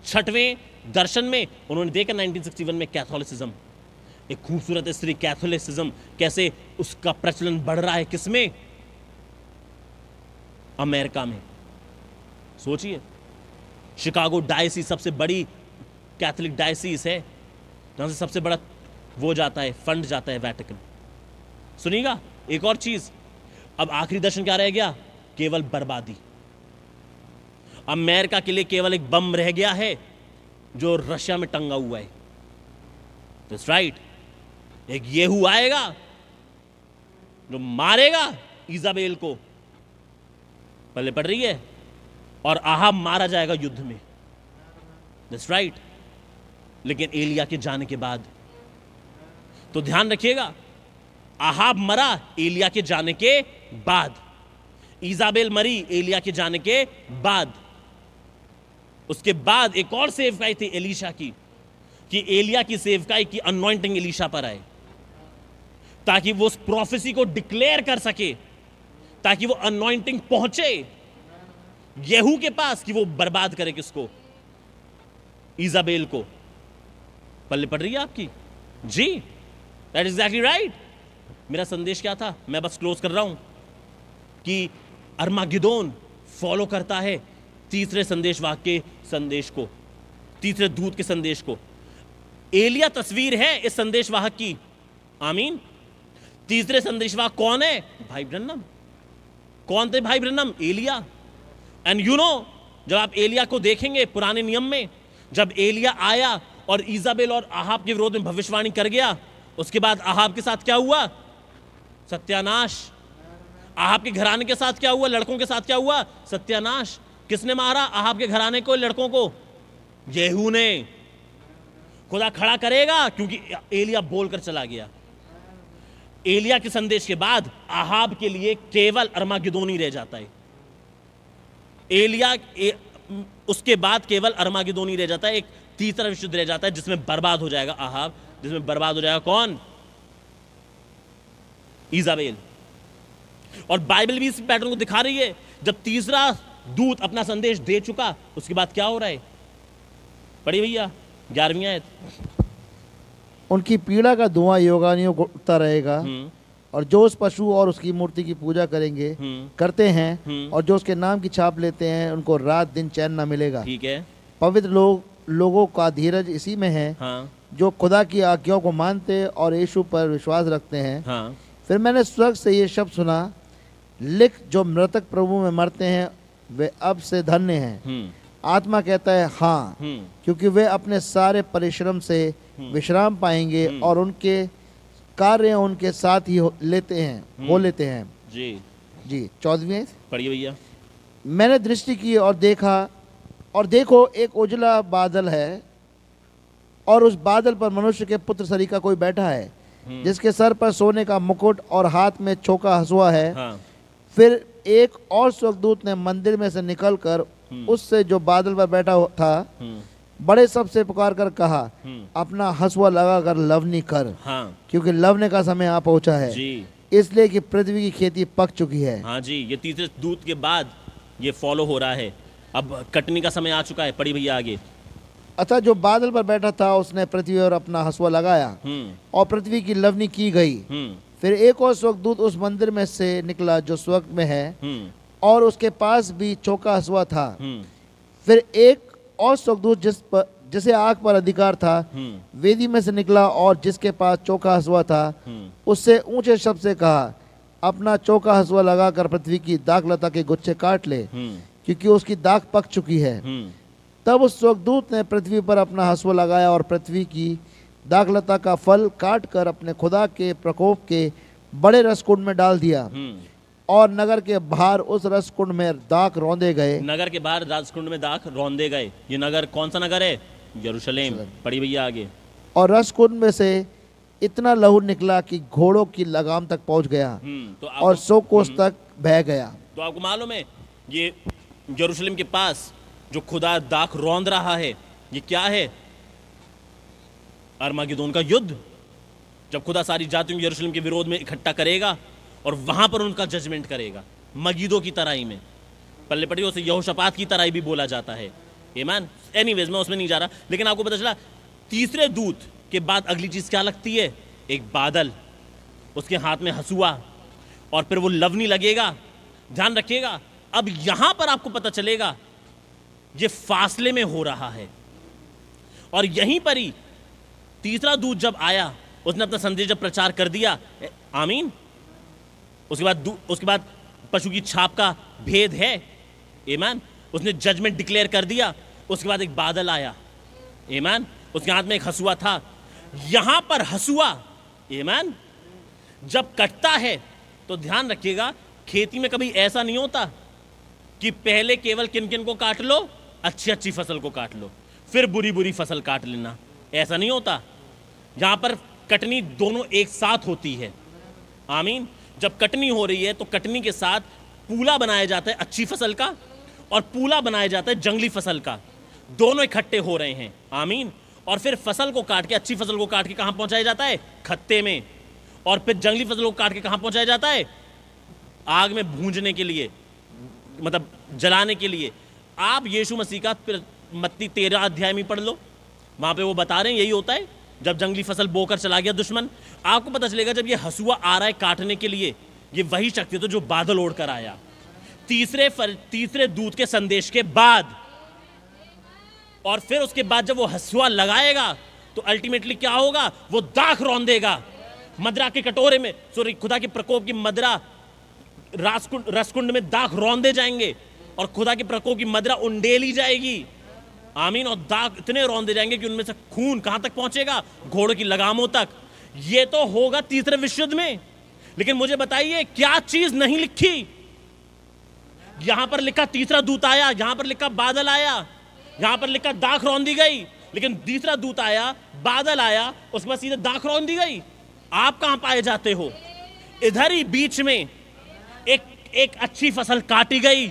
6वें दर्शन में उन्होंने देखा 1961 में कैथोलिसिज्म, एक खूबसूरत स्त्री कैथोलिसिज्म, कैसे उसका प्रचलन बढ़ रहा है, किसमें, अमेरिका में। सोचिए, शिकागो डायसीज सबसे बड़ी कैथोलिक डायसीज है, जहां से सबसे बड़ा वो जाता है, फंड जाता है वेटिकन। सुनिएगा एक और चीज, अब आखिरी दर्शन क्या रह गया, केवल बर्बादी। अमेरिका के लिए केवल एक बम रह गया है जो रशिया में टंगा हुआ है। दैट्स राइट, एक येहू आएगा जो मारेगा इजाबेल को, पल्ले पड़ रही है, और आहाब मारा जाएगा युद्ध में। That's right. लेकिन एलिया के जाने के बाद, तो ध्यान रखिएगा, आहाब मरा एलिया के जाने के बाद, इजाबेल मरी एलिया के जाने के बाद। उसके बाद एक और सेवकाई थी एलीशा की, कि एलिया की सेवकाई की अनॉइंटिंग एलीशा पर आए, ताकि वो उस प्रोफेसी को डिक्लेयर कर सके, ताकि वो अनॉइंटिंग पहुंचे येहू के पास कि वो बर्बाद करे किसको, इजाबेल को। पल्ले पड़ रही है आपकी जी, दैट इज एग्जैक्टली राइट। मेरा संदेश क्या था, मैं बस क्लोज कर रहा हूं कि अर्मागिदोन फॉलो करता है तीसरे संदेशवाहक के संदेश को, तीसरे दूत के संदेश को। एलिया तस्वीर है इस संदेशवाहक की, आमीन। तीसरे संदेशवाहक कौन है, भाई ब्रन्हम। कौन थे भाई ब्रन्हम, एलिया। एंड यू नो, जब आप एलिया को देखेंगे पुराने नियम में, जब एलिया आया और इजाबेल और आहाब के विरोध में भविष्यवाणी कर गया, उसके बाद आहाब के साथ क्या हुआ, सत्यानाश। आहाब के घराने के साथ क्या हुआ, लड़कों के साथ क्या हुआ, सत्यानाश। किसने मारा आहाब के घराने को, लड़कों को, येहू ने। खुदा खड़ा करेगा क्योंकि एलिया बोलकर चला गया। एलिया के संदेश के बाद आहाब के लिए केवल अर्मागिदोन ही रह जाता है। उसके बाद केवल अर्मागिदोन ही रह जाता है, एक तीसरा विश्व रह जाता है जिसमें बर्बाद हो जाएगा आहाब, जिसमें बर्बाद हो जाएगा कौन, इजाबेल। और बाइबल भी इस पैटर्न को दिखा रही है। जब तीसरा दूत अपना संदेश दे चुका, उसके बाद क्या हो रहा है, पढ़िए भैया 11वीं आयत। उनकी पीड़ा का धुआं योगानियों को उठता रहेगा, और जो उस पशु और उसकी मूर्ति की पूजा करते हैं और जो उसके नाम की छाप लेते हैं, उनको रात दिन चैन न मिलेगा। ठीक है। पवित्र लोगों का धीरज इसी में है, हाँ। जो खुदा की आज्ञाओं को मानते और यीशु पर विश्वास रखते हैं। हाँ। फिर मैंने स्वर्ग से ये शब्द सुना, लिख, जो मृतक प्रभु में मरते हैं वे अब से धन्य हैं। आत्मा कहता है हाँ, क्योंकि वे अपने सारे परिश्रम से विश्राम पाएंगे और उनके कार्य उनके साथ ही हो लेते हैं जी। 14वीं पढ़िए भैया। मैंने दृष्टि की और देखा, और देखो एक उजला बादल है, और उस बादल पर मनुष्य के पुत्र सरी का कोई बैठा है, जिसके सर पर सोने का मुकुट और हाथ में छोका हसुआ है। हाँ। फिर एक और स्वर्गदूत ने मंदिर में से निकलकर उससे जो बादल पर बैठा था बड़े सबसे पुकार कर कहा, अपना हसुआ लगा कर लवनी कर, हाँ। क्योंकि लवने का समय आ पहुंचा है। जी। इसलिए कि पृथ्वी की खेती पक चुकी है। हाँ जी, ये तीसरे दूत के बाद ये फॉलो हो रहा है। अब कटनी का समय आ चुका है। पढ़ी भैया आगे। अतः जो बादल पर बैठा था उसने पृथ्वी पर अपना हंसुआ लगाया और पृथ्वी की लवनी की गई। फिर एक और स्वर्गदूत उस मंदिर में से निकला जो स्वर्ग में है और उसके पास भी चौका हंसुआ था। फिर एक और स्वर्गदूत जिसे आग पर अधिकार था वेदी में से निकला और जिसके पास चौका हंसुआ था उससे ऊंचे शब्द से कहा, अपना चौका हंसुआ लगाकर पृथ्वी की दाखलता के गुच्छे काट ले, क्योंकि उसकी दाख पक चुकी है। तब उस स्वर्गदूत ने पृथ्वी पर अपना हंसुआ लगाया और पृथ्वी की दाखलता का फल काट कर अपने खुदा के प्रकोप के बड़े रसकुंड में डाल दिया और नगर के बाहर उस रसकुंड में दाख रौंदे गए। नगर के बाहर रसकुंड में दाख रौंदे गए। ये नगर कौन सा नगर है? यरूशलेम। पढ़ी भैया आगे। और रसकुंड में से इतना लहू निकला कि घोड़ों की लगाम तक पहुंच गया और 100 कोस तक बह गया। तो आपको मालूम है ये यरूशलेम के पास जो खुदा दाख रौंद रहा है, ये क्या है? अरमागेदोन का युद्ध। जब खुदा सारी जातियों को यरूशलेम के विरोध में इकट्ठा करेगा और वहां पर उनका जजमेंट करेगा, मगिदो की तराई में। पल्ले पड़ी उसे यहोशापात की तराई भी बोला जाता है। ईमान। एनीवेज, मैं उसमें नहीं जा रहा, लेकिन आपको पता चला तीसरे दूत के बाद अगली चीज क्या लगती है? एक बादल, उसके हाथ में हंसुआ और फिर वो लवनी लगेगा। ध्यान रखिएगा, अब यहां पर आपको पता चलेगा ये फासले में हो रहा है। और यहीं पर ही तीसरा दूत जब आया, उसने अपना संदेश जब प्रचार कर दिया, आमीन, उसके बाद पशु की छाप का भेद है, ईमान, उसने जजमेंट डिक्लेयर कर दिया। उसके बाद एक बादल आया, ईमान, उसके हाथ में एक हंसुआ था। यहां पर हंसुआ, ईमान, जब कटता है तो ध्यान रखिएगा, खेती में कभी ऐसा नहीं होता कि पहले केवल किन किन को काट लो, अच्छी अच्छी फसल को काट लो, फिर बुरी बुरी फसल काट लेना। ऐसा नहीं होता। यहां पर कटनी दोनों एक साथ होती है। आमीन। जब कटनी हो रही है तो कटनी के साथ पूला बनाया जाता है अच्छी फसल का और पूला बनाया जाता है जंगली फसल का। दोनों इकट्ठे हो रहे हैं। आमीन। और फिर फसल को काट के, अच्छी फसल को काट के कहां पहुंचाया जाता है? खत्ते में। और फिर जंगली फसल को काट के कहां पहुंचाया जाता है? आग में भूंजने के लिए, मतलब जलाने के लिए। आप यीशु मसीह का मत्ती 13 अध्याय में पढ़ लो, वहां पे वो बता रहे हैं यही होता है। जब जंगली फसल बोकर चला गया दुश्मन, आपको पता चलेगा जब ये हंसुआ आ रहा है काटने के लिए, ये वही शक्ति तो जो बादल ओढ़कर आया तीसरे दूत के संदेश के बाद। और फिर उसके बाद जब वो हंसुआ लगाएगा तो अल्टीमेटली क्या होगा? वो दाख रौंदेगा मदरा के कटोरे में, सॉरी, खुदा के प्रकोप की मदरा रसकुंड में दाख रौंदे जाएंगे और खुदा के प्रकोप की मदरा उंडेली जाएगी। आमीन। और दाग इतने रौंदे जाएंगे कि उनमें से खून कहां तक पहुंचेगा? घोड़ों की लगामों तक। ये तो होगा तीसरे विश्व युद्ध में। लेकिन मुझे बताइए क्या चीज नहीं लिखी? यहां पर लिखा तीसरा दूत आया, यहां पर लिखा बादल आया, यहां पर लिखा दाख रौंदी गई। लेकिन तीसरा दूत आया, बादल आया, उसके बाद सीधे दाख रौंदी गई। आप कहां पाए जाते हो? इधर ही बीच में एक अच्छी फसल काटी गई,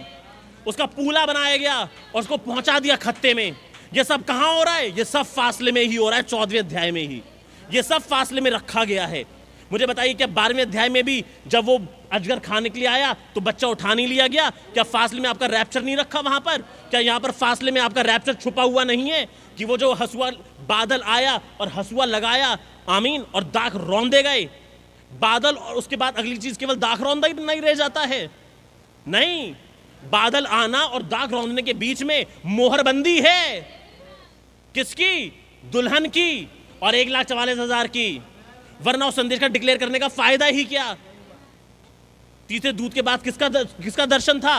उसका पूला बनाया गया और उसको पहुंचा दिया खत्ते में। ये सब कहां हो रहा है? ये सब फासले में ही हो रहा है। 14वें अध्याय में ही ये सब फासले में रखा गया है। मुझे बताइए, क्या 12वें अध्याय में भी जब वो अजगर खाने के लिए आया तो बच्चा उठा नहीं लिया गया? क्या फासले में आपका रैप्चर नहीं रखा वहां पर? क्या यहां पर फासले में आपका रैप्चर छुपा हुआ नहीं है कि वो जो हंसुआ बादल आया और हंसुआ लगाया, आमीन, और दाख रौंदे गए बादल, और उसके बाद अगली चीज केवल दाख रौंदा ही नहीं रह जाता है। नहीं, बादल आना और दाख रौंदने के बीच में मोहरबंदी है। किसकी? दुल्हन की और 1,44,000 की। वरना उस संदेश का डिक्लेयर करने का फायदा ही क्या? तीसरे दूत के बाद किसका दर्शन था?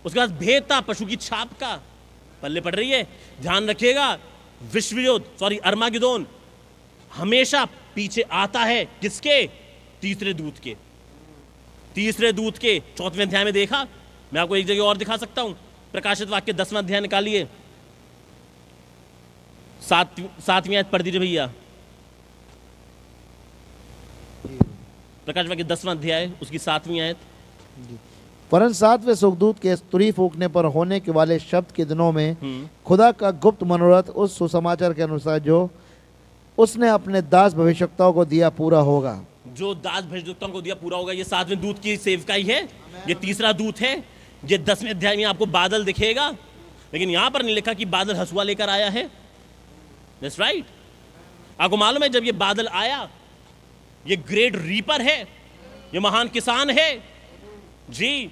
उसके बाद भेद था पशु की छाप का। पल्ले पड़ रही है, ध्यान रखिएगा। विश्व युद्ध, सॉरी, अरमागेदोन हमेशा पीछे आता है किसके? तीसरे दूत के। तीसरे दूत के 4वें अध्याय में देखा। मैं आपको एक जगह और दिखा सकता हूं। प्रकाशित वाक्य 10वां अध्याय निकालिए, 7वीं आयत पढ़ दीजिए भैया। प्रकाशित वाक्य 10वां अध्याय, उसकी 7वीं आयत। परंतु 7वें स्वर्गदूत के तुरही फूंकने पर होने के वाले शब्द के दिनों में खुदा का गुप्त मनोरथ उस सुसमाचार के अनुसार जो उसने अपने दास भविष्यवक्ताओं को दिया पूरा होगा। जो दास भविष्यद्वक्ताओं को दिया पूरा होगा। ये 7वें दूत की सेवकाई है, ये तीसरा दूत है। ये 10वें अध्याय में आपको बादल दिखेगा, लेकिन यहां पर नहीं लिखा कि बादल हंसुआ लेकर आया है। That's right. आपको मालूम है जब ये बादल आया, ये ग्रेट रीपर है, ये महान किसान है जी,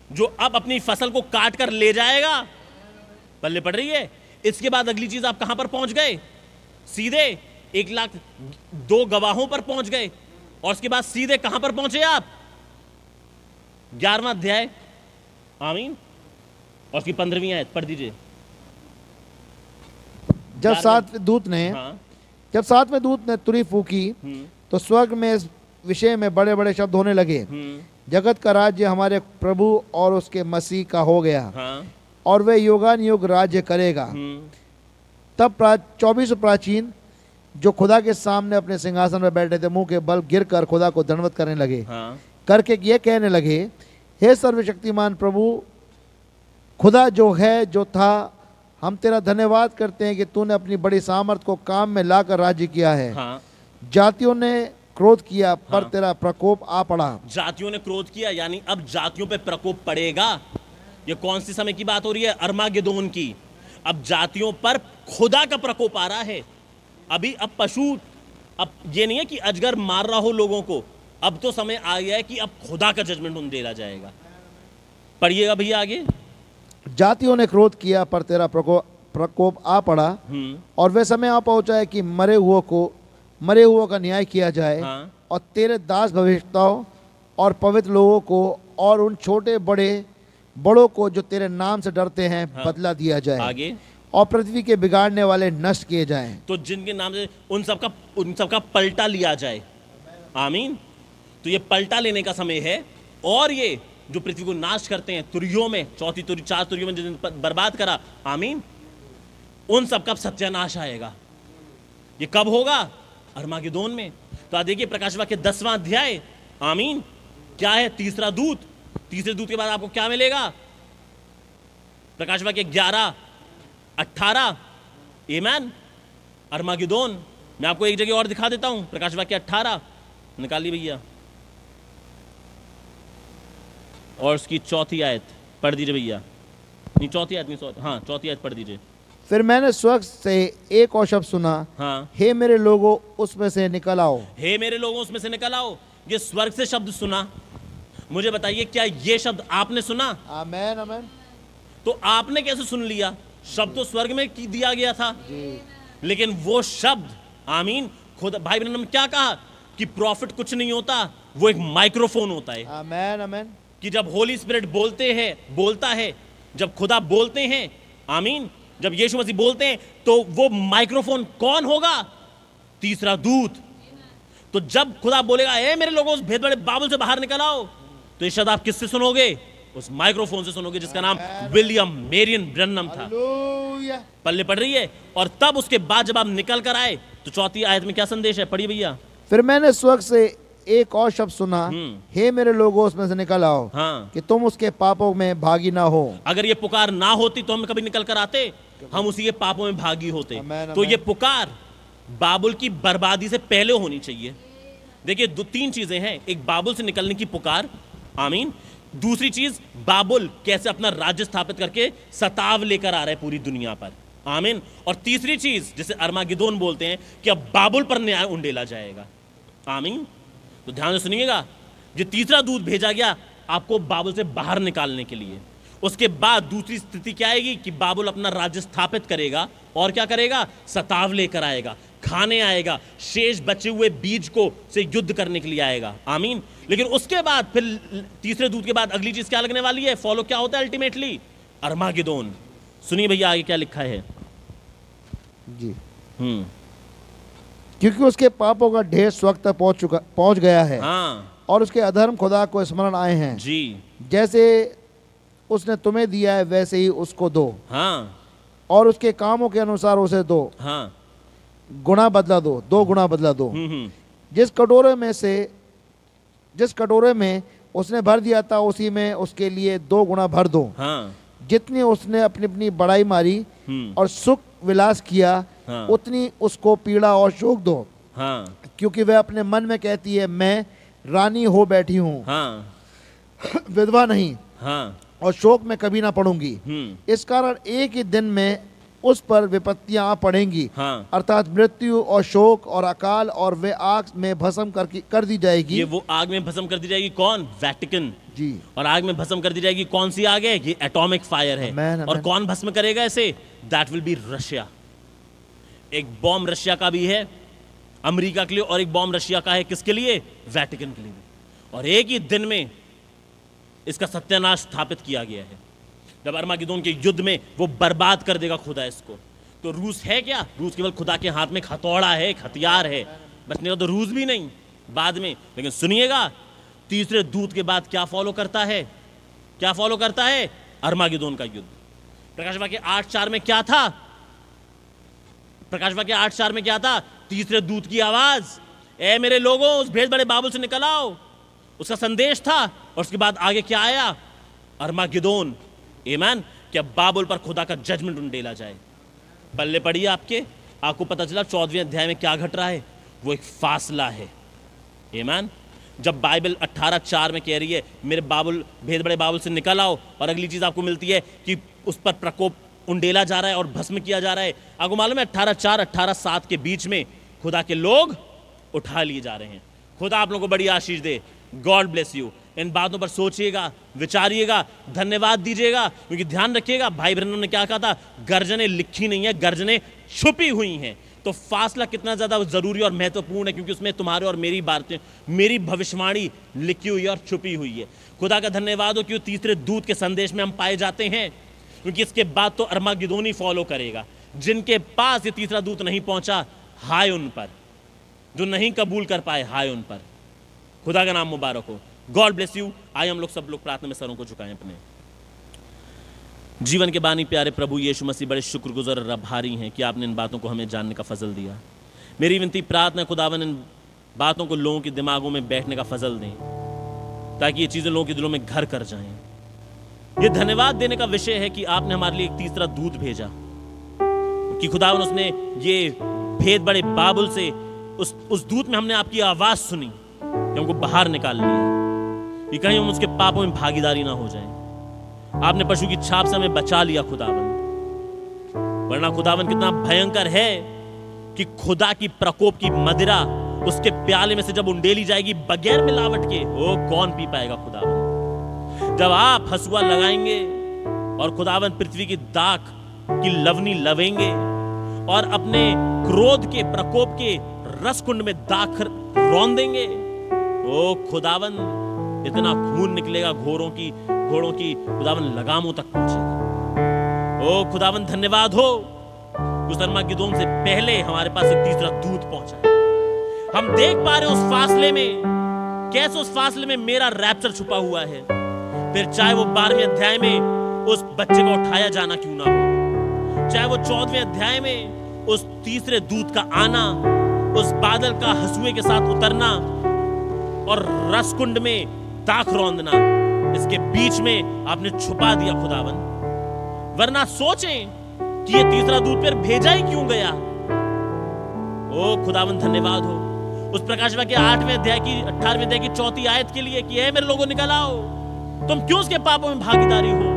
जो अब अपनी फसल को काट कर ले जाएगा। पल्ले पड़ रही है। इसके बाद अगली चीज, आप कहां पर पहुंच गए? सीधे 1,02,000 गवाहों पर पहुंच गए। और उसके बाद सीधे कहां पर पहुंचे आप? 11वां अध्याय, आमीन, और उसकी 15वीं आयत पढ़ दीजिए। जब सातवें दूत ने तुरी फूकी तो स्वर्ग में इस विषय में बड़े बड़े शब्द होने लगे, जगत का राज्य हमारे प्रभु और उसके मसीह का हो गया, और वह युगानुयुग राज्य करेगा। तब 24 प्राचीन जो खुदा के सामने अपने सिंहासन पर बैठे थे, मुंह के बल गिरकर खुदा को दंडवत करने लगे, करके ये कहने लगे, हे सर्वशक्तिमान प्रभु खुदा जो है जो था, हम तेरा धन्यवाद करते हैं कि तूने अपनी बड़ी सामर्थ को काम में लाकर राज्य किया है। जातियों ने क्रोध किया पर तेरा प्रकोप आ पड़ा। जातियों ने क्रोध किया, यानी अब जातियों पे प्रकोप पड़ेगा। ये कौन सी समय की बात हो रही है? अरमागेदोन की। अब जातियों पर खुदा का प्रकोप आ रहा है। अब पशु, अब ये नहीं है कि अजगर मार रहा हो लोगों को, अब तो समय आ गया है कि अब खुदा का जजमेंट उन देला जाएगा। पढ़िएगा भैया आगे। जातियों ने क्रोध किया पर तेरा प्रकोप आ पड़ा, और वे समय आ पहुंचा है कि मरे हुओं का न्याय किया जाए, और तेरे दास भविष्यताओं और पवित्र लोगों को और उन छोटे बड़ों को जो तेरे नाम से डरते हैं बदला दिया जाए। आगे, और पृथ्वी के बिगाड़ने वाले नष्ट किए जाएं। तो जिनके नाम से उन सबका पलटा लिया जाए। आमीन। तो ये पलटा लेने का समय है। और ये जो पृथ्वी को नाश करते हैं तुरियों में, 4 तुरियों में जिन्हें बर्बाद करा, आमीन, उन सबका सत्यानाश आएगा। ये कब होगा? अरमागेदोन में। तो आप देखिए प्रकाश वाक्य 10वां अध्याय, आमीन, क्या है? तीसरा दूत। तीसरे दूत के बाद आपको क्या मिलेगा? प्रकाश वाक्य 11:18, आमीन, अरमागेदोन। मैं आपको एक जगह और दिखा देता हूं, प्रकाश वाक्य 18 निकालिए भैया, और उसकी 4थी आयत पढ़ दीजिए भैया। नहीं, 4थी आयत नहीं, हाँ 4थी आयत पढ़ दीजिए। फिर मैंने स्वर्ग से एक और शब्द सुना, हे मेरे लोगों उसमें से निकल आओ। हे मेरे लोगों उसमें से निकल आओ। ये स्वर्ग से शब्द सुना। मुझे बताइए, क्या ये शब्द आपने सुना? आमेन, आमेन। तो आपने कैसे सुन लिया? शब्द तो स्वर्ग में दिया गया था जी। लेकिन वो शब्द, आमीन, खुद भाई बहन ने क्या कहा कि प्रॉफिट कुछ नहीं होता, वो एक माइक्रोफोन होता है। आमेन, आमेन। कि जब होली स्पिरिट बोलता है, जब खुदा बोलते हैं, आमीन, जब यीशु मसीह बोलते हैं, तो वो माइक्रोफोन कौन होगा? तीसरा दूत। तो जब खुदा बोलेगा, ए मेरे लोगों, उस भेद बड़े बाबुल से बाहर निकल आओ, तो ये शब्द आप किससे सुनोगे? उस माइक्रोफोन से सुनोगे जिसका नाम विलियम मेरियन ब्रैनम था। पल्ले पड़ रही है। और तब उसके बाद जब आप निकल कर आए, तो 4थी आयत में क्या संदेश है? पढ़िए भैया। फिर मैंने स्वर्ग से एक और शब्द सुना, हे मेरे लोगों उसमें से निकल आओ, कि तुम उसके पापों में भागी ना हो। अगर ये पुकार ना होती तो हम कभी निकल कर आते, हम उसी के पापों में भागी होते। तो ये पुकार बाबुल की बर्बादी से पहले होनी चाहिए। देखिए 2-3 चीजें हैं। एक, बाबुल से निकलने की पुकार, आमीन। दूसरी चीज, बाबुल कैसे अपना राज्य स्थापित करके सताव लेकर आ रहा है पूरी दुनिया पर, आमीन। और तीसरी चीज, जिसे अरमागेदोन बोलते हैं, कि अब बाबुल पर न्याय उंडेला जाएगा, आमीन। तो ध्यान से सुनिएगा, जो तीसरा दूत भेजा गया आपको बाबुल से बाहर निकालने के लिए। उसके बाद दूसरी स्थिति क्या आएगी कि बाबुल अपना राज्य स्थापित करेगा, और क्या करेगा? सताव लेकर आएगा, खाने आएगा, शेष बचे हुए बीज को से युद्ध करने के लिए आएगा, आमीन। लेकिन उसके बाद फिर तीसरे दूत के बाद अगली चीज क्या लगने वाली है? फॉलो क्या होता है अल्टीमेटली? अरमागेदोन। सुनिए भैया आगे क्या लिखा है जी। क्योंकि उसके पापों का ढेर स्वर्ग तक पहुंच गया है, और उसके अधर्म खुदा को स्मरण आए हैं जी। जैसे उसने तुम्हें दिया है वैसे ही उसको दो, और उसके कामों के अनुसार उसे दो, गुना बदला दो, 2 गुना बदला दो। जिस कटोरे में उसने भर दिया था, उसी में उसके लिए 2 गुना भर दो। जितनी उसने अपनी अपनी बड़ाई मारी और सुख विलास किया, उतनी उसको पीड़ा और शोक दो। क्योंकि वह अपने मन में कहती है, मैं रानी हो बैठी हूँ, हाँ विधवा नहीं, हाँ और शोक में कभी ना पड़ूंगी। इस कारण एक ही दिन में उस पर विपत्तियां आ पड़ेंगी, हाँ। अर्थात मृत्यु और शोक और अकाल, और वे आग में भस्म कर दी जाएगी। ये वो आग में भस्म कर दी जाएगी, कौन? वैटिकन जी। और आग में भस्म कर दी जाएगी, कौन सी आग है? ये एटॉमिक फायर है। Amen, और amen. कौन भस्म करेगा इसे? That will be Russia. एक बॉम्ब रशिया का भी है अमेरिका के लिए, और एक बॉम्ब रशिया का है किसके लिए? वैटिकन के लिए। और एक ही दिन में इसका सत्यानाश स्थापित किया गया है। जब अर्मागिदोन के युद्ध में वो बर्बाद कर देगा खुदा इसको। तो रूस है क्या? रूस केवल खुदा के हाथ में एक हथौड़ा है, एक हथियार है, बचने का तो रूस भी नहीं बाद में। लेकिन सुनिएगा, तीसरे दूत के बाद क्या फॉलो करता है? क्या फॉलो करता है? अर्मागिदोन का युद्ध। प्रकाश वाक्य 8:4 में क्या था? प्रकाश वाक्य 8:4 में क्या था? तीसरे दूत की आवाज, ए मेरे लोगों, उस भेद बड़े बाबुल से निकल आओ। उसका संदेश था। और उसके बाद आगे क्या आया? अर्मागिदोन। आमीन। क्या बाबुल पर खुदा का जजमेंट उंडेला जाए। पल्ले पड़िए आपको पता चला 14वें अध्याय में क्या घट रहा है। वो एक फासला है। आमीन। जब बाइबल 18:4 में कह रही है मेरे बाबुल, भेद बड़े बाबुल से निकल आओ, और अगली चीज आपको मिलती है कि उस पर प्रकोप उंडेला जा रहा है और भस्म किया जा रहा है। आपको मालूम है 18:4 18:7 के बीच में खुदा के लोग उठा लिए जा रहे हैं। खुदा आप लोगों को बड़ी आशीष दे। God bless you. इन बातों पर सोचिएगा, विचारिएगा, धन्यवाद दीजिएगा, क्योंकि ध्यान रखिएगा भाई बहनों ने क्या कहा था, गर्जनें लिखी नहीं है, गर्जनें छुपी हुई हैं। तो फासला कितना ज्यादा जरूरी और महत्वपूर्ण है, क्योंकि उसमें तुम्हारे और मेरी बातें, मेरी भविष्यवाणी लिखी हुई है और छुपी हुई है। खुदा का धन्यवाद हो कि तीसरे दूत के संदेश में हम पाए जाते हैं, क्योंकि इसके बाद तो अर्मागिदोन ही फॉलो करेगा। जिनके पास ये तीसरा दूत नहीं पहुंचा, हाय उन पर। जो नहीं कबूल कर पाए, हाय उन पर। खुदा का नाम मुबारक हो। God bless you. आइए हम लोग सब लोग प्रार्थना में सरों को झुकाएं अपने। जीवन के बानी प्यारे प्रभु यीशु मसीह, बड़े शुक्रगुजार और आभारी हैं कि आपने इन बातों को हमें जानने का फजल दिया। मेरी विनती प्रार्थना खुदावन, इन बातों को लोगों के दिमागों में बैठने का फजल दें, ताकि ये चीज़ें लोगों के दिलों में घर कर जाएं। ये धन्यवाद देने का विषय है कि आपने हमारे लिए एक तीसरा दूत भेजा, कि खुदावन उसने ये भेद बड़े बाबुल से, उस दूत में हमने आपकी आवाज़ सुनी कि हमको बाहर निकाल लिया, कि कहीं हम उसके पापों में भागीदारी ना हो जाएं। आपने पशु की छाप से हमें बचा लिया खुदावन, वरना खुदावन कितना भयंकर है कि खुदा की प्रकोप की मदिरा उसके प्याले में से जब उंडेली जाएगी बगैर मिलावट के, वो कौन पी पाएगा खुदावन। जब आप हंसुआ लगाएंगे और खुदावन पृथ्वी की दाख की लवनी लवेंगे और अपने क्रोध के प्रकोप के रसकुंड में दाख रौंदेंगे, ओ खुदावन इतना खून निकलेगा घोड़ों की खुदावन लगामों तक पहुंचेगा। ओ खुदावन धन्यवाद हो, उस अर्मागिदोन से पहले हमारे पास एक तीसरा दूत पहुंचा है। हम देख पा रहे हैं उस फासले में, कैसे उस फासले में मेरा रैप्चर छुपा हुआ है। फिर चाहे वो 12वें अध्याय में उस बच्चे को उठाया जाना क्यों ना हो, चाहे वो 14वें अध्याय में उस तीसरे दूत का आना, उस बादल का हंसुए के साथ उतरना और रसकुंड में दाख रौंदना, इसके बीच में आपने छुपा दिया खुदावन। वरना सोचें कि ये तीसरा दूत फिर भेजा ही क्यों गया। ओ खुदावन धन्यवाद हो उस प्रकाश वाक्य 8वें अध्याय की 18वें अध्याय की 4थी आयत के लिए कि हे मेरे लोगों निकल आओ, तुम क्यों उसके पापों में भागीदारी हो।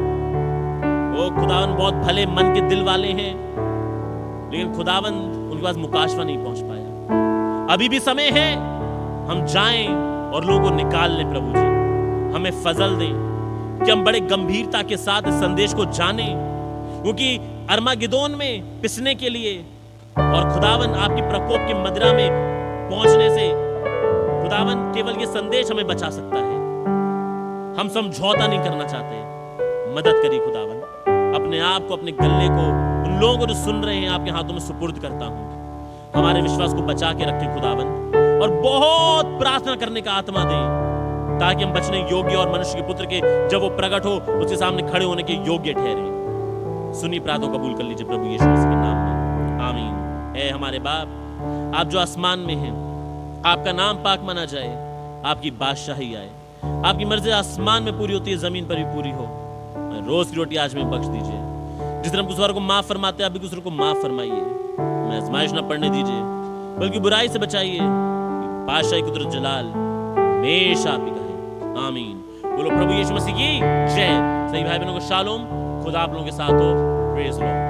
ओ खुदावन बहुत भले मन के दिल वाले हैं, लेकिन खुदावन उनके पास मुकाशवा नहीं पहुंच पाया। अभी भी समय है, हम जाएं और लोगों को निकाल लें। प्रभु जी हमें फजल दें कि हम बड़े गंभीरता के साथ इस संदेश को जानें, क्योंकि अर्मागिदोन में पिसने के लिए और खुदावन आपकी प्रकोप की मदिरा में पहुंचने से खुदावन केवल ये संदेश हमें बचा सकता है। हम समझौता नहीं करना चाहते। मदद करिए खुदावन। अपने आप को, अपने गले को, उन लोगों को जो सुन रहे हैं आपके हाथों में सुपुर्द करता हूं। हमारे विश्वास को बचा के रखें खुदावन, और बहुत प्रार्थना करने का आत्मा दें, ताकि हम बचने योग्य और मनुष्य के पुत्र के जब वो प्रकट हो उसके सामने खड़े होने के योग्य ठहरे। सुनी प्रार्थना कबूल कर लीजिए प्रभु यीशु मसीह के नाम में, आमीन। ऐ हमारे बाप, आप जो आसमान में हैं, आपका नाम पाक माना जाए, आपकी बादशाही आए, आपकी मर्जी आसमान में पूरी होती है, जमीन पर भी पूरी हो। रोज की रोटी आज में बख्श दीजिए। जिस तरह हम दूसरों को माफ फरमाते हैं, आप भी दूसरों को माफ फरमाइए। हमें आजमाइश न पड़ने दीजिए, बल्कि बुराई से बचाइए, पातशाही कुदरत जलाल हमेशा आपकी का है। आमीन। बोलो प्रभु यीशु मसीह की जय। सही भाई बहनों को शालोम। खुदा आप लोगों के साथ हो। Praise Lord.